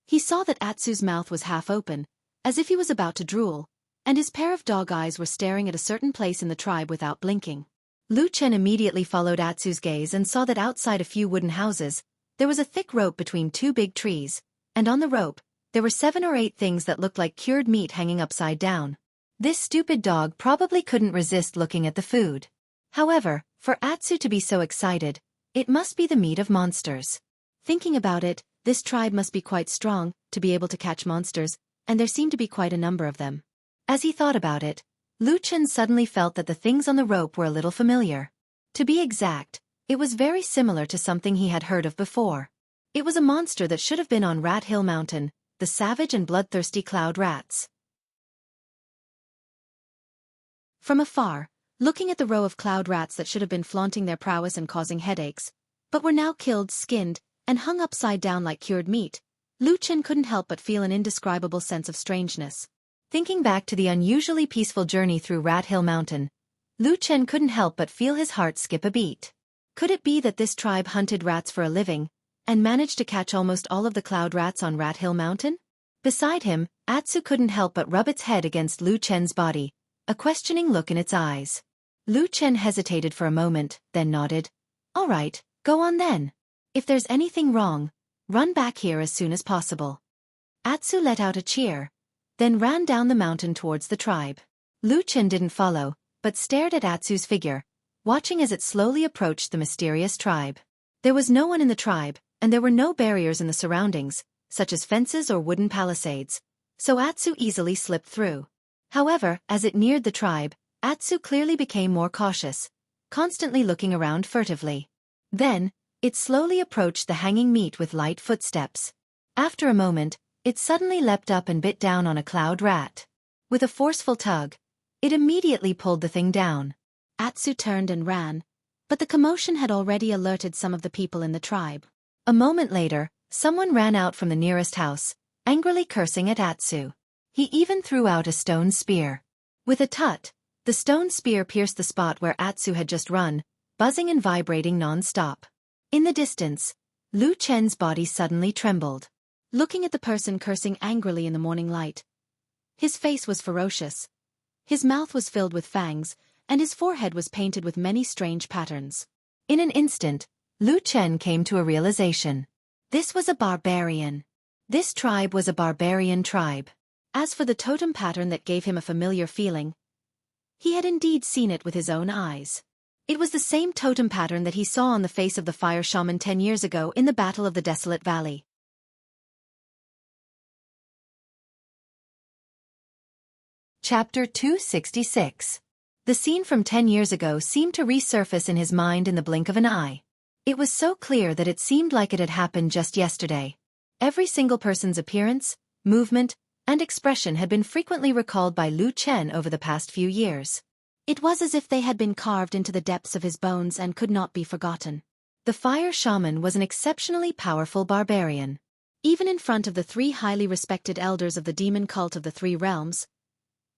He saw that Atsu's mouth was half open, as if he was about to drool, and his pair of dog eyes were staring at a certain place in the tribe without blinking. Lu Chen immediately followed Atsu's gaze and saw that outside a few wooden houses, There was a thick rope between two big trees, and on the rope, there were 7 or 8 things that looked like cured meat hanging upside down. This stupid dog probably couldn't resist looking at the food. However, for Atsu to be so excited, it must be the meat of monsters. Thinking about it, this tribe must be quite strong to be able to catch monsters, and there seemed to be quite a number of them. As he thought about it, Lu Chen suddenly felt that the things on the rope were a little familiar. To be exact, it was very similar to something he had heard of before. It was a monster that should have been on Rat Hill Mountain, the savage and bloodthirsty cloud rats. From afar, looking at the row of cloud rats that should have been flaunting their prowess and causing headaches, but were now killed, skinned, and hung upside down like cured meat, Lu Chen couldn't help but feel an indescribable sense of strangeness. Thinking back to the unusually peaceful journey through Rat Hill Mountain, Lu Chen couldn't help but feel his heart skip a beat. Could it be that this tribe hunted rats for a living, and managed to catch almost all of the cloud rats on Rat Hill Mountain? Beside him, Atsu couldn't help but rub its head against Lu Chen's body, a questioning look in its eyes. Lu Chen hesitated for a moment, then nodded. All right, go on then. If there's anything wrong, run back here as soon as possible. Atsu let out a cheer, then ran down the mountain towards the tribe. Lu Chen didn't follow, but stared at Atsu's figure, watching as it slowly approached the mysterious tribe. There was no one in the tribe, and there were no barriers in the surroundings, such as fences or wooden palisades, so Atsu easily slipped through. However, as it neared the tribe, Atsu clearly became more cautious, constantly looking around furtively. Then, it slowly approached the hanging meat with light footsteps. After a moment, it suddenly leapt up and bit down on a cloud rat. With a forceful tug, it immediately pulled the thing down. Atsu turned and ran, but the commotion had already alerted some of the people in the tribe. A moment later, someone ran out from the nearest house, angrily cursing at Atsu. He even threw out a stone spear. With a tut, the stone spear pierced the spot where Atsu had just run, buzzing and vibrating non-stop. In the distance, Lu Chen's body suddenly trembled. Looking at the person cursing angrily in the morning light, his face was ferocious. His mouth was filled with fangs, and his forehead was painted with many strange patterns. In an instant, Lu Chen came to a realization. This was a barbarian. This tribe was a barbarian tribe. As for the totem pattern that gave him a familiar feeling, he had indeed seen it with his own eyes. It was the same totem pattern that he saw on the face of the fire shaman 10 years ago in the Battle of the Desolate Valley. Chapter 266. The scene from 10 years ago seemed to resurface in his mind in the blink of an eye. It was so clear that it seemed like it had happened just yesterday. Every single person's appearance, movement, and expression had been frequently recalled by Lu Chen over the past few years. It was as if they had been carved into the depths of his bones and could not be forgotten. The fire shaman was an exceptionally powerful barbarian. Even in front of the 3 highly respected elders of the demon cult of the 3 realms,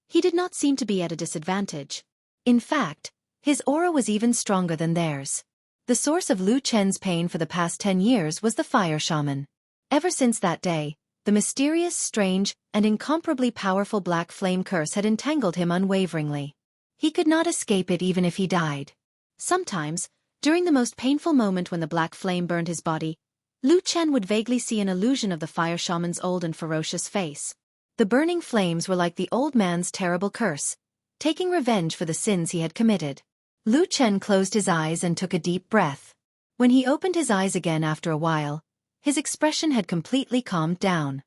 he did not seem to be at a disadvantage. In fact, his aura was even stronger than theirs. The source of Lu Chen's pain for the past 10 years was the fire shaman. Ever since that day, the mysterious, strange, and incomparably powerful black flame curse had entangled him unwaveringly. He could not escape it even if he died. Sometimes, during the most painful moment when the black flame burned his body, Lu Chen would vaguely see an illusion of the fire shaman's old and ferocious face. The burning flames were like the old man's terrible curse, taking revenge for the sins he had committed. Lu Chen closed his eyes and took a deep breath. When he opened his eyes again after a while, his expression had completely calmed down.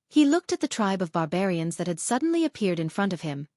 He looked at the tribe of barbarians that had suddenly appeared in front of him.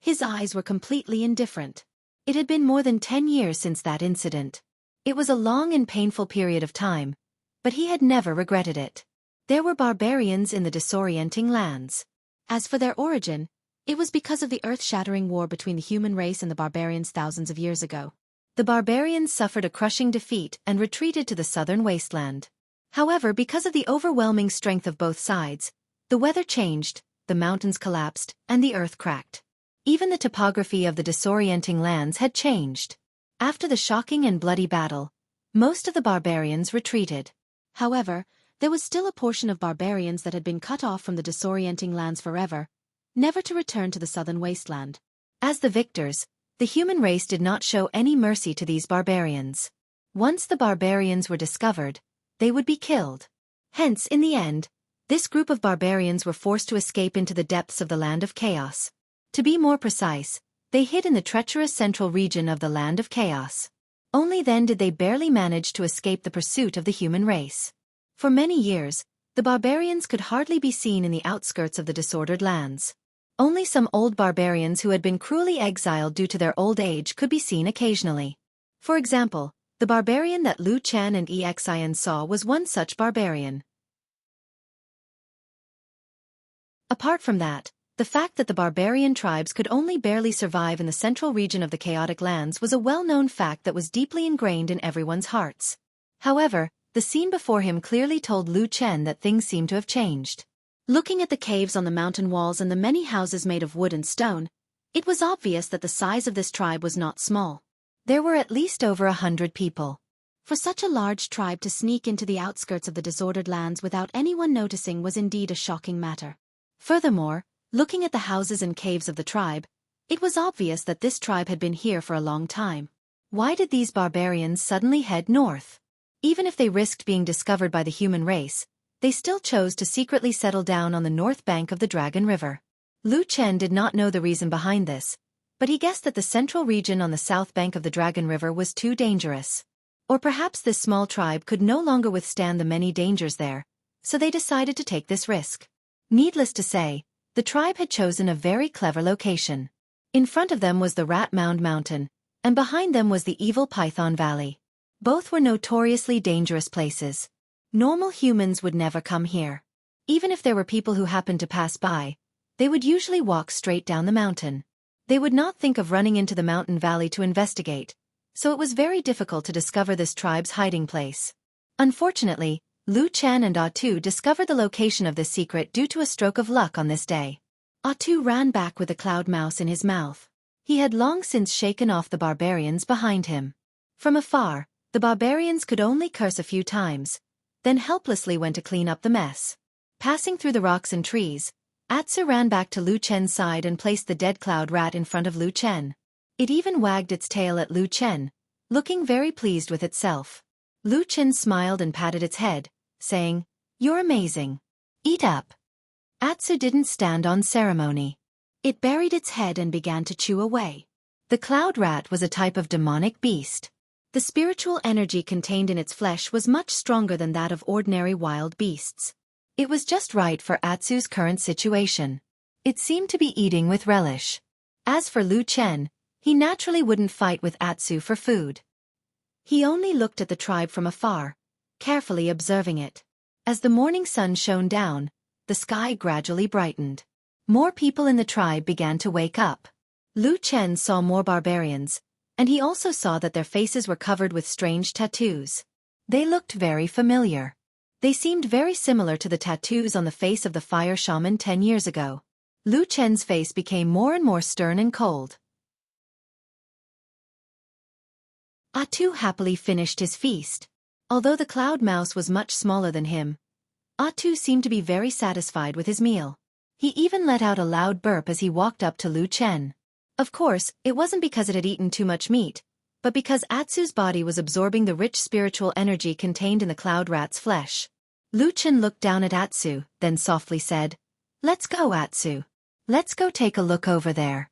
His eyes were completely indifferent. It had been more than 10 years since that incident. It was a long and painful period of time, but he had never regretted it. There were barbarians in the disorienting lands. As for their origin, it was because of the earth-shattering war between the human race and the barbarians thousands of years ago. The barbarians suffered a crushing defeat and retreated to the southern wasteland. However, because of the overwhelming strength of both sides, the weather changed, the mountains collapsed, and the earth cracked. Even the topography of the disorienting lands had changed. After the shocking and bloody battle, most of the barbarians retreated. However, there was still a portion of barbarians that had been cut off from the disorienting lands forever, never to return to the southern wasteland. As the victors, the human race did not show any mercy to these barbarians. Once the barbarians were discovered, they would be killed. Hence, in the end, this group of barbarians were forced to escape into the depths of the Land of Chaos. To be more precise, they hid in the treacherous central region of the Land of Chaos. Only then did they barely manage to escape the pursuit of the human race. For many years, the barbarians could hardly be seen in the outskirts of the disordered lands. Only some old barbarians who had been cruelly exiled due to their old age could be seen occasionally. For example, the barbarian that Lu Chen and Exian saw was one such barbarian. Apart from that, the fact that the barbarian tribes could only barely survive in the central region of the chaotic lands was a well-known fact that was deeply ingrained in everyone's hearts. However, the scene before him clearly told Lu Chen that things seemed to have changed. Looking at the caves on the mountain walls and the many houses made of wood and stone, it was obvious that the size of this tribe was not small. There were at least over 100 people. For such a large tribe to sneak into the outskirts of the disordered lands without anyone noticing was indeed a shocking matter. Furthermore, looking at the houses and caves of the tribe, it was obvious that this tribe had been here for a long time. Why did these barbarians suddenly head north? Even if they risked being discovered by the human race, they still chose to secretly settle down on the north bank of the Dragon River. Lu Chen did not know the reason behind this, but he guessed that the central region on the south bank of the Dragon River was too dangerous. Or perhaps this small tribe could no longer withstand the many dangers there, so they decided to take this risk. Needless to say, the tribe had chosen a very clever location. In front of them was the Rat Mound Mountain, and behind them was the evil Python Valley. Both were notoriously dangerous places. Normal humans would never come here. Even if there were people who happened to pass by, they would usually walk straight down the mountain. They would not think of running into the mountain valley to investigate, so it was very difficult to discover this tribe's hiding place. Unfortunately, Lu Chen and Atu discovered the location of this secret due to a stroke of luck on this day. Atu ran back with a cloud mouse in his mouth. He had long since shaken off the barbarians behind him. From afar, the barbarians could only curse a few times, then helplessly went to clean up the mess. Passing through the rocks and trees, Atsu ran back to Lu Chen's side and placed the dead cloud rat in front of Lu Chen. It even wagged its tail at Lu Chen, looking very pleased with itself. Lu Chen smiled and patted its head, saying, "You're amazing. Eat up." Atsu didn't stand on ceremony. It buried its head and began to chew away. The cloud rat was a type of demonic beast. The spiritual energy contained in its flesh was much stronger than that of ordinary wild beasts. It was just right for Atsu's current situation. It seemed to be eating with relish. As for Lu Chen, he naturally wouldn't fight with Atsu for food. He only looked at the tribe from afar, carefully observing it. As the morning sun shone down, the sky gradually brightened. More people in the tribe began to wake up. Lu Chen saw more barbarians, and he also saw that their faces were covered with strange tattoos. They looked very familiar. They seemed very similar to the tattoos on the face of the fire shaman 10 years ago. Lu Chen's face became more and more stern and cold. Atu happily finished his feast. Although the cloud mouse was much smaller than him, Atu seemed to be very satisfied with his meal. He even let out a loud burp as he walked up to Lu Chen. Of course, it wasn't because it had eaten too much meat, but because Atsu's body was absorbing the rich spiritual energy contained in the cloud rat's flesh. Lu Chen looked down at Atsu, then softly said, "Let's go, Atsu. Let's go take a look over there."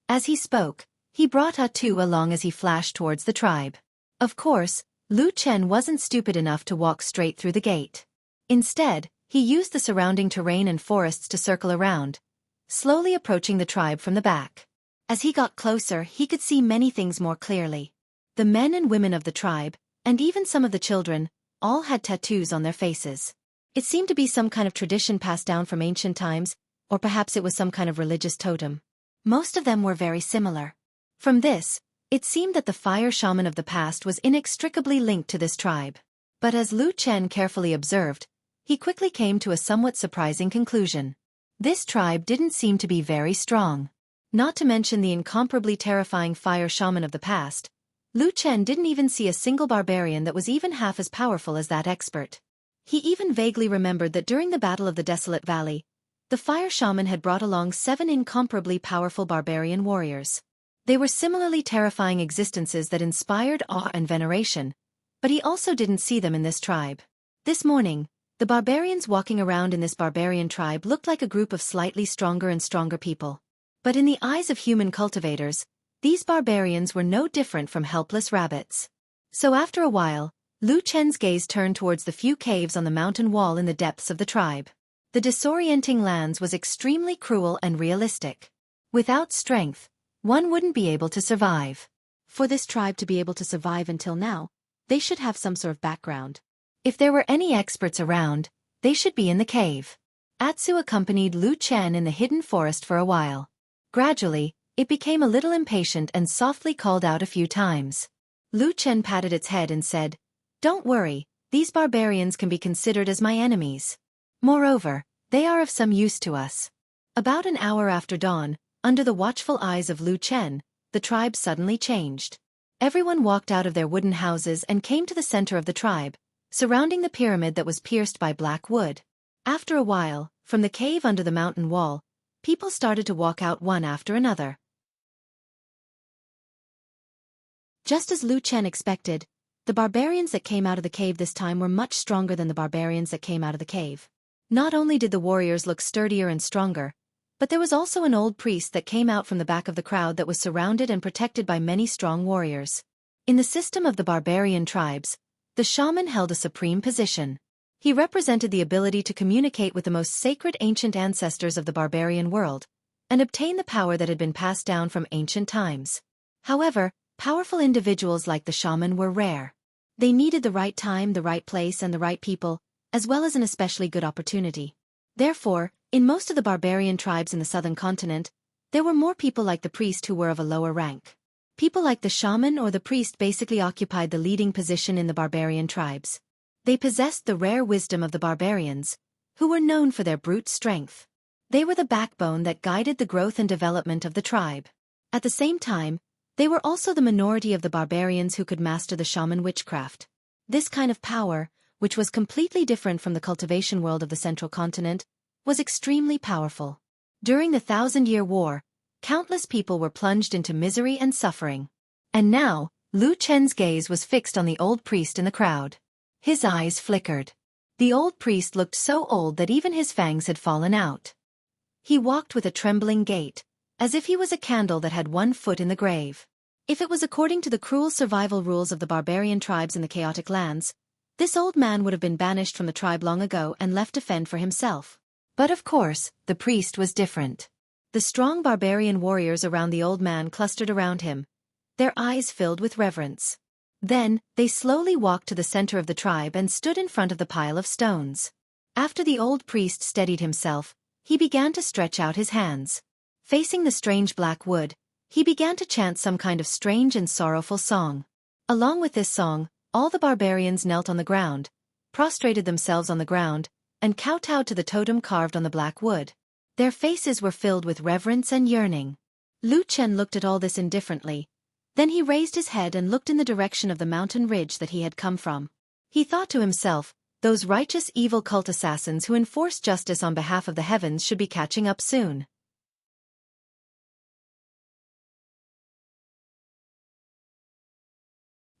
As he spoke, he brought Atu along as he flashed towards the tribe. Of course, Lu Chen wasn't stupid enough to walk straight through the gate. Instead, he used the surrounding terrain and forests to circle around, slowly approaching the tribe from the back. As he got closer, he could see many things more clearly. The men and women of the tribe, and even some of the children, all had tattoos on their faces. It seemed to be some kind of tradition passed down from ancient times, or perhaps it was some kind of religious totem. Most of them were very similar. From this, it seemed that the fire shaman of the past was inextricably linked to this tribe. But as Lu Chen carefully observed, he quickly came to a somewhat surprising conclusion. This tribe didn't seem to be very strong. Not to mention the incomparably terrifying fire shaman of the past, Lu Chen didn't even see a single barbarian that was even half as powerful as that expert. He even vaguely remembered that during the Battle of the Desolate Valley, the fire shaman had brought along 7 incomparably powerful barbarian warriors. They were similarly terrifying existences that inspired awe and veneration, but he also didn't see them in this tribe. This morning, the barbarians walking around in this barbarian tribe looked like a group of slightly stronger and stronger people. But in the eyes of human cultivators, these barbarians were no different from helpless rabbits. So after a while, Lu Chen's gaze turned towards the few caves on the mountain wall in the depths of the tribe. The disorienting lands was extremely cruel and realistic. Without strength, one wouldn't be able to survive. For this tribe to be able to survive until now, they should have some sort of background. If there were any experts around, they should be in the cave. Atsu accompanied Lu Chen in the hidden forest for a while. Gradually, it became a little impatient and softly called out a few times. Lu Chen patted its head and said, "Don't worry, these barbarians can be considered as my enemies. Moreover, they are of some use to us." About an hour after dawn, under the watchful eyes of Lu Chen, the tribe suddenly changed. Everyone walked out of their wooden houses and came to the center of the tribe, surrounding the pyramid that was pierced by black wood. After a while, from the cave under the mountain wall, people started to walk out one after another. Just as Lu Chen expected, the barbarians that came out of the cave this time were much stronger than the barbarians that came out of the cave. Not only did the warriors look sturdier and stronger, but there was also an old priest that came out from the back of the crowd that was surrounded and protected by many strong warriors. In the system of the barbarian tribes, the shaman held a supreme position. He represented the ability to communicate with the most sacred ancient ancestors of the barbarian world, and obtain the power that had been passed down from ancient times. However, powerful individuals like the shaman were rare. They needed the right time, the right place, and the right people, as well as an especially good opportunity. Therefore, in most of the barbarian tribes in the southern continent, there were more people like the priest who were of a lower rank. People like the shaman or the priest basically occupied the leading position in the barbarian tribes. They possessed the rare wisdom of the barbarians, who were known for their brute strength. They were the backbone that guided the growth and development of the tribe. At the same time, they were also the minority of the barbarians who could master the shaman witchcraft. This kind of power, which was completely different from the cultivation world of the central continent, was extremely powerful. During the 1,000-Year War, countless people were plunged into misery and suffering. And now, Lu Chen's gaze was fixed on the old priest in the crowd. His eyes flickered. The old priest looked so old that even his fangs had fallen out. He walked with a trembling gait, as if he was a candle that had one foot in the grave. If it was according to the cruel survival rules of the barbarian tribes in the chaotic lands, this old man would have been banished from the tribe long ago and left to fend for himself. But of course, the priest was different. The strong barbarian warriors around the old man clustered around him, their eyes filled with reverence. Then, they slowly walked to the center of the tribe and stood in front of the pile of stones. After the old priest steadied himself, he began to stretch out his hands. Facing the strange black wood, he began to chant some kind of strange and sorrowful song. Along with this song, all the barbarians knelt on the ground, prostrated themselves on the ground, and kowtowed to the totem carved on the black wood. Their faces were filled with reverence and yearning. Lu Chen looked at all this indifferently. Then he raised his head and looked in the direction of the mountain ridge that he had come from. He thought to himself, those righteous evil cult assassins who enforce justice on behalf of the heavens should be catching up soon.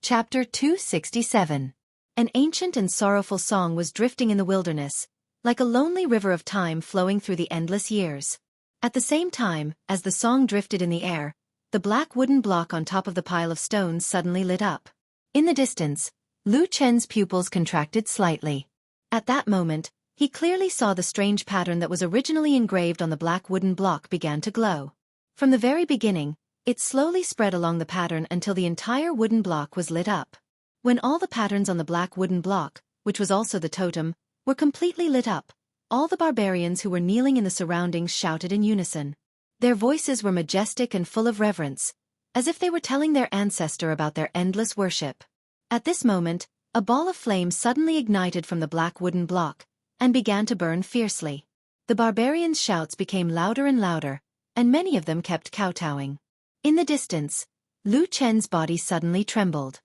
Chapter 267. An ancient and sorrowful song was drifting in the wilderness, like a lonely river of time flowing through the endless years. At the same time, as the song drifted in the air, the black wooden block on top of the pile of stones suddenly lit up. In the distance, Lu Chen's pupils contracted slightly. At that moment, he clearly saw the strange pattern that was originally engraved on the black wooden block began to glow. From the very beginning, it slowly spread along the pattern until the entire wooden block was lit up. When all the patterns on the black wooden block, which was also the totem, were completely lit up, all the barbarians who were kneeling in the surroundings shouted in unison. Their voices were majestic and full of reverence, as if they were telling their ancestor about their endless worship. At this moment, a ball of flame suddenly ignited from the black wooden block, and began to burn fiercely. The barbarians' shouts became louder and louder, and many of them kept kowtowing. In the distance, Lu Chen's body suddenly trembled.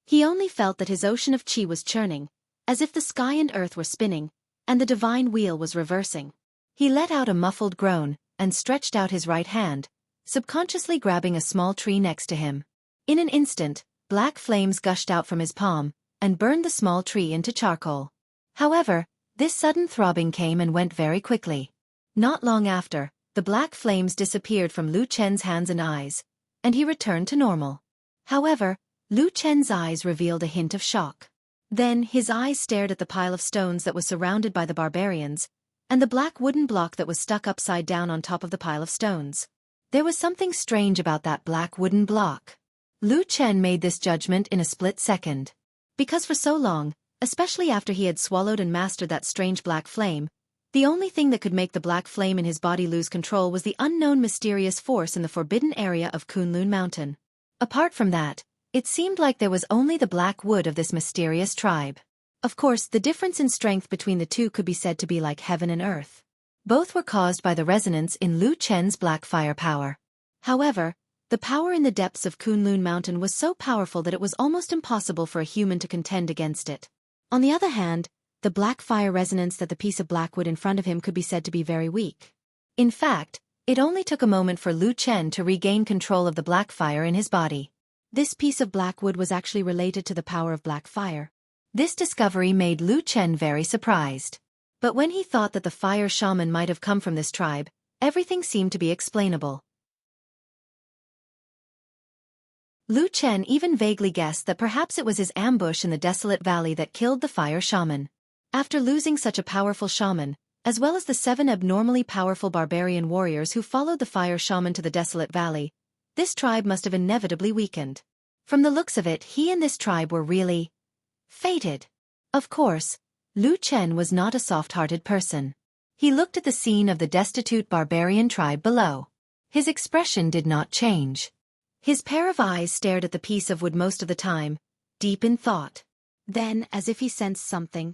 He only felt that his ocean of qi was churning, as if the sky and earth were spinning, and the divine wheel was reversing. He let out a muffled groan, and stretched out his right hand, subconsciously grabbing a small tree next to him. In an instant, black flames gushed out from his palm, and burned the small tree into charcoal. However, this sudden throbbing came and went very quickly. Not long after, the black flames disappeared from Lu Chen's hands and eyes, and he returned to normal. However, Lu Chen's eyes revealed a hint of shock. Then his eyes stared at the pile of stones that was surrounded by the barbarians, and the black wooden block that was stuck upside down on top of the pile of stones. There was something strange about that black wooden block. Lu Chen made this judgment in a split second. Because for so long, especially after he had swallowed and mastered that strange black flame, the only thing that could make the black flame in his body lose control was the unknown mysterious force in the forbidden area of Kunlun Mountain. Apart from that, it seemed like there was only the black wood of this mysterious tribe. Of course, the difference in strength between the two could be said to be like heaven and earth. Both were caused by the resonance in Lu Chen's black fire power. However, the power in the depths of Kunlun Mountain was so powerful that it was almost impossible for a human to contend against it. On the other hand, the black fire resonance that the piece of black wood in front of him could be said to be very weak. In fact, it only took a moment for Lu Chen to regain control of the black fire in his body. This piece of black wood was actually related to the power of black fire. This discovery made Lu Chen very surprised. But when he thought that the fire shaman might have come from this tribe, everything seemed to be explainable. Lu Chen even vaguely guessed that perhaps it was his ambush in the desolate valley that killed the fire shaman. After losing such a powerful shaman, as well as the 7 abnormally powerful barbarian warriors who followed the fire shaman to the desolate valley, this tribe must have inevitably weakened. From the looks of it, he and this tribe were really fated. Of course, Lu Chen was not a soft-hearted person. He looked at the scene of the destitute barbarian tribe below. His expression did not change. His pair of eyes stared at the piece of wood most of the time, deep in thought. Then, as if he sensed something,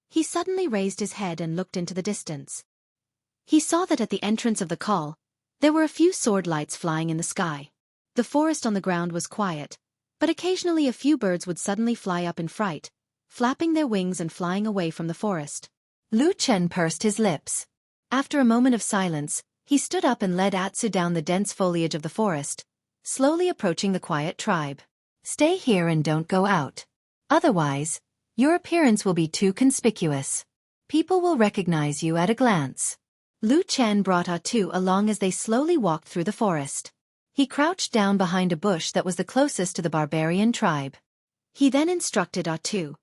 he suddenly raised his head and looked into the distance. He saw that at the entrance of the call, there were a few sword lights flying in the sky. The forest on the ground was quiet, but occasionally a few birds would suddenly fly up in fright, flapping their wings and flying away from the forest. Lu Chen pursed his lips. After a moment of silence, he stood up and led Atsu down the dense foliage of the forest, slowly approaching the quiet tribe. Stay here and don't go out. Otherwise, your appearance will be too conspicuous. People will recognize you at a glance. Lu Chen brought Atsu along as they slowly walked through the forest. He crouched down behind a bush that was the closest to the barbarian tribe. He then instructed Atsu,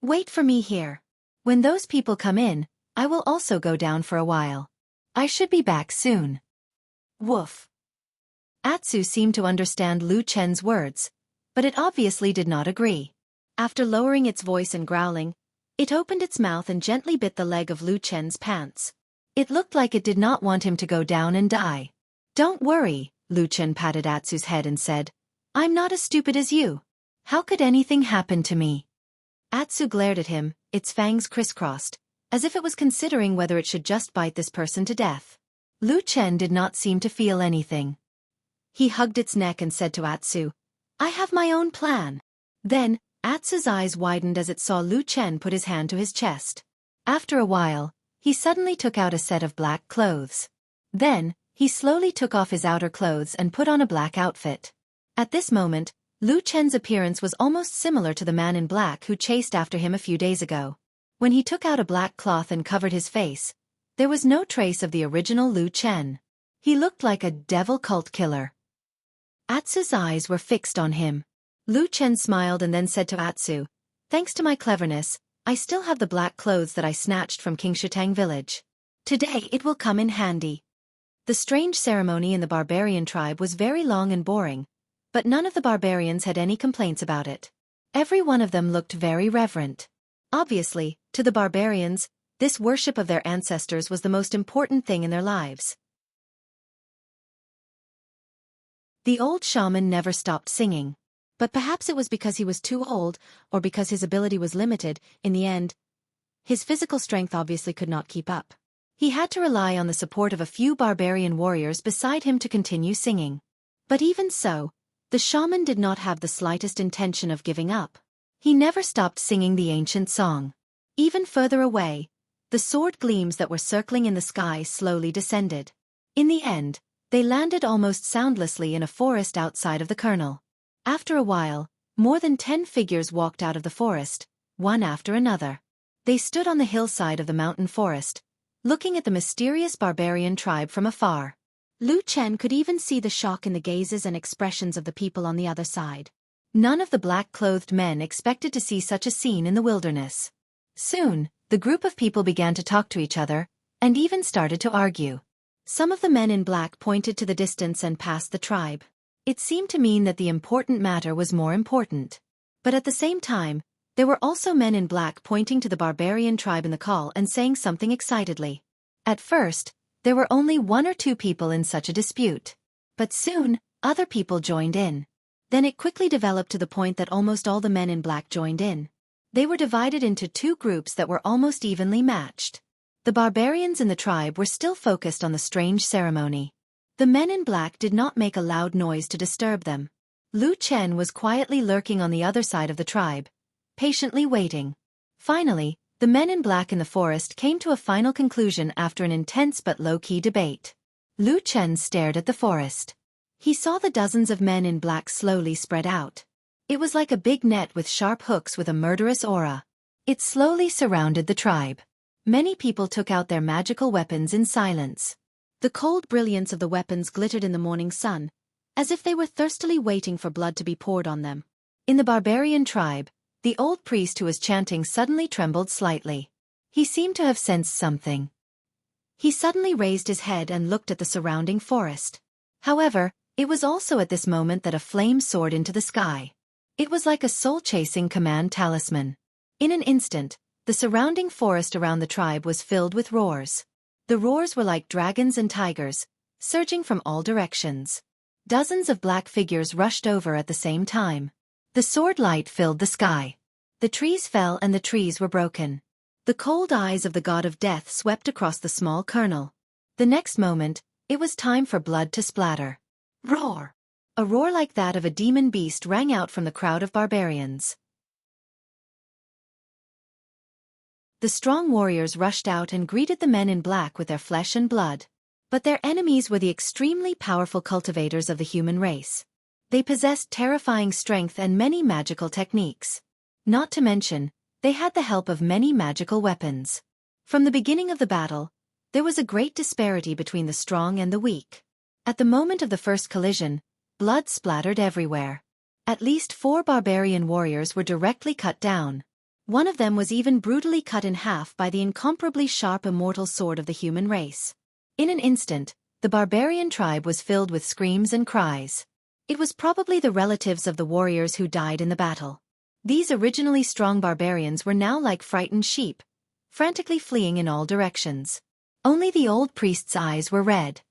"Wait for me here. When those people come in, I will also go down for a while. I should be back soon." Woof. Atsu seemed to understand Lu Chen's words, but it obviously did not agree. After lowering its voice and growling, it opened its mouth and gently bit the leg of Lu Chen's pants. It looked like it did not want him to go down and die. "Don't worry," Lu Chen patted Atsu's head and said, "I'm not as stupid as you. How could anything happen to me?" Atsu glared at him, its fangs crisscrossed, as if it was considering whether it should just bite this person to death. Lu Chen did not seem to feel anything. He hugged its neck and said to Atsu, "I have my own plan." Then, Atsu's eyes widened as it saw Lu Chen put his hand to his chest. After a while, he suddenly took out a set of black clothes. Then, he slowly took off his outer clothes and put on a black outfit. At this moment, Lu Chen's appearance was almost similar to the man in black who chased after him a few days ago. When he took out a black cloth and covered his face, there was no trace of the original Lu Chen. He looked like a devil cult killer. Atsu's eyes were fixed on him. Lu Chen smiled and then said to Atsu, "Thanks to my cleverness, I still have the black clothes that I snatched from King Shitang village. Today it will come in handy." The strange ceremony in the barbarian tribe was very long and boring, but none of the barbarians had any complaints about it. Every one of them looked very reverent. Obviously, to the barbarians, this worship of their ancestors was the most important thing in their lives. The old shaman never stopped singing. But perhaps it was because he was too old, or because his ability was limited. In the end, his physical strength obviously could not keep up. He had to rely on the support of a few barbarian warriors beside him to continue singing. But even so, the shaman did not have the slightest intention of giving up. He never stopped singing the ancient song. Even further away, the sword gleams that were circling in the sky slowly descended. In the end, they landed almost soundlessly in a forest outside of the kernel. After a while, more than 10 figures walked out of the forest, one after another. They stood on the hillside of the mountain forest, looking at the mysterious barbarian tribe from afar. Lu Chen could even see the shock in the gazes and expressions of the people on the other side. None of the black-clothed men expected to see such a scene in the wilderness. Soon, the group of people began to talk to each other, and even started to argue. Some of the men in black pointed to the distance and passed the tribe. It seemed to mean that the important matter was more important. But at the same time, there were also men in black pointing to the barbarian tribe in the call and saying something excitedly. At first, there were only 1 or 2 people in such a dispute. But soon, other people joined in. Then it quickly developed to the point that almost all the men in black joined in. They were divided into 2 groups that were almost evenly matched. The barbarians in the tribe were still focused on the strange ceremony. The men in black did not make a loud noise to disturb them. Lu Chen was quietly lurking on the other side of the tribe, patiently waiting. Finally, the men in black in the forest came to a final conclusion after an intense but low-key debate. Lu Chen stared at the forest. He saw the dozens of men in black slowly spread out. It was like a big net with sharp hooks with a murderous aura. It slowly surrounded the tribe. Many people took out their magical weapons in silence. The cold brilliance of the weapons glittered in the morning sun, as if they were thirstily waiting for blood to be poured on them. In the barbarian tribe, the old priest who was chanting suddenly trembled slightly. He seemed to have sensed something. He suddenly raised his head and looked at the surrounding forest. However, it was also at this moment that a flame soared into the sky. It was like a soul-chasing command talisman. In an instant, the surrounding forest around the tribe was filled with roars. The roars were like dragons and tigers, surging from all directions. Dozens of black figures rushed over at the same time. The sword light filled the sky. The trees fell and the trees were broken. The cold eyes of the god of death swept across the small kernel. The next moment, it was time for blood to splatter. Roar! A roar like that of a demon beast rang out from the crowd of barbarians. The strong warriors rushed out and greeted the men in black with their flesh and blood. But their enemies were the extremely powerful cultivators of the human race. They possessed terrifying strength and many magical techniques. Not to mention, they had the help of many magical weapons. From the beginning of the battle, there was a great disparity between the strong and the weak. At the moment of the first collision, blood splattered everywhere. At least 4 barbarian warriors were directly cut down. One of them was even brutally cut in half by the incomparably sharp immortal sword of the human race. In an instant, the barbarian tribe was filled with screams and cries. It was probably the relatives of the warriors who died in the battle. These originally strong barbarians were now like frightened sheep, frantically fleeing in all directions. Only the old priest's eyes were red.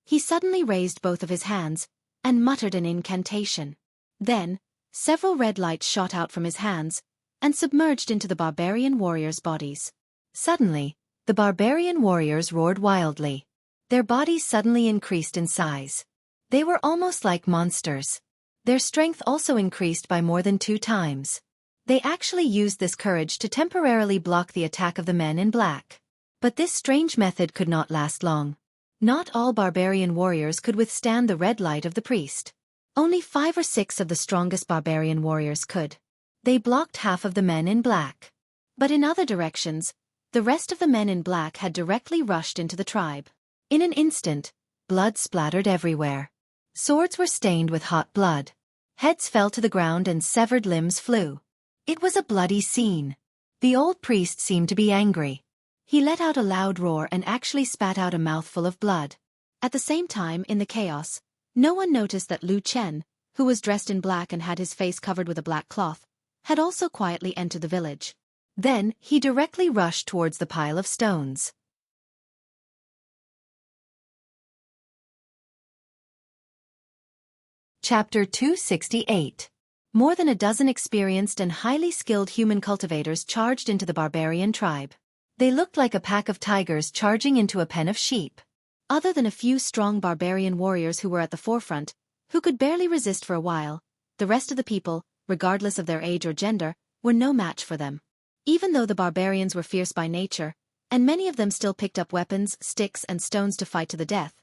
He suddenly raised both of his hands and muttered an incantation. Then, several red lights shot out from his hands and submerged into the barbarian warriors' bodies. Suddenly, the barbarian warriors roared wildly. Their bodies suddenly increased in size. They were almost like monsters. Their strength also increased by more than 2 times. They actually used this courage to temporarily block the attack of the men in black. But this strange method could not last long. Not all barbarian warriors could withstand the red light of the priest. Only 5 or 6 of the strongest barbarian warriors could. They blocked half of the men in black. But in other directions, the rest of the men in black had directly rushed into the tribe. In an instant, blood splattered everywhere. Swords were stained with hot blood. Heads fell to the ground and severed limbs flew. It was a bloody scene. The old priest seemed to be angry. He let out a loud roar and actually spat out a mouthful of blood. At the same time, in the chaos, no one noticed that Lu Chen, who was dressed in black and had his face covered with a black cloth, had also quietly entered the village. Then, he directly rushed towards the pile of stones. Chapter 268. More than a dozen experienced and highly skilled human cultivators charged into the barbarian tribe. They looked like a pack of tigers charging into a pen of sheep. Other than a few strong barbarian warriors who were at the forefront, who could barely resist for a while, the rest of the people, regardless of their age or gender, were no match for them. Even though the barbarians were fierce by nature, and many of them still picked up weapons, sticks, and stones to fight to the death,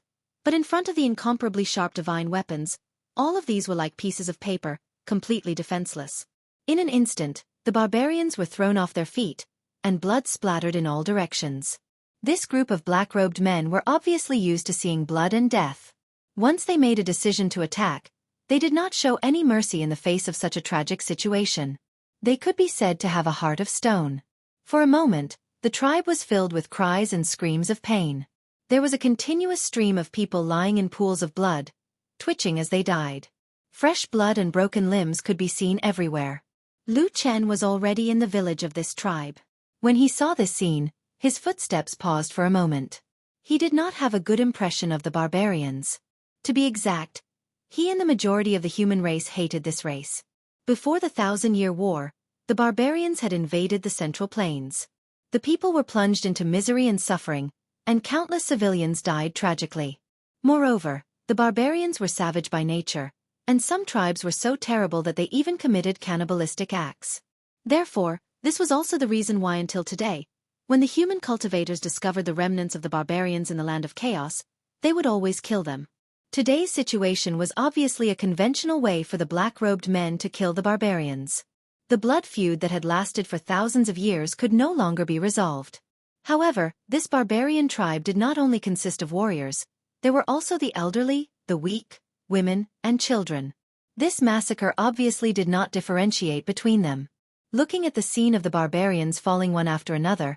but in front of the incomparably sharp divine weapons, all of these were like pieces of paper, completely defenseless. In an instant, the barbarians were thrown off their feet, and blood splattered in all directions. This group of black-robed men were obviously used to seeing blood and death. Once they made a decision to attack, they did not show any mercy in the face of such a tragic situation. They could be said to have a heart of stone. For a moment, the tribe was filled with cries and screams of pain. There was a continuous stream of people lying in pools of blood, twitching as they died. Fresh blood and broken limbs could be seen everywhere. Lu Chen was already in the village of this tribe. When he saw this scene, his footsteps paused for a moment. He did not have a good impression of the barbarians. To be exact, he and the majority of the human race hated this race. Before the 1,000-Year War, the barbarians had invaded the Central Plains. The people were plunged into misery and suffering, and countless civilians died tragically. Moreover, the barbarians were savage by nature, and some tribes were so terrible that they even committed cannibalistic acts. Therefore, this was also the reason why until today, when the human cultivators discovered the remnants of the barbarians in the land of chaos, they would always kill them. Today's situation was obviously a conventional way for the black-robed men to kill the barbarians. The blood feud that had lasted for thousands of years could no longer be resolved. However, this barbarian tribe did not only consist of warriors, there were also the elderly, the weak, women, and children. This massacre obviously did not differentiate between them. Looking at the scene of the barbarians falling one after another,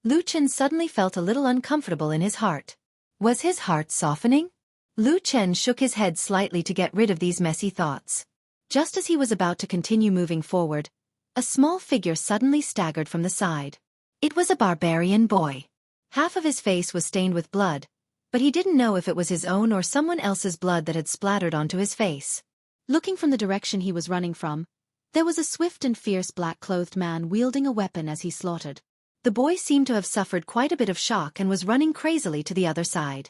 Lu Chen suddenly felt a little uncomfortable in his heart. Was his heart softening? Lu Chen shook his head slightly to get rid of these messy thoughts. Just as he was about to continue moving forward, a small figure suddenly staggered from the side. It was a barbarian boy. Half of his face was stained with blood, but he didn't know if it was his own or someone else's blood that had splattered onto his face. Looking from the direction he was running from, there was a swift and fierce black-clothed man wielding a weapon as he slaughtered. The boy seemed to have suffered quite a bit of shock and was running crazily to the other side.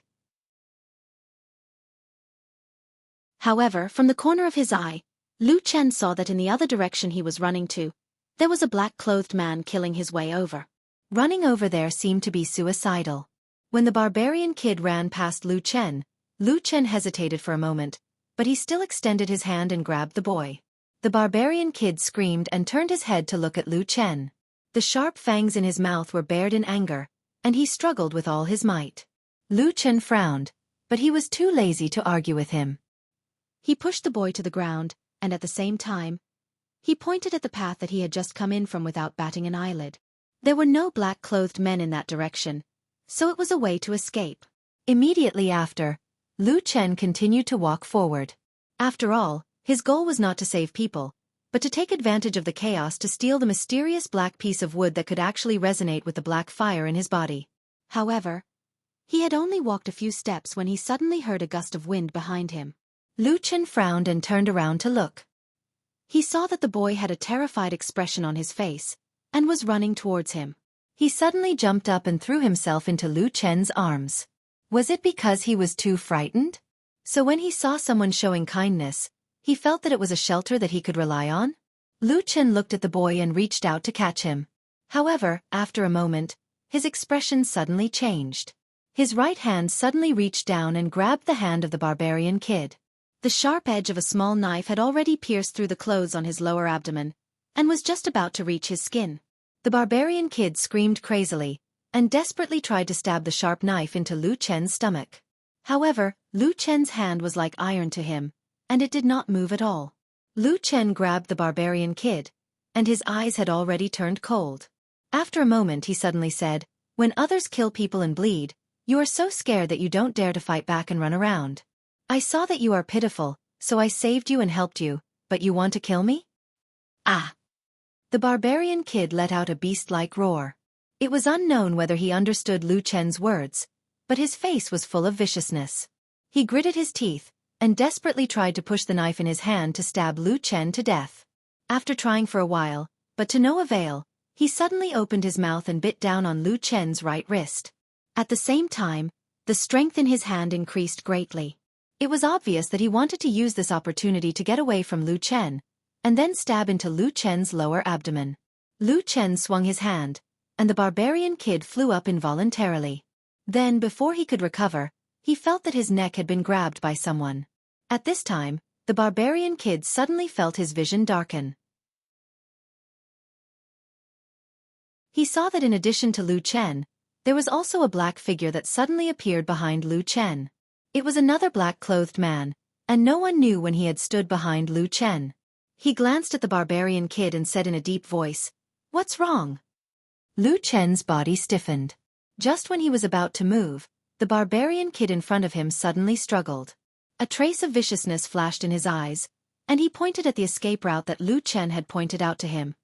However, from the corner of his eye, Lu Chen saw that in the other direction he was running to, there was a black-clothed man killing his way over. Running over there seemed to be suicidal. When the barbarian kid ran past Lu Chen hesitated for a moment, but he still extended his hand and grabbed the boy. The barbarian kid screamed and turned his head to look at Lu Chen. The sharp fangs in his mouth were bared in anger, and he struggled with all his might. Lu Chen frowned, but he was too lazy to argue with him. He pushed the boy to the ground, and at the same time, he pointed at the path that he had just come in from without batting an eyelid. There were no black-clothed men in that direction, so it was a way to escape. Immediately after, Lu Chen continued to walk forward. After all, his goal was not to save people, but to take advantage of the chaos to steal the mysterious black piece of wood that could actually resonate with the black fire in his body. However, he had only walked a few steps when he suddenly heard a gust of wind behind him. Lu Chen frowned and turned around to look. He saw that the boy had a terrified expression on his face, and was running towards him. He suddenly jumped up and threw himself into Lu Chen's arms. Was it because he was too frightened? So when he saw someone showing kindness, he felt that it was a shelter that he could rely on? Lu Chen looked at the boy and reached out to catch him. However, after a moment, his expression suddenly changed. His right hand suddenly reached down and grabbed the hand of the barbarian kid. The sharp edge of a small knife had already pierced through the clothes on his lower abdomen, and was just about to reach his skin. The barbarian kid screamed crazily, and desperately tried to stab the sharp knife into Lu Chen's stomach. However, Lu Chen's hand was like iron to him, and it did not move at all. Lu Chen grabbed the barbarian kid, and his eyes had already turned cold. After a moment he suddenly said, "When others kill people and bleed, you are so scared that you don't dare to fight back and run around. I saw that you are pitiful, so I saved you and helped you, but you want to kill me?" Ah! The barbarian kid let out a beast-like roar. It was unknown whether he understood Lu Chen's words, but his face was full of viciousness. He gritted his teeth, and desperately tried to push the knife in his hand to stab Lu Chen to death. After trying for a while, but to no avail, he suddenly opened his mouth and bit down on Lu Chen's right wrist. At the same time, the strength in his hand increased greatly. It was obvious that he wanted to use this opportunity to get away from Lu Chen, and then stab into Lu Chen's lower abdomen. Lu Chen swung his hand, and the barbarian kid flew up involuntarily. Then, before he could recover, he felt that his neck had been grabbed by someone. At this time, the barbarian kid suddenly felt his vision darken. He saw that in addition to Lu Chen, there was also a black figure that suddenly appeared behind Lu Chen. It was another black-clothed man, and no one knew when he had stood behind Lu Chen. He glanced at the barbarian kid and said in a deep voice, "What's wrong?" Lu Chen's body stiffened. Just when he was about to move, the barbarian kid in front of him suddenly struggled. A trace of viciousness flashed in his eyes, and he pointed at the escape route that Lu Chen had pointed out to him.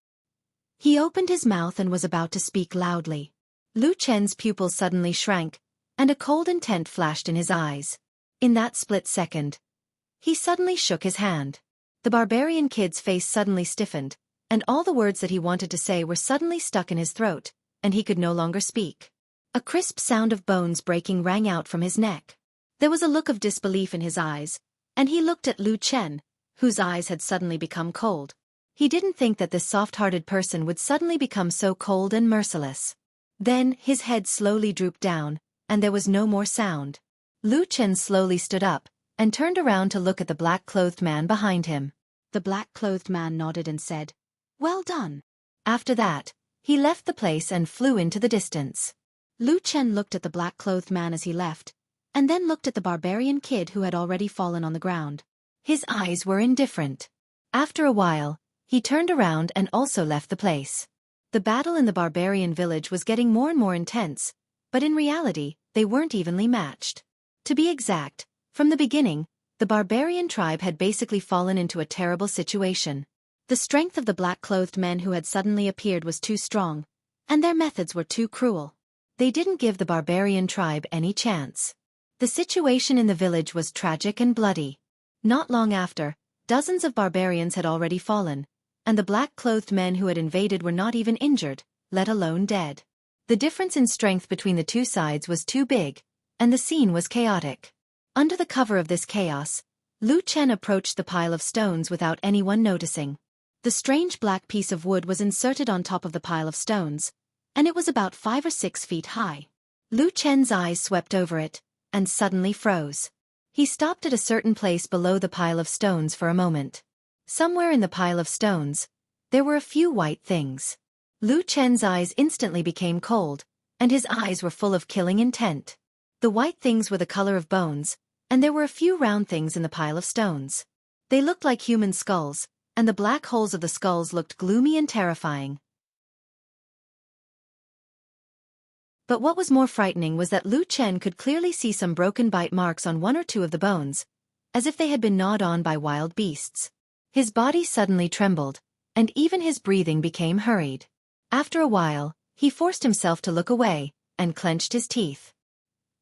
He opened his mouth and was about to speak loudly. Lu Chen's pupils suddenly shrank, and a cold intent flashed in his eyes. In that split second, he suddenly shook his hand. The barbarian kid's face suddenly stiffened, and all the words that he wanted to say were suddenly stuck in his throat, and he could no longer speak. A crisp sound of bones breaking rang out from his neck. There was a look of disbelief in his eyes, and he looked at Lu Chen, whose eyes had suddenly become cold. He didn't think that this soft-hearted person would suddenly become so cold and merciless. Then, his head slowly drooped down, and there was no more sound. Lu Chen slowly stood up, and turned around to look at the black-clothed man behind him. The black-clothed man nodded and said, "Well done." After that, he left the place and flew into the distance. Lu Chen looked at the black-clothed man as he left, and then looked at the barbarian kid who had already fallen on the ground. His eyes were indifferent. After a while, he turned around and also left the place. The battle in the barbarian village was getting more and more intense, but in reality, they weren't evenly matched. To be exact, from the beginning, the barbarian tribe had basically fallen into a terrible situation. The strength of the black-clothed men who had suddenly appeared was too strong, and their methods were too cruel. They didn't give the barbarian tribe any chance. The situation in the village was tragic and bloody. Not long after, dozens of barbarians had already fallen, and the black-clothed men who had invaded were not even injured, let alone dead. The difference in strength between the two sides was too big, and the scene was chaotic. Under the cover of this chaos, Lu Chen approached the pile of stones without anyone noticing. The strange black piece of wood was inserted on top of the pile of stones, and it was about 5 or 6 feet high. Lu Chen's eyes swept over it, and suddenly froze. He stopped at a certain place below the pile of stones for a moment. Somewhere in the pile of stones, there were a few white things. Lu Chen's eyes instantly became cold, and his eyes were full of killing intent. The white things were the color of bones, and there were a few round things in the pile of stones. They looked like human skulls, and the black holes of the skulls looked gloomy and terrifying. But what was more frightening was that Lu Chen could clearly see some broken bite marks on 1 or 2 of the bones, as if they had been gnawed on by wild beasts. His body suddenly trembled, and even his breathing became hurried. After a while, he forced himself to look away, and clenched his teeth.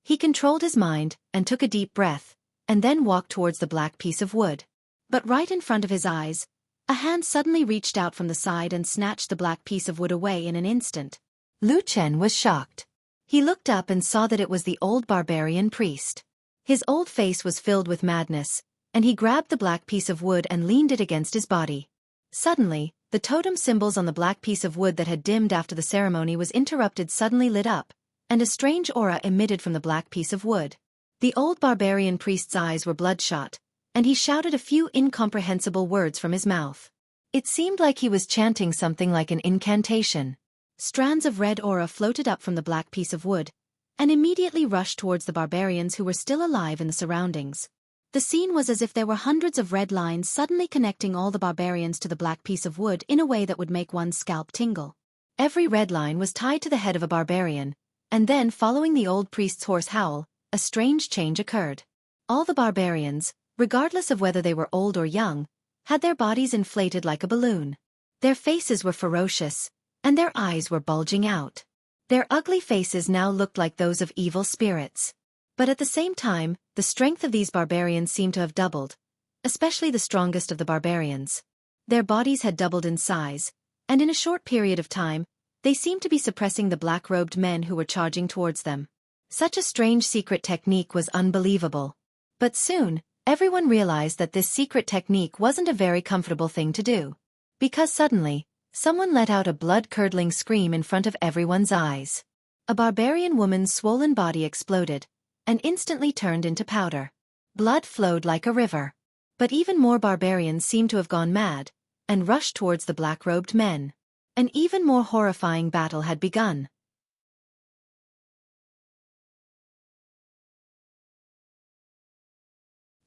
He controlled his mind, and took a deep breath, and then walked towards the black piece of wood. But right in front of his eyes, a hand suddenly reached out from the side and snatched the black piece of wood away in an instant. Lu Chen was shocked. He looked up and saw that it was the old barbarian priest. His old face was filled with madness, and he grabbed the black piece of wood and leaned it against his body. Suddenly, the totem symbols on the black piece of wood that had dimmed after the ceremony was interrupted suddenly lit up, and a strange aura emitted from the black piece of wood. The old barbarian priest's eyes were bloodshot, and he shouted a few incomprehensible words from his mouth. It seemed like he was chanting something like an incantation. Strands of red aura floated up from the black piece of wood, and immediately rushed towards the barbarians who were still alive in the surroundings. The scene was as if there were hundreds of red lines suddenly connecting all the barbarians to the black piece of wood in a way that would make one's scalp tingle. Every red line was tied to the head of a barbarian, and then following the old priest's hoarse howl, a strange change occurred. All the barbarians, regardless of whether they were old or young, had their bodies inflated like a balloon. Their faces were ferocious, and their eyes were bulging out. Their ugly faces now looked like those of evil spirits. But at the same time, the strength of these barbarians seemed to have doubled, especially the strongest of the barbarians. Their bodies had doubled in size, and in a short period of time, they seemed to be suppressing the black-robed men who were charging towards them. Such a strange secret technique was unbelievable. But soon, everyone realized that this secret technique wasn't a very comfortable thing to do. Because suddenly, someone let out a blood-curdling scream in front of everyone's eyes. A barbarian woman's swollen body exploded, and instantly turned into powder. Blood flowed like a river. But even more barbarians seemed to have gone mad, and rushed towards the black-robed men. An even more horrifying battle had begun.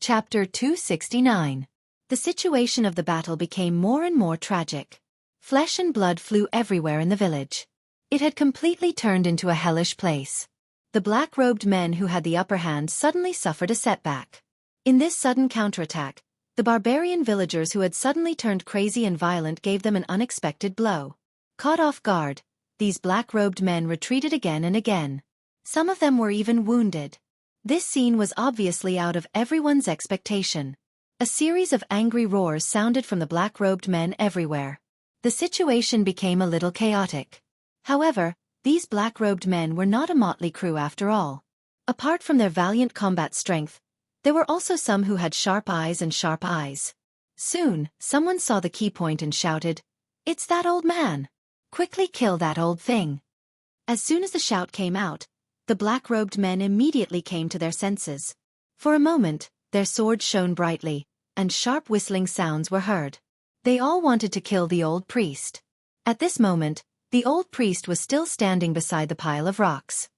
Chapter 269. The situation of the battle became more and more tragic. Flesh and blood flew everywhere in the village. It had completely turned into a hellish place. The black-robed men who had the upper hand suddenly suffered a setback. In this sudden counterattack, the barbarian villagers who had suddenly turned crazy and violent gave them an unexpected blow. Caught off guard, these black-robed men retreated again and again. Some of them were even wounded. This scene was obviously out of everyone's expectation. A series of angry roars sounded from the black-robed men everywhere. The situation became a little chaotic. However, these black-robed men were not a motley crew after all. Apart from their valiant combat strength, there were also some who had sharp eyes and sharp eyes. Soon, someone saw the key point and shouted, "It's that old man! Quickly kill that old thing!" As soon as the shout came out, the black-robed men immediately came to their senses. For a moment, their swords shone brightly, and sharp whistling sounds were heard. They all wanted to kill the old priest. At this moment, the old priest was still standing beside the pile of rocks.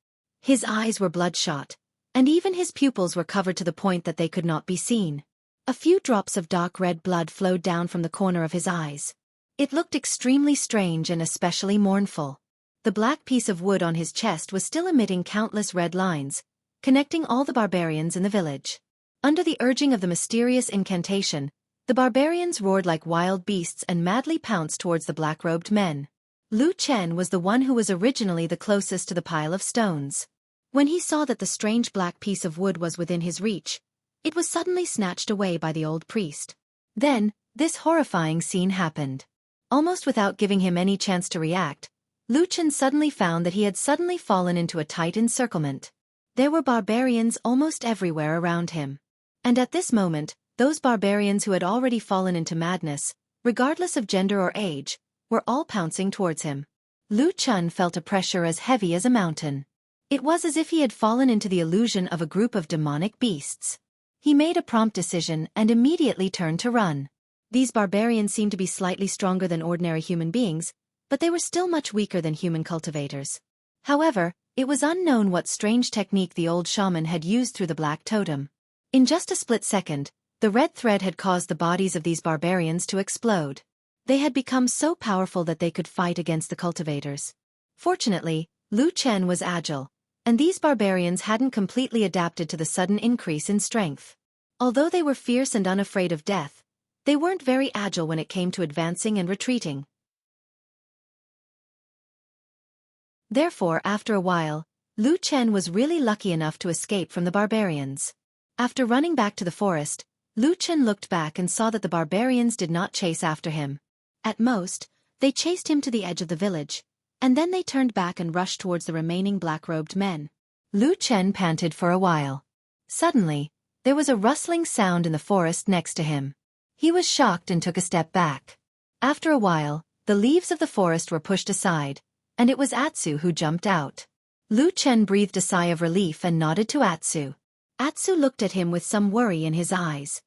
His eyes were bloodshot, and even his pupils were covered to the point that they could not be seen. A few drops of dark red blood flowed down from the corner of his eyes. It looked extremely strange and especially mournful. The black piece of wood on his chest was still emitting countless red lines, connecting all the barbarians in the village. Under the urging of the mysterious incantation, the barbarians roared like wild beasts and madly pounced towards the black-robed men. Lu Chen was the one who was originally the closest to the pile of stones. When he saw that the strange black piece of wood was within his reach, it was suddenly snatched away by the old priest. Then, this horrifying scene happened. Almost without giving him any chance to react, Lu Chen suddenly found that he had suddenly fallen into a tight encirclement. There were barbarians almost everywhere around him. And at this moment, those barbarians who had already fallen into madness, regardless of gender or age, were all pouncing towards him. Lu Chen felt a pressure as heavy as a mountain. It was as if he had fallen into the illusion of a group of demonic beasts. He made a prompt decision and immediately turned to run. These barbarians seemed to be slightly stronger than ordinary human beings, but they were still much weaker than human cultivators. However, it was unknown what strange technique the old shaman had used through the black totem. In just a split second, the red thread had caused the bodies of these barbarians to explode. They had become so powerful that they could fight against the cultivators. Fortunately, Lu Chen was agile, and these barbarians hadn't completely adapted to the sudden increase in strength. Although they were fierce and unafraid of death, they weren't very agile when it came to advancing and retreating. Therefore, after a while, Lu Chen was really lucky enough to escape from the barbarians. After running back to the forest, Lu Chen looked back and saw that the barbarians did not chase after him. At most, they chased him to the edge of the village, and then they turned back and rushed towards the remaining black-robed men. Lu Chen panted for a while. Suddenly, there was a rustling sound in the forest next to him. He was shocked and took a step back. After a while, the leaves of the forest were pushed aside, and it was Atsu who jumped out. Lu Chen breathed a sigh of relief and nodded to Atsu. Atsu looked at him with some worry in his eyes.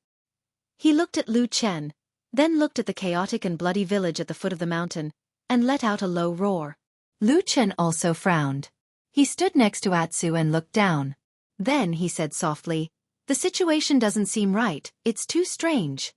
He looked at Lu Chen, then looked at the chaotic and bloody village at the foot of the mountain, and let out a low roar. Lu Chen also frowned. He stood next to Atsu and looked down. Then he said softly, "The situation doesn't seem right, it's too strange."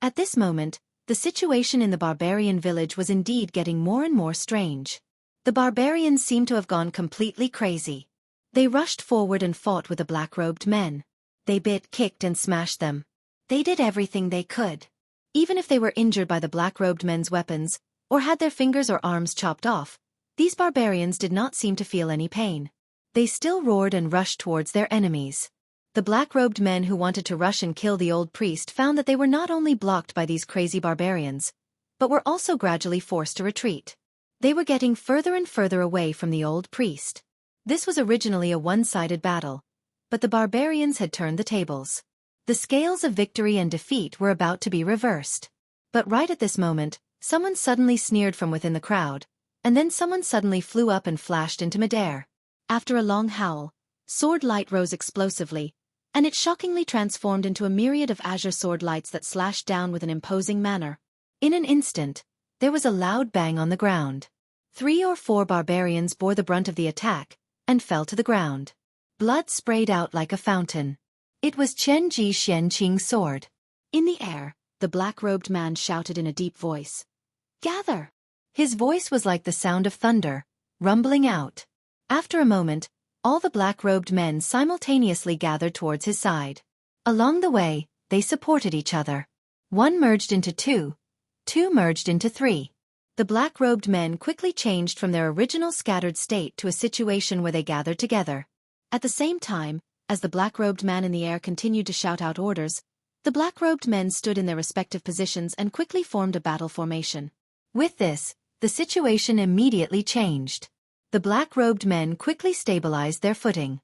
At this moment, the situation in the barbarian village was indeed getting more and more strange. The barbarians seemed to have gone completely crazy. They rushed forward and fought with the black-robed men. They bit, kicked, and smashed them. They did everything they could. Even if they were injured by the black-robed men's weapons, or had their fingers or arms chopped off, these barbarians did not seem to feel any pain. They still roared and rushed towards their enemies. The black-robed men who wanted to rush and kill the old priest found that they were not only blocked by these crazy barbarians, but were also gradually forced to retreat. They were getting further and further away from the old priest. This was originally a one-sided battle, but the barbarians had turned the tables. The scales of victory and defeat were about to be reversed. But right at this moment, someone suddenly sneered from within the crowd, and then someone suddenly flew up and flashed into midair. After a long howl, sword light rose explosively, and it shockingly transformed into a myriad of azure sword lights that slashed down with an imposing manner. In an instant, There was a loud bang on the ground. 3 or 4 barbarians bore the brunt of the attack and fell to the ground. Blood sprayed out like a fountain. It was Chen Ji Xianqing's sword. In the air, the black-robed man shouted in a deep voice, "Gather!" His voice was like the sound of thunder, rumbling out. After a moment, all the black-robed men simultaneously gathered towards his side. Along the way, they supported each other. 1 merged into 2, 2 merged into 3. The black-robed men quickly changed from their original scattered state to a situation where they gathered together. At the same time, as the black-robed man in the air continued to shout out orders, the black-robed men stood in their respective positions and quickly formed a battle formation. With this, the situation immediately changed. The black-robed men quickly stabilized their footing.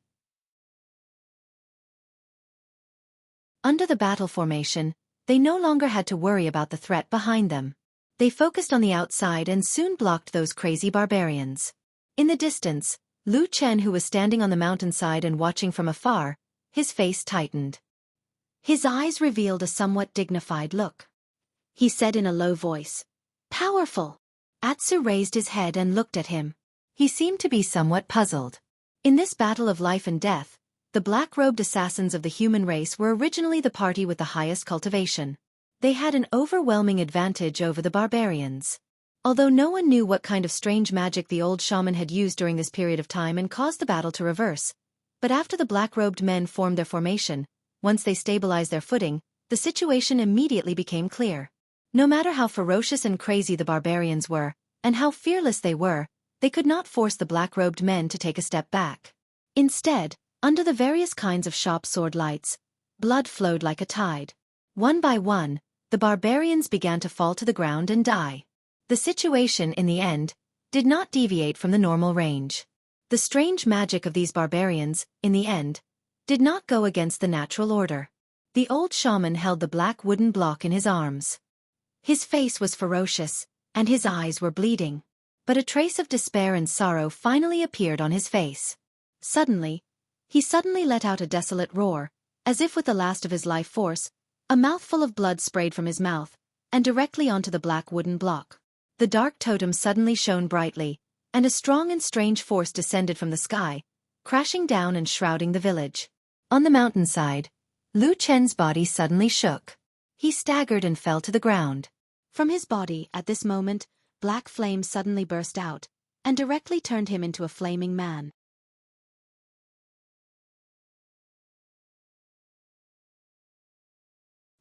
Under the battle formation, they no longer had to worry about the threat behind them. They focused on the outside and soon blocked those crazy barbarians. In the distance, Lu Chen, who was standing on the mountainside and watching from afar, his face tightened. His eyes revealed a somewhat dignified look. He said in a low voice, "Powerful." Atsu raised his head and looked at him. He seemed to be somewhat puzzled. In this battle of life and death, the black-robed assassins of the human race were originally the party with the highest cultivation. They had an overwhelming advantage over the barbarians. Although no one knew what kind of strange magic the old shaman had used during this period of time and caused the battle to reverse, but after the black-robed men formed their formation, once they stabilized their footing, the situation immediately became clear. No matter how ferocious and crazy the barbarians were, and how fearless they were, they could not force the black-robed men to take a step back. Instead, under the various kinds of sharp sword lights, blood flowed like a tide. One by one, the barbarians began to fall to the ground and die. The situation, in the end, did not deviate from the normal range. The strange magic of these barbarians, in the end, did not go against the natural order. The old shaman held the black wooden block in his arms. His face was ferocious, and his eyes were bleeding. But a trace of despair and sorrow finally appeared on his face. He suddenly let out a desolate roar, as if with the last of his life force. A mouthful of blood sprayed from his mouth, and directly onto the black wooden block. The dark totem suddenly shone brightly, and a strong and strange force descended from the sky, crashing down and shrouding the village. On the mountainside, Lu Chen's body suddenly shook. He staggered and fell to the ground. From his body, at this moment, black flames suddenly burst out, and directly turned him into a flaming man.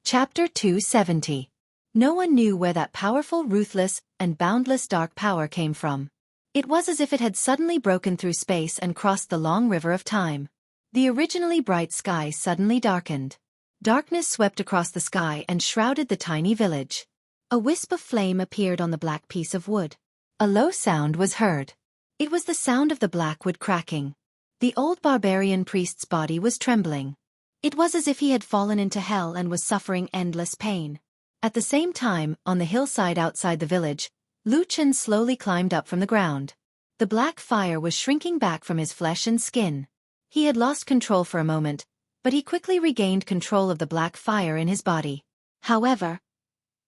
Chapter 270. No one knew where that powerful, ruthless, and boundless dark power came from. It was as if it had suddenly broken through space and crossed the long river of time. The originally bright sky suddenly darkened. Darkness swept across the sky and shrouded the tiny village. A wisp of flame appeared on the black piece of wood. A low sound was heard. It was the sound of the black wood cracking. The old barbarian priest's body was trembling. It was as if he had fallen into hell and was suffering endless pain. At the same time, on the hillside outside the village, Lu Chen slowly climbed up from the ground. The black fire was shrinking back from his flesh and skin. He had lost control for a moment, but he quickly regained control of the black fire in his body. However,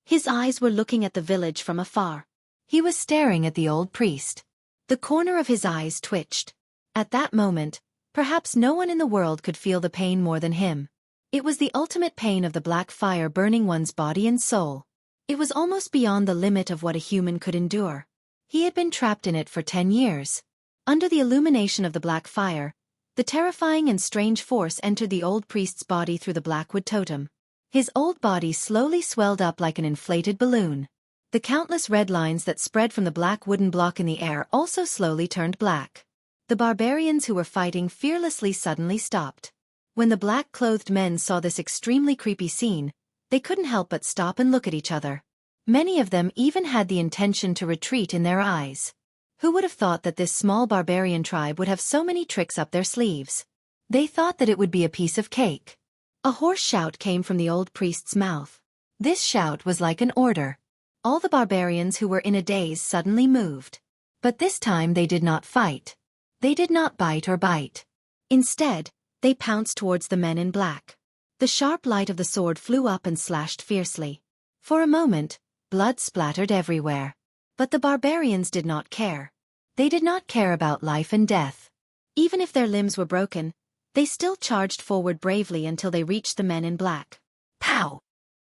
his eyes were looking at the village from afar. He was staring at the old priest. The corner of his eyes twitched. At that moment, perhaps no one in the world could feel the pain more than him. It was the ultimate pain of the black fire burning one's body and soul. It was almost beyond the limit of what a human could endure. He had been trapped in it for 10 years. Under the illumination of the black fire, the terrifying and strange force entered the old priest's body through the blackwood totem. His old body slowly swelled up like an inflated balloon. The countless red lines that spread from the black wooden block in the air also slowly turned black. The barbarians who were fighting fearlessly suddenly stopped. When the black-clothed men saw this extremely creepy scene, they couldn't help but stop and look at each other. Many of them even had the intention to retreat in their eyes. Who would have thought that this small barbarian tribe would have so many tricks up their sleeves? They thought that it would be a piece of cake. A hoarse shout came from the old priest's mouth. This shout was like an order. All the barbarians who were in a daze suddenly moved. But this time they did not fight. They did not bite or bite. Instead, they pounced towards the men in black. The sharp light of the sword flew up and slashed fiercely. For a moment, blood splattered everywhere. But the barbarians did not care. They did not care about life and death. Even if their limbs were broken, they still charged forward bravely until they reached the men in black. Pow!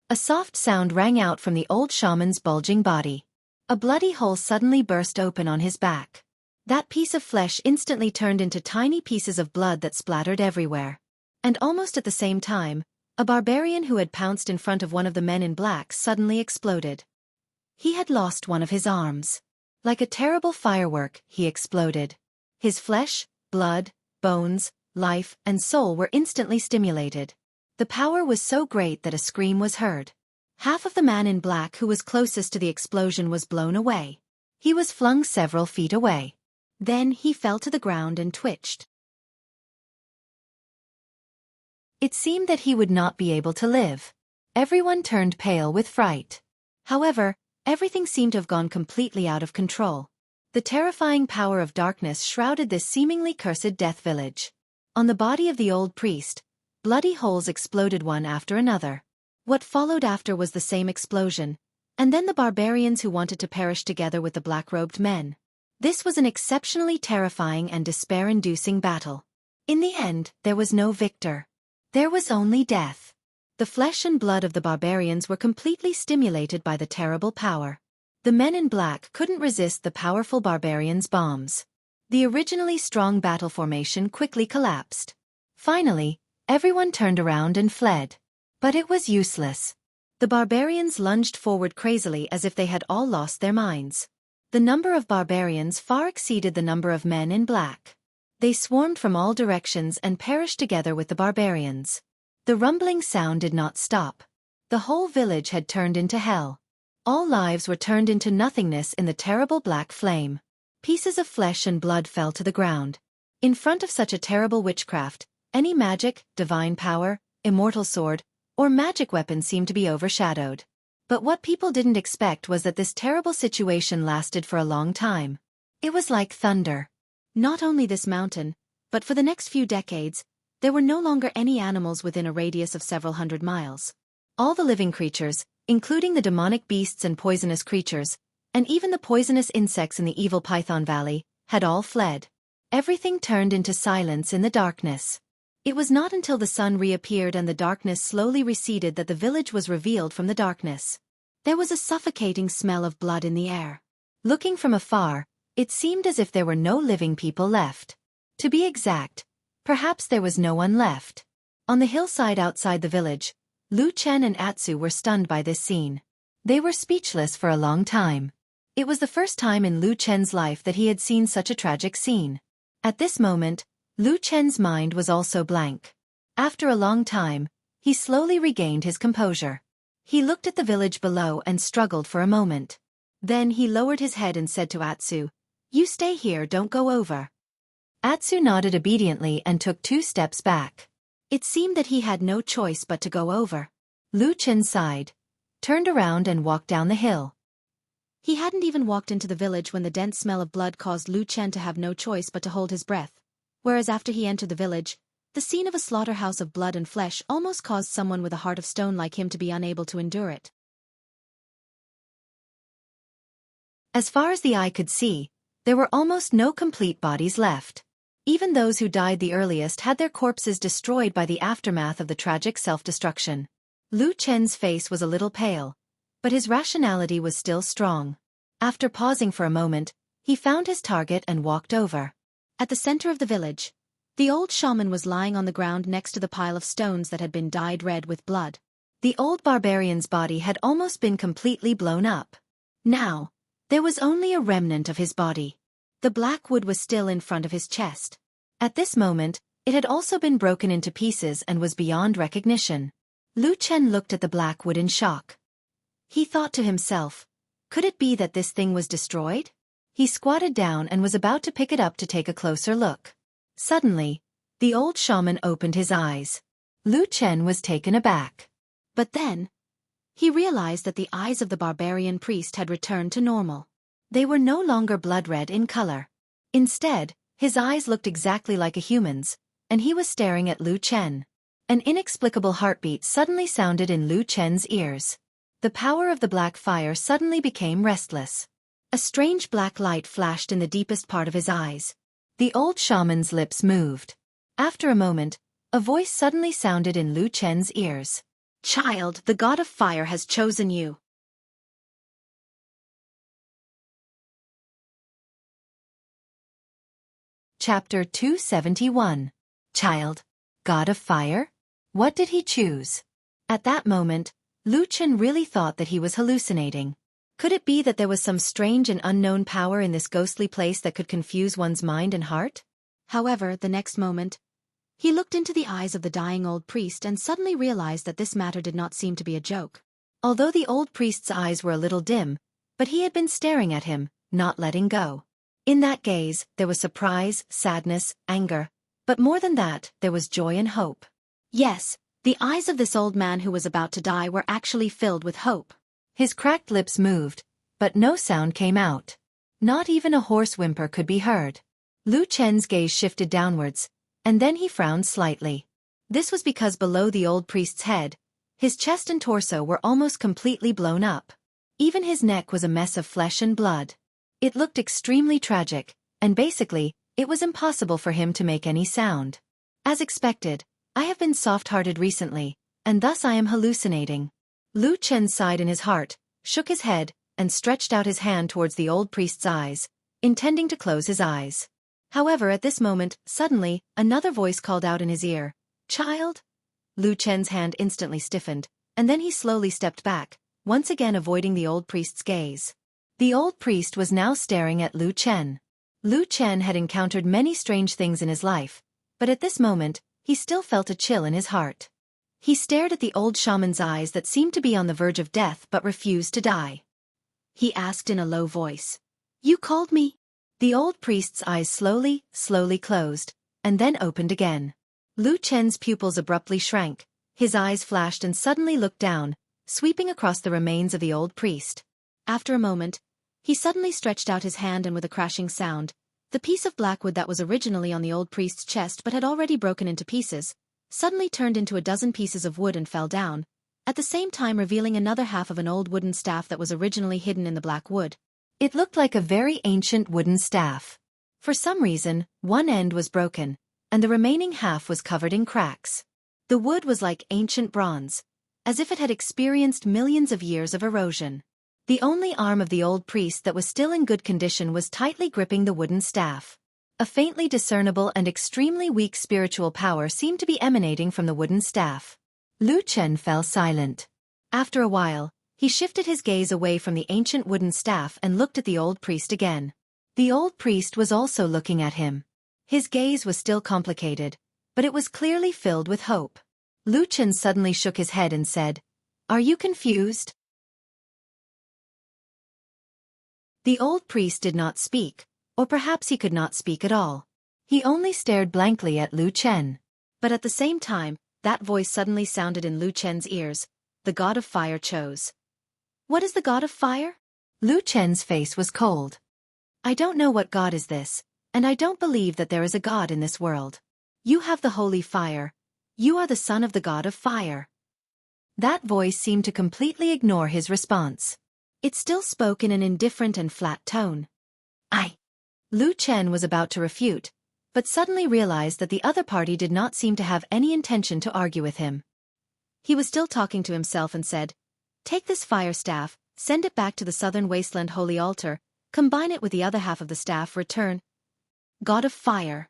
A soft sound rang out from the old shaman's bulging body. A bloody hole suddenly burst open on his back. That piece of flesh instantly turned into tiny pieces of blood that splattered everywhere. And almost at the same time, a barbarian who had pounced in front of one of the men in black suddenly exploded. He had lost one of his arms. Like a terrible firework, he exploded. His flesh, blood, bones, life, and soul were instantly stimulated. The power was so great that a scream was heard. Half of the man in black who was closest to the explosion was blown away. He was flung several feet away. Then he fell to the ground and twitched. It seemed that he would not be able to live. Everyone turned pale with fright. However, everything seemed to have gone completely out of control. The terrifying power of darkness shrouded this seemingly cursed death village. On the body of the old priest, bloody holes exploded one after another. What followed after was the same explosion, and then the barbarians who wanted to perish together with the black-robed men. This was an exceptionally terrifying and despair-inducing battle. In the end, there was no victor. There was only death. The flesh and blood of the barbarians were completely stimulated by the terrible power. The men in black couldn't resist the powerful barbarians' bombs. The originally strong battle formation quickly collapsed. Finally, everyone turned around and fled. But it was useless. The barbarians lunged forward crazily as if they had all lost their minds. The number of barbarians far exceeded the number of men in black. They swarmed from all directions and perished together with the barbarians. The rumbling sound did not stop. The whole village had turned into hell. All lives were turned into nothingness in the terrible black flame. Pieces of flesh and blood fell to the ground. In front of such a terrible witchcraft, any magic, divine power, immortal sword, or magic weapon seemed to be overshadowed. But what people didn't expect was that this terrible situation lasted for a long time. It was like thunder. Not only this mountain, but for the next few decades, there were no longer any animals within a radius of several hundred miles. All the living creatures, including the demonic beasts and poisonous creatures, and even the poisonous insects in the evil Python Valley, had all fled. Everything turned into silence in the darkness. It was not until the sun reappeared and the darkness slowly receded that the village was revealed from the darkness. There was a suffocating smell of blood in the air. Looking from afar, it seemed as if there were no living people left. To be exact, perhaps there was no one left. On the hillside outside the village, Lu Chen and Atsu were stunned by this scene. They were speechless for a long time. It was the first time in Lu Chen's life that he had seen such a tragic scene. At this moment, Lu Chen's mind was also blank. After a long time, he slowly regained his composure. He looked at the village below and struggled for a moment. Then he lowered his head and said to Atsu, "You stay here, don't go over." Atsu nodded obediently and took 2 steps back. It seemed that he had no choice but to go over. Lu Chen sighed, turned around and walked down the hill. He hadn't even walked into the village when the dense smell of blood caused Lu Chen to have no choice but to hold his breath. Whereas after he entered the village, the scene of a slaughterhouse of blood and flesh almost caused someone with a heart of stone like him to be unable to endure it. As far as the eye could see, there were almost no complete bodies left. Even those who died the earliest had their corpses destroyed by the aftermath of the tragic self-destruction. Lu Chen's face was a little pale, but his rationality was still strong. After pausing for a moment, he found his target and walked over. At the center of the village, the old shaman was lying on the ground next to the pile of stones that had been dyed red with blood. The old barbarian's body had almost been completely blown up. Now, there was only a remnant of his body. The black wood was still in front of his chest. At this moment, it had also been broken into pieces and was beyond recognition. Lu Chen looked at the black wood in shock. He thought to himself, could it be that this thing was destroyed? He squatted down and was about to pick it up to take a closer look. Suddenly, the old shaman opened his eyes. Lu Chen was taken aback. But then, he realized that the eyes of the barbarian priest had returned to normal. They were no longer blood-red in color. Instead, his eyes looked exactly like a human's, and he was staring at Lu Chen. An inexplicable heartbeat suddenly sounded in Lu Chen's ears. The power of the black fire suddenly became restless. A strange black light flashed in the deepest part of his eyes. The old shaman's lips moved. After a moment, a voice suddenly sounded in Lu Chen's ears. Child, the god of fire has chosen you. Chapter 271. Child, God of Fire? What did he choose? At that moment, Lu Chen really thought that he was hallucinating. Could it be that there was some strange and unknown power in this ghostly place that could confuse one's mind and heart? However, the next moment, he looked into the eyes of the dying old priest and suddenly realized that this matter did not seem to be a joke. Although the old priest's eyes were a little dim, but he had been staring at him, not letting go. In that gaze, there was surprise, sadness, anger, but more than that, there was joy and hope. Yes, the eyes of this old man who was about to die were actually filled with hope. His cracked lips moved, but no sound came out. Not even a hoarse whimper could be heard. Lu Chen's gaze shifted downwards, and then he frowned slightly. This was because below the old priest's head, his chest and torso were almost completely blown up. Even his neck was a mess of flesh and blood. It looked extremely tragic, and basically, it was impossible for him to make any sound. As expected, I have been soft-hearted recently, and thus I am hallucinating. Lu Chen sighed in his heart, shook his head, and stretched out his hand towards the old priest's eyes, intending to close his eyes. However, at this moment, suddenly, another voice called out in his ear, "Child?" Lu Chen's hand instantly stiffened, and then he slowly stepped back, once again avoiding the old priest's gaze. The old priest was now staring at Lu Chen. Lu Chen had encountered many strange things in his life, but at this moment, he still felt a chill in his heart. He stared at the old shaman's eyes that seemed to be on the verge of death but refused to die. He asked in a low voice, "You called me?" The old priest's eyes slowly closed, and then opened again. Lu Chen's pupils abruptly shrank, his eyes flashed and suddenly looked down, sweeping across the remains of the old priest. After a moment, he suddenly stretched out his hand and with a crashing sound, the piece of black wood that was originally on the old priest's chest but had already broken into pieces, suddenly turned into a dozen pieces of wood and fell down, at the same time revealing another half of an old wooden staff that was originally hidden in the black wood. It looked like a very ancient wooden staff. For some reason, one end was broken, and the remaining half was covered in cracks. The wood was like ancient bronze, as if it had experienced millions of years of erosion. The only arm of the old priest that was still in good condition was tightly gripping the wooden staff. A faintly discernible and extremely weak spiritual power seemed to be emanating from the wooden staff. Lu Chen fell silent. After a while, he shifted his gaze away from the ancient wooden staff and looked at the old priest again. The old priest was also looking at him. His gaze was still complicated, but it was clearly filled with hope. Lu Chen suddenly shook his head and said, "Are you confused?" The old priest did not speak, or perhaps he could not speak at all. He only stared blankly at Lu Chen. But at the same time, that voice suddenly sounded in Lu Chen's ears, "The god of fire chose." "What is the god of fire?" Lu Chen's face was cold. "I don't know what god is this, and I don't believe that there is a god in this world. You have the holy fire. You are the son of the god of fire." That voice seemed to completely ignore his response. It still spoke in an indifferent and flat tone. Lu Chen was about to refute, but suddenly realized that the other party did not seem to have any intention to argue with him. He was still talking to himself and said, "Take this fire staff, send it back to the southern wasteland holy altar, combine it with the other half of the staff, return. God of fire."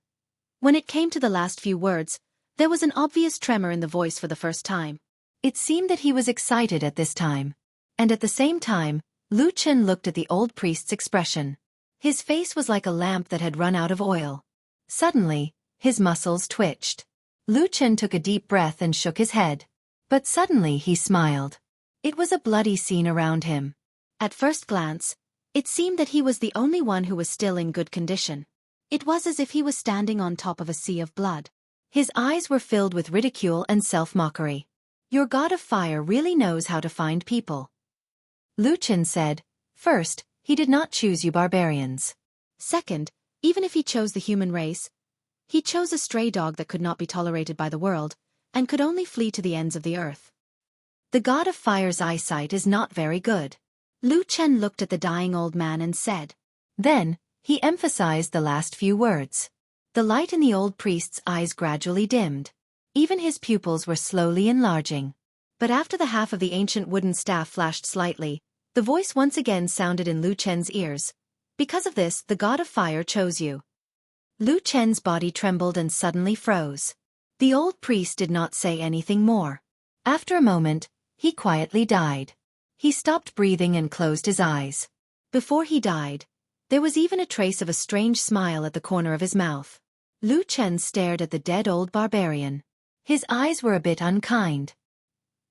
When it came to the last few words, there was an obvious tremor in the voice for the first time. It seemed that he was excited at this time. And at the same time, Lu Chen looked at the old priest's expression. His face was like a lamp that had run out of oil. Suddenly, his muscles twitched. Lu Chen took a deep breath and shook his head. But suddenly he smiled. It was a bloody scene around him. At first glance, it seemed that he was the only one who was still in good condition. It was as if he was standing on top of a sea of blood. His eyes were filled with ridicule and self-mockery. "Your god of fire really knows how to find people." Lu Chen said, "First, he did not choose you barbarians. Second, even if he chose the human race, he chose a stray dog that could not be tolerated by the world, and could only flee to the ends of the earth. The god of fire's eyesight is not very good. Lu Chen looked at the dying old man and said. Then, he emphasized the last few words. The light in the old priest's eyes gradually dimmed. Even his pupils were slowly enlarging. But after the half of the ancient wooden staff flashed slightly, the voice once again sounded in Lu Chen's ears. Because of this, the god of fire chose you. Lu Chen's body trembled and suddenly froze. The old priest did not say anything more. After a moment, he quietly died. He stopped breathing and closed his eyes. Before he died, there was even a trace of a strange smile at the corner of his mouth. Lu Chen stared at the dead old barbarian. His eyes were a bit unkind.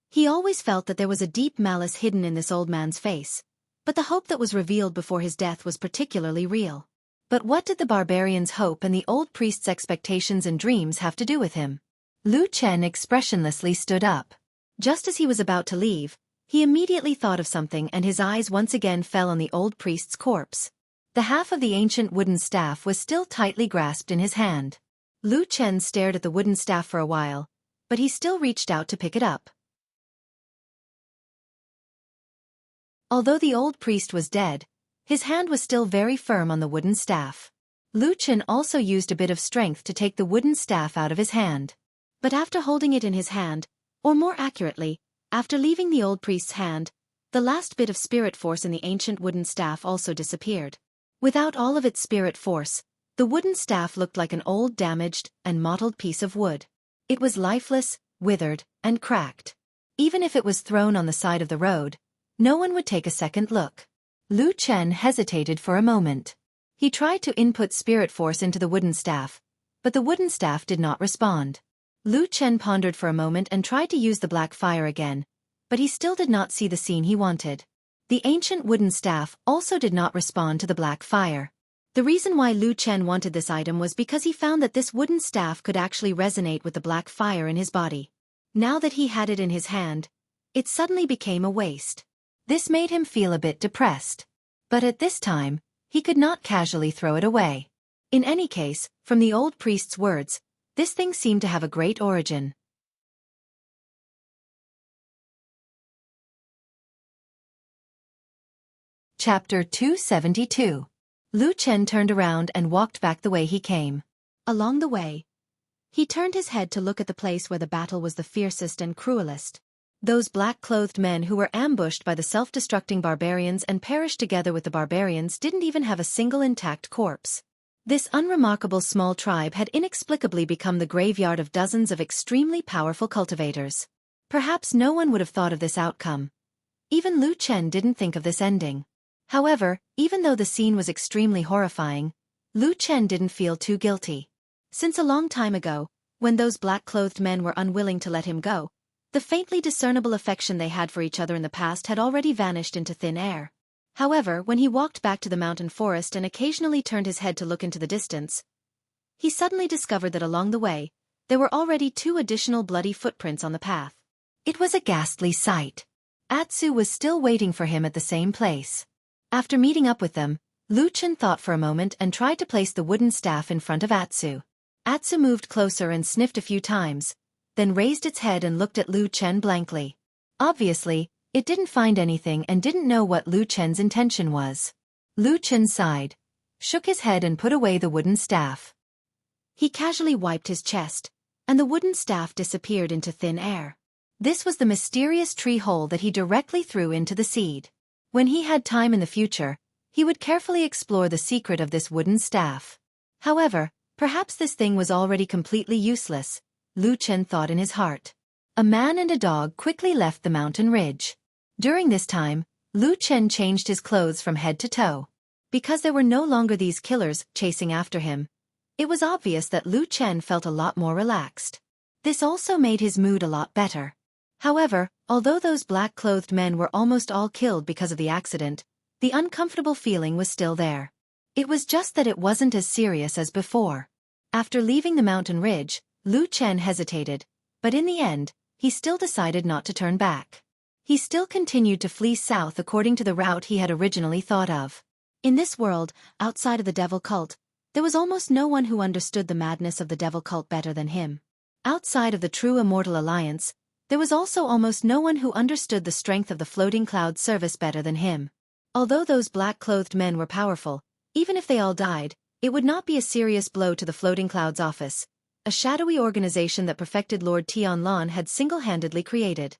He always felt that there was a deep malice hidden in this old man's face, but the hope that was revealed before his death was particularly real. But what did the barbarian's hope and the old priest's expectations and dreams have to do with him? Lu Chen expressionlessly stood up. Just as he was about to leave, he immediately thought of something and his eyes once again fell on the old priest's corpse. The half of the ancient wooden staff was still tightly grasped in his hand. Lu Chen stared at the wooden staff for a while, but he still reached out to pick it up. Although the old priest was dead, his hand was still very firm on the wooden staff. Lu Chen also used a bit of strength to take the wooden staff out of his hand. But after holding it in his hand, or more accurately, after leaving the old priest's hand, the last bit of spirit force in the ancient wooden staff also disappeared. Without all of its spirit force, the wooden staff looked like an old damaged and mottled piece of wood. It was lifeless, withered, and cracked. Even if it was thrown on the side of the road, no one would take a second look. Lu Chen hesitated for a moment. He tried to input spirit force into the wooden staff, but the wooden staff did not respond. Lu Chen pondered for a moment and tried to use the black fire again, but he still did not see the scene he wanted. The ancient wooden staff also did not respond to the black fire. The reason why Lu Chen wanted this item was because he found that this wooden staff could actually resonate with the black fire in his body. Now that he had it in his hand, it suddenly became a waste. This made him feel a bit depressed. But at this time, he could not casually throw it away. In any case, from the old priest's words, this thing seemed to have a great origin. Chapter 272. Lu Chen turned around and walked back the way he came. Along the way, he turned his head to look at the place where the battle was the fiercest and cruelest. Those black-clothed men who were ambushed by the self-destructing barbarians and perished together with the barbarians didn't even have a single intact corpse. This unremarkable small tribe had inexplicably become the graveyard of dozens of extremely powerful cultivators. Perhaps no one would have thought of this outcome. Even Lu Chen didn't think of this ending. However, even though the scene was extremely horrifying, Lu Chen didn't feel too guilty. Since a long time ago, when those black-clothed men were unwilling to let him go, the faintly discernible affection they had for each other in the past had already vanished into thin air. However, when he walked back to the mountain forest and occasionally turned his head to look into the distance, he suddenly discovered that along the way, there were already 2 additional bloody footprints on the path. It was a ghastly sight. Atsu was still waiting for him at the same place. After meeting up with them, Lu Chen thought for a moment and tried to place the wooden staff in front of Atsu. Atsu moved closer and sniffed a few times, then raised its head and looked at Lu Chen blankly. Obviously, it didn't find anything and didn't know what Lu Chen's intention was. Lu Chen sighed, shook his head and put away the wooden staff. He casually wiped his chest, and the wooden staff disappeared into thin air. This was the mysterious tree hole that he directly threw into the seed. When he had time in the future, he would carefully explore the secret of this wooden staff. However, perhaps this thing was already completely useless, Lu Chen thought in his heart. A man and a dog quickly left the mountain ridge. During this time, Lu Chen changed his clothes from head to toe. Because there were no longer these killers chasing after him, it was obvious that Lu Chen felt a lot more relaxed. This also made his mood a lot better. However, although those black-clothed men were almost all killed because of the accident, the uncomfortable feeling was still there. It was just that it wasn't as serious as before. After leaving the mountain ridge, Lu Chen hesitated, but in the end, he still decided not to turn back. He still continued to flee south according to the route he had originally thought of. In this world, outside of the devil cult, there was almost no one who understood the madness of the devil cult better than him. Outside of the true immortal alliance, There was also almost no one who understood the strength of the floating cloud service better than him. Although those black-clothed men were powerful, even if they all died, it would not be a serious blow to the floating clouds office, a shadowy organization that perfected Lord Tianlan had single-handedly created.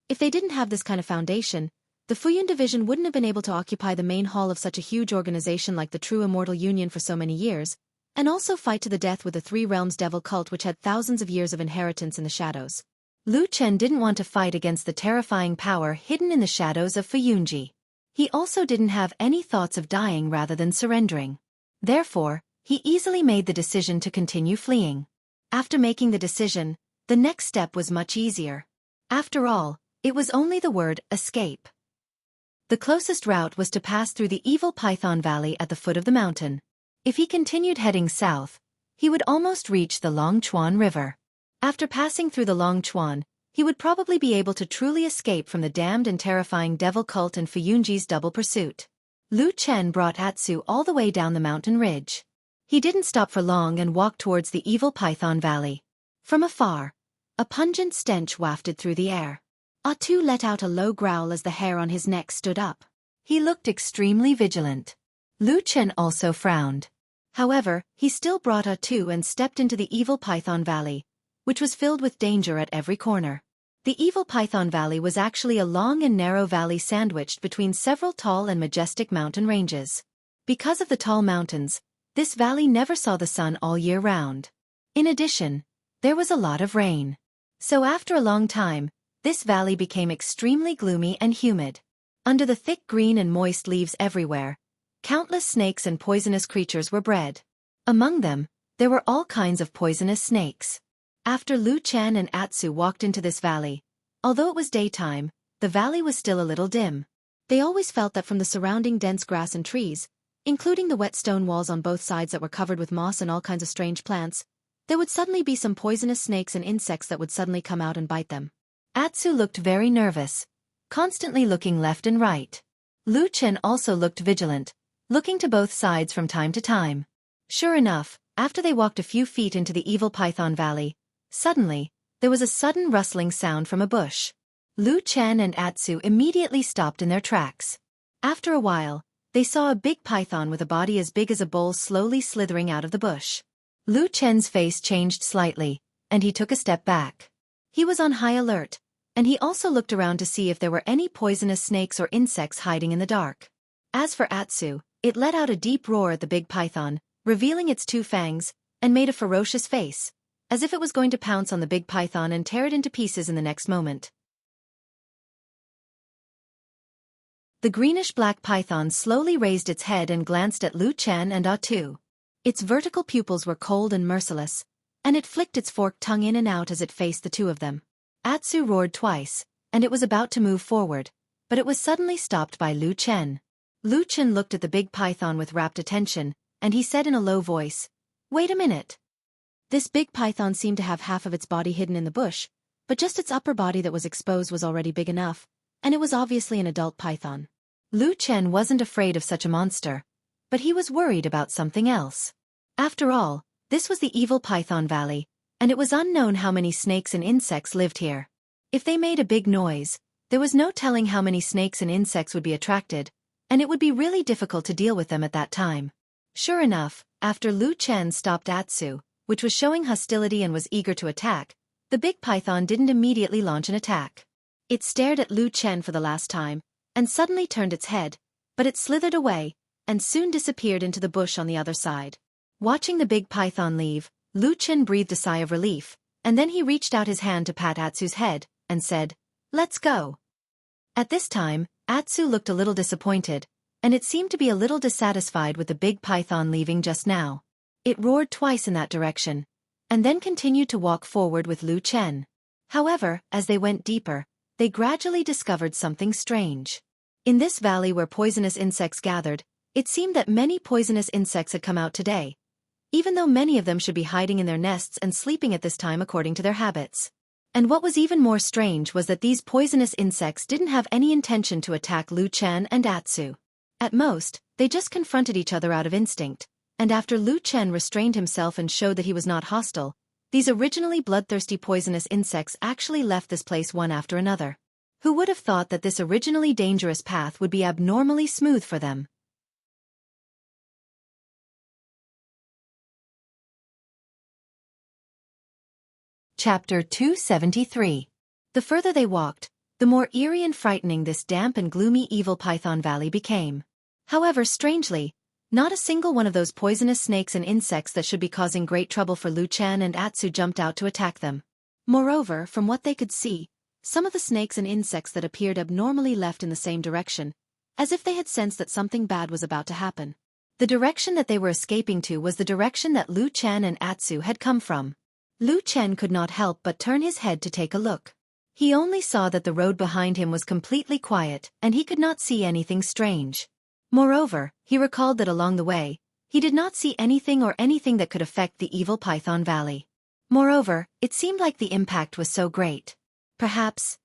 If they didn't have this kind of foundation, the Fuyun division wouldn't have been able to occupy the main hall of such a huge organization like the True Immortal Union for so many years, and also fight to the death with the Three Realms Devil cult which had thousands of years of inheritance in the shadows. Lu Chen didn't want to fight against the terrifying power hidden in the shadows of Fuyunji. He also didn't have any thoughts of dying rather than surrendering. Therefore, he easily made the decision to continue fleeing. After making the decision, the next step was much easier. After all, it was only the word escape. The closest route was to pass through the evil Python Valley at the foot of the mountain. If he continued heading south, he would almost reach the Longchuan River. After passing through the Longchuan, he would probably be able to truly escape from the damned and terrifying devil cult and Fuyunji's double pursuit. Lu Chen brought Atsu all the way down the mountain ridge. He didn't stop for long and walked towards the evil Python Valley. From afar, a pungent stench wafted through the air. Atsu let out a low growl as the hair on his neck stood up. He looked extremely vigilant. Lu Chen also frowned. However, he still brought Atsu and stepped into the evil Python Valley, which was filled with danger at every corner. The evil Python Valley was actually a long and narrow valley sandwiched between several tall and majestic mountain ranges. Because of the tall mountains, this valley never saw the sun all year round. In addition, there was a lot of rain. So after a long time, this valley became extremely gloomy and humid. Under the thick green and moist leaves everywhere, countless snakes and poisonous creatures were bred. Among them, there were all kinds of poisonous snakes. After Lu Chen and Atsu walked into this valley, although it was daytime, the valley was still a little dim. They always felt that from the surrounding dense grass and trees, including the wet stone walls on both sides that were covered with moss and all kinds of strange plants, there would suddenly be some poisonous snakes and insects that would suddenly come out and bite them. Atsu looked very nervous, constantly looking left and right. Lu Chen also looked vigilant, looking to both sides from time to time. Sure enough, after they walked a few feet into the evil Python Valley, suddenly, there was a sudden rustling sound from a bush. Lu Chen and Atsu immediately stopped in their tracks. After a while, they saw a big python with a body as big as a bowl slowly slithering out of the bush. Lu Chen's face changed slightly, and he took a step back. He was on high alert, and he also looked around to see if there were any poisonous snakes or insects hiding in the dark. As for Atsu, it let out a deep roar at the big python, revealing its two fangs, and made a ferocious face, as if it was going to pounce on the big python and tear it into pieces in the next moment. The greenish-black python slowly raised its head and glanced at Lu Chen and Atsu. Its vertical pupils were cold and merciless, and it flicked its forked tongue in and out as it faced the two of them. Atsu roared twice, and it was about to move forward, but it was suddenly stopped by Lu Chen. Lu Chen looked at the big python with rapt attention, and he said in a low voice, "Wait a minute." This big python seemed to have half of its body hidden in the bush, but just its upper body that was exposed was already big enough, and it was obviously an adult python. Lu Chen wasn't afraid of such a monster, but he was worried about something else. After all, this was the evil Python Valley, and it was unknown how many snakes and insects lived here. If they made a big noise, there was no telling how many snakes and insects would be attracted, and it would be really difficult to deal with them at that time. Sure enough, after Lu Chen stopped Atsu, which was showing hostility and was eager to attack, the big python didn't immediately launch an attack. It stared at Lu Chen for the last time, and suddenly turned its head, but it slithered away, and soon disappeared into the bush on the other side. Watching the big python leave, Lu Chen breathed a sigh of relief, and then he reached out his hand to pat Atsu's head, and said, "Let's go." At this time, Atsu looked a little disappointed, and it seemed to be a little dissatisfied with the big python leaving just now. It roared twice in that direction, and then continued to walk forward with Lu Chen. However, as they went deeper, they gradually discovered something strange. In this valley where poisonous insects gathered, it seemed that many poisonous insects had come out today, even though many of them should be hiding in their nests and sleeping at this time according to their habits. And what was even more strange was that these poisonous insects didn't have any intention to attack Lu Chen and Atsu. At most, they just confronted each other out of instinct, and after Lu Chen restrained himself and showed that he was not hostile, These originally bloodthirsty poisonous insects actually left this place one after another. Who would have thought that this originally dangerous path would be abnormally smooth for them? Chapter 273. The further they walked, the more eerie and frightening this damp and gloomy evil Python Valley became. However, strangely, not a single one of those poisonous snakes and insects that should be causing great trouble for Lu Chen and Atsu jumped out to attack them. Moreover, from what they could see, some of the snakes and insects that appeared abnormally left in the same direction, as if they had sensed that something bad was about to happen. The direction that they were escaping to was the direction that Lu Chen and Atsu had come from. Lu Chen could not help but turn his head to take a look. He only saw that the road behind him was completely quiet and he could not see anything strange. Moreover, he recalled that along the way, he did not see anything that could affect the evil Python Valley. Moreover, it seemed like the impact was so great. Perhaps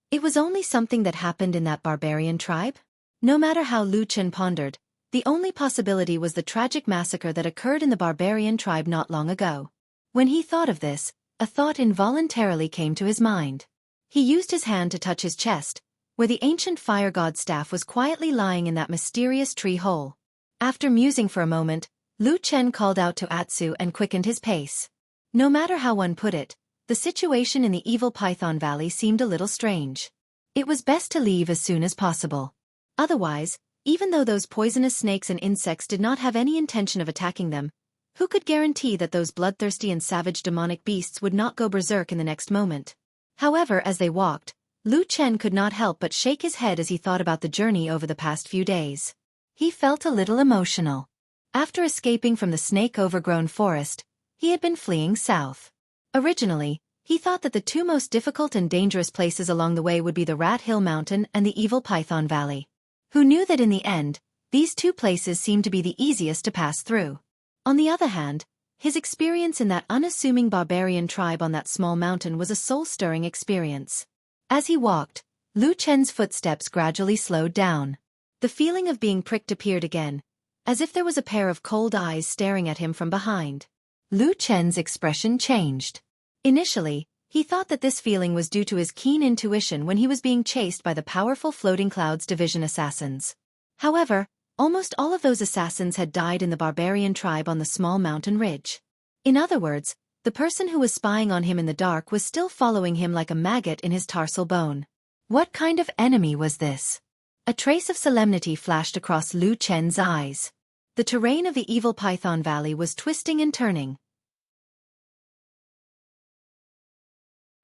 it was only something that happened in that barbarian tribe? No matter how Lu Chen pondered, the only possibility was the tragic massacre that occurred in the barbarian tribe not long ago. When he thought of this, a thought involuntarily came to his mind. He used his hand to touch his chest, where the ancient fire god's staff was quietly lying in that mysterious tree hole. After musing for a moment, Lu Chen called out to Atsu and quickened his pace. No matter how one put it, the situation in the evil Python Valley seemed a little strange. It was best to leave as soon as possible. Otherwise, even though those poisonous snakes and insects did not have any intention of attacking them, who could guarantee that those bloodthirsty and savage demonic beasts would not go berserk in the next moment? However, as they walked, Lu Chen could not help but shake his head as he thought about the journey over the past few days. He felt a little emotional. After escaping from the snake-overgrown forest, he had been fleeing south. Originally, he thought that the two most difficult and dangerous places along the way would be the Rat Hill Mountain and the evil Python Valley. Who knew that in the end, these two places seemed to be the easiest to pass through. On the other hand, his experience in that unassuming barbarian tribe on that small mountain was a soul-stirring experience. As he walked, Lu Chen's footsteps gradually slowed down. The feeling of being pricked appeared again, as if there was a pair of cold eyes staring at him from behind. Lu Chen's expression changed. Initially, he thought that this feeling was due to his keen intuition when he was being chased by the powerful Floating Clouds Division assassins. However, almost all of those assassins had died in the barbarian tribe on the small mountain ridge. In other words, the person who was spying on him in the dark was still following him like a maggot in his tarsal bone. What kind of enemy was this? A trace of solemnity flashed across Lu Chen's eyes. The terrain of the evil Python Valley was twisting and turning.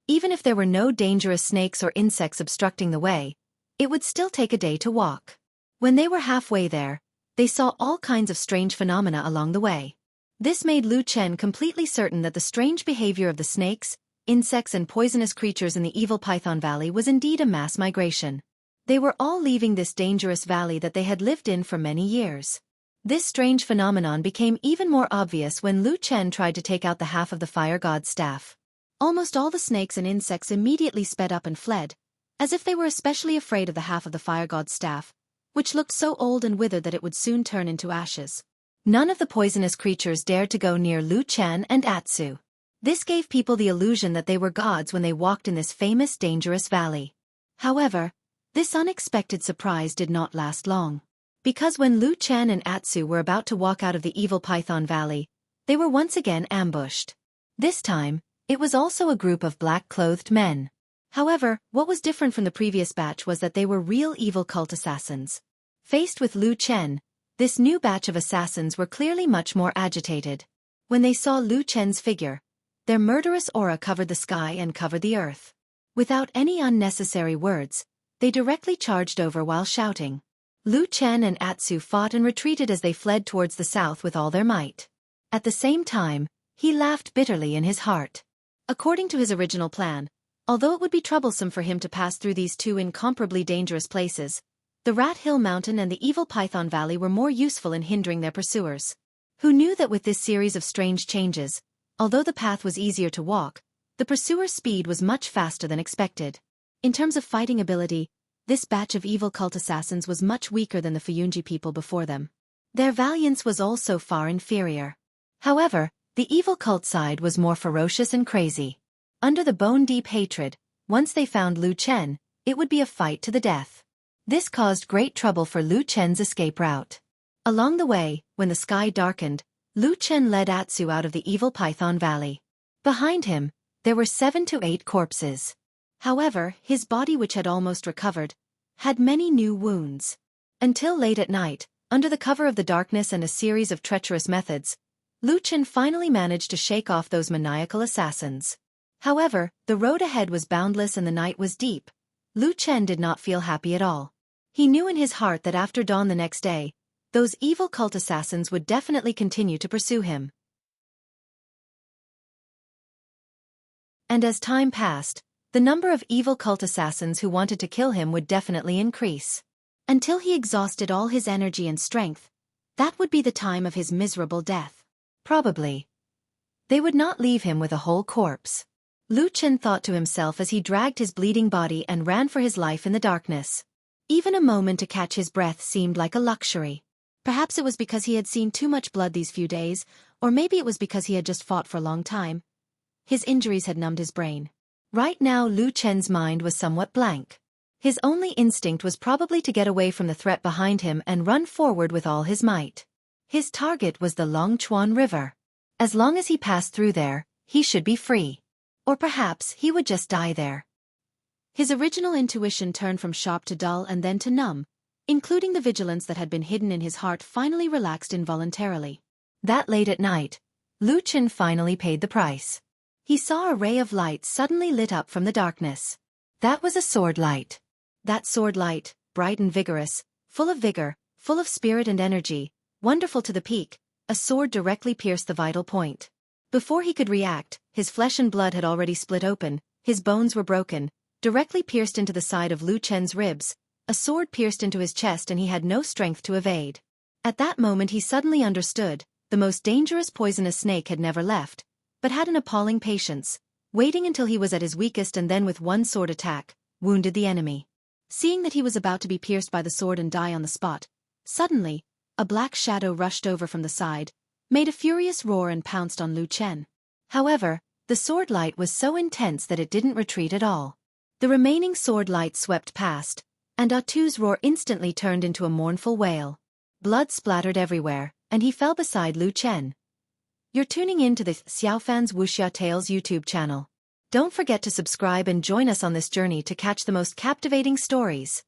Even if there were no dangerous snakes or insects obstructing the way, it would still take a day to walk. When they were halfway there, they saw all kinds of strange phenomena along the way. This made Lu Chen completely certain that the strange behavior of the snakes, insects and poisonous creatures in the evil Python Valley was indeed a mass migration. They were all leaving this dangerous valley that they had lived in for many years. This strange phenomenon became even more obvious when Lu Chen tried to take out the half of the fire god's staff. Almost all the snakes and insects immediately sped up and fled, as if they were especially afraid of the half of the fire god's staff, which looked so old and withered that it would soon turn into ashes. None of the poisonous creatures dared to go near Lu Chen and Atsu. This gave people the illusion that they were gods when they walked in this famous dangerous valley. However, this unexpected surprise did not last long. Because when Lu Chen and Atsu were about to walk out of the evil Python Valley, they were once again ambushed. This time, it was also a group of black-clothed men. However, what was different from the previous batch was that they were real evil cult assassins. Faced with Lu Chen, this new batch of assassins were clearly much more agitated. When they saw Lu Chen's figure, their murderous aura covered the sky and covered the earth. Without any unnecessary words, they directly charged over while shouting. Lu Chen and Atsu fought and retreated as they fled towards the south with all their might. At the same time, he laughed bitterly in his heart. According to his original plan, although it would be troublesome for him to pass through these two incomparably dangerous places, the Rat Hill Mountain and the evil Python Valley were more useful in hindering their pursuers. Who knew that with this series of strange changes, although the path was easier to walk, the pursuer's speed was much faster than expected. In terms of fighting ability, this batch of evil cult assassins was much weaker than the Fuyunji people before them. Their valiance was also far inferior. However, The evil cult side was more ferocious and crazy. Under the bone-deep hatred, once they found Lu Chen, it would be a fight to the death. This caused great trouble for Lu Chen's escape route. Along the way, when the sky darkened, Lu Chen led Atsu out of the evil Python Valley. Behind him, there were 7 to 8 corpses. However, his body, which had almost recovered, had many new wounds. Until late at night, under the cover of the darkness and a series of treacherous methods, Lu Chen finally managed to shake off those maniacal assassins. However, the road ahead was boundless and the night was deep. Lu Chen did not feel happy at all. He knew in his heart that after dawn the next day, those evil cult assassins would definitely continue to pursue him. And as time passed, the number of evil cult assassins who wanted to kill him would definitely increase. Until he exhausted all his energy and strength, that would be the time of his miserable death. Probably. They would not leave him with a whole corpse. Lu Chen thought to himself as he dragged his bleeding body and ran for his life in the darkness. Even a moment to catch his breath seemed like a luxury. Perhaps it was because he had seen too much blood these few days, or maybe it was because he had just fought for a long time. His injuries had numbed his brain. Right now Lu Chen's mind was somewhat blank. His only instinct was probably to get away from the threat behind him and run forward with all his might. His target was the Longchuan River. As long as he passed through there, he should be free. Or perhaps he would just die there. His original intuition turned from sharp to dull and then to numb, including the vigilance that had been hidden in his heart finally relaxed involuntarily. That late at night, Lu Chen finally paid the price. He saw a ray of light suddenly lit up from the darkness. That was a sword light. That sword light, bright and vigorous, full of vigor, full of spirit and energy, wonderful to the peak, a sword directly pierced the vital point. Before he could react, his flesh and blood had already split open, his bones were broken, directly pierced into the side of Lu Chen's ribs, a sword pierced into his chest and he had no strength to evade. At that moment he suddenly understood, the most dangerous poisonous snake had never left, but had an appalling patience, waiting until he was at his weakest and then with one sword attack, wounded the enemy. Seeing that he was about to be pierced by the sword and die on the spot, suddenly, a black shadow rushed over from the side, made a furious roar and pounced on Lu Chen. However, the sword light was so intense that it didn't retreat at all. The remaining sword light swept past, and Atu's roar instantly turned into a mournful wail. Blood splattered everywhere, and he fell beside Lu Chen. You're tuning in to the Xiaofan's Wuxia Tales YouTube channel. Don't forget to subscribe and join us on this journey to catch the most captivating stories.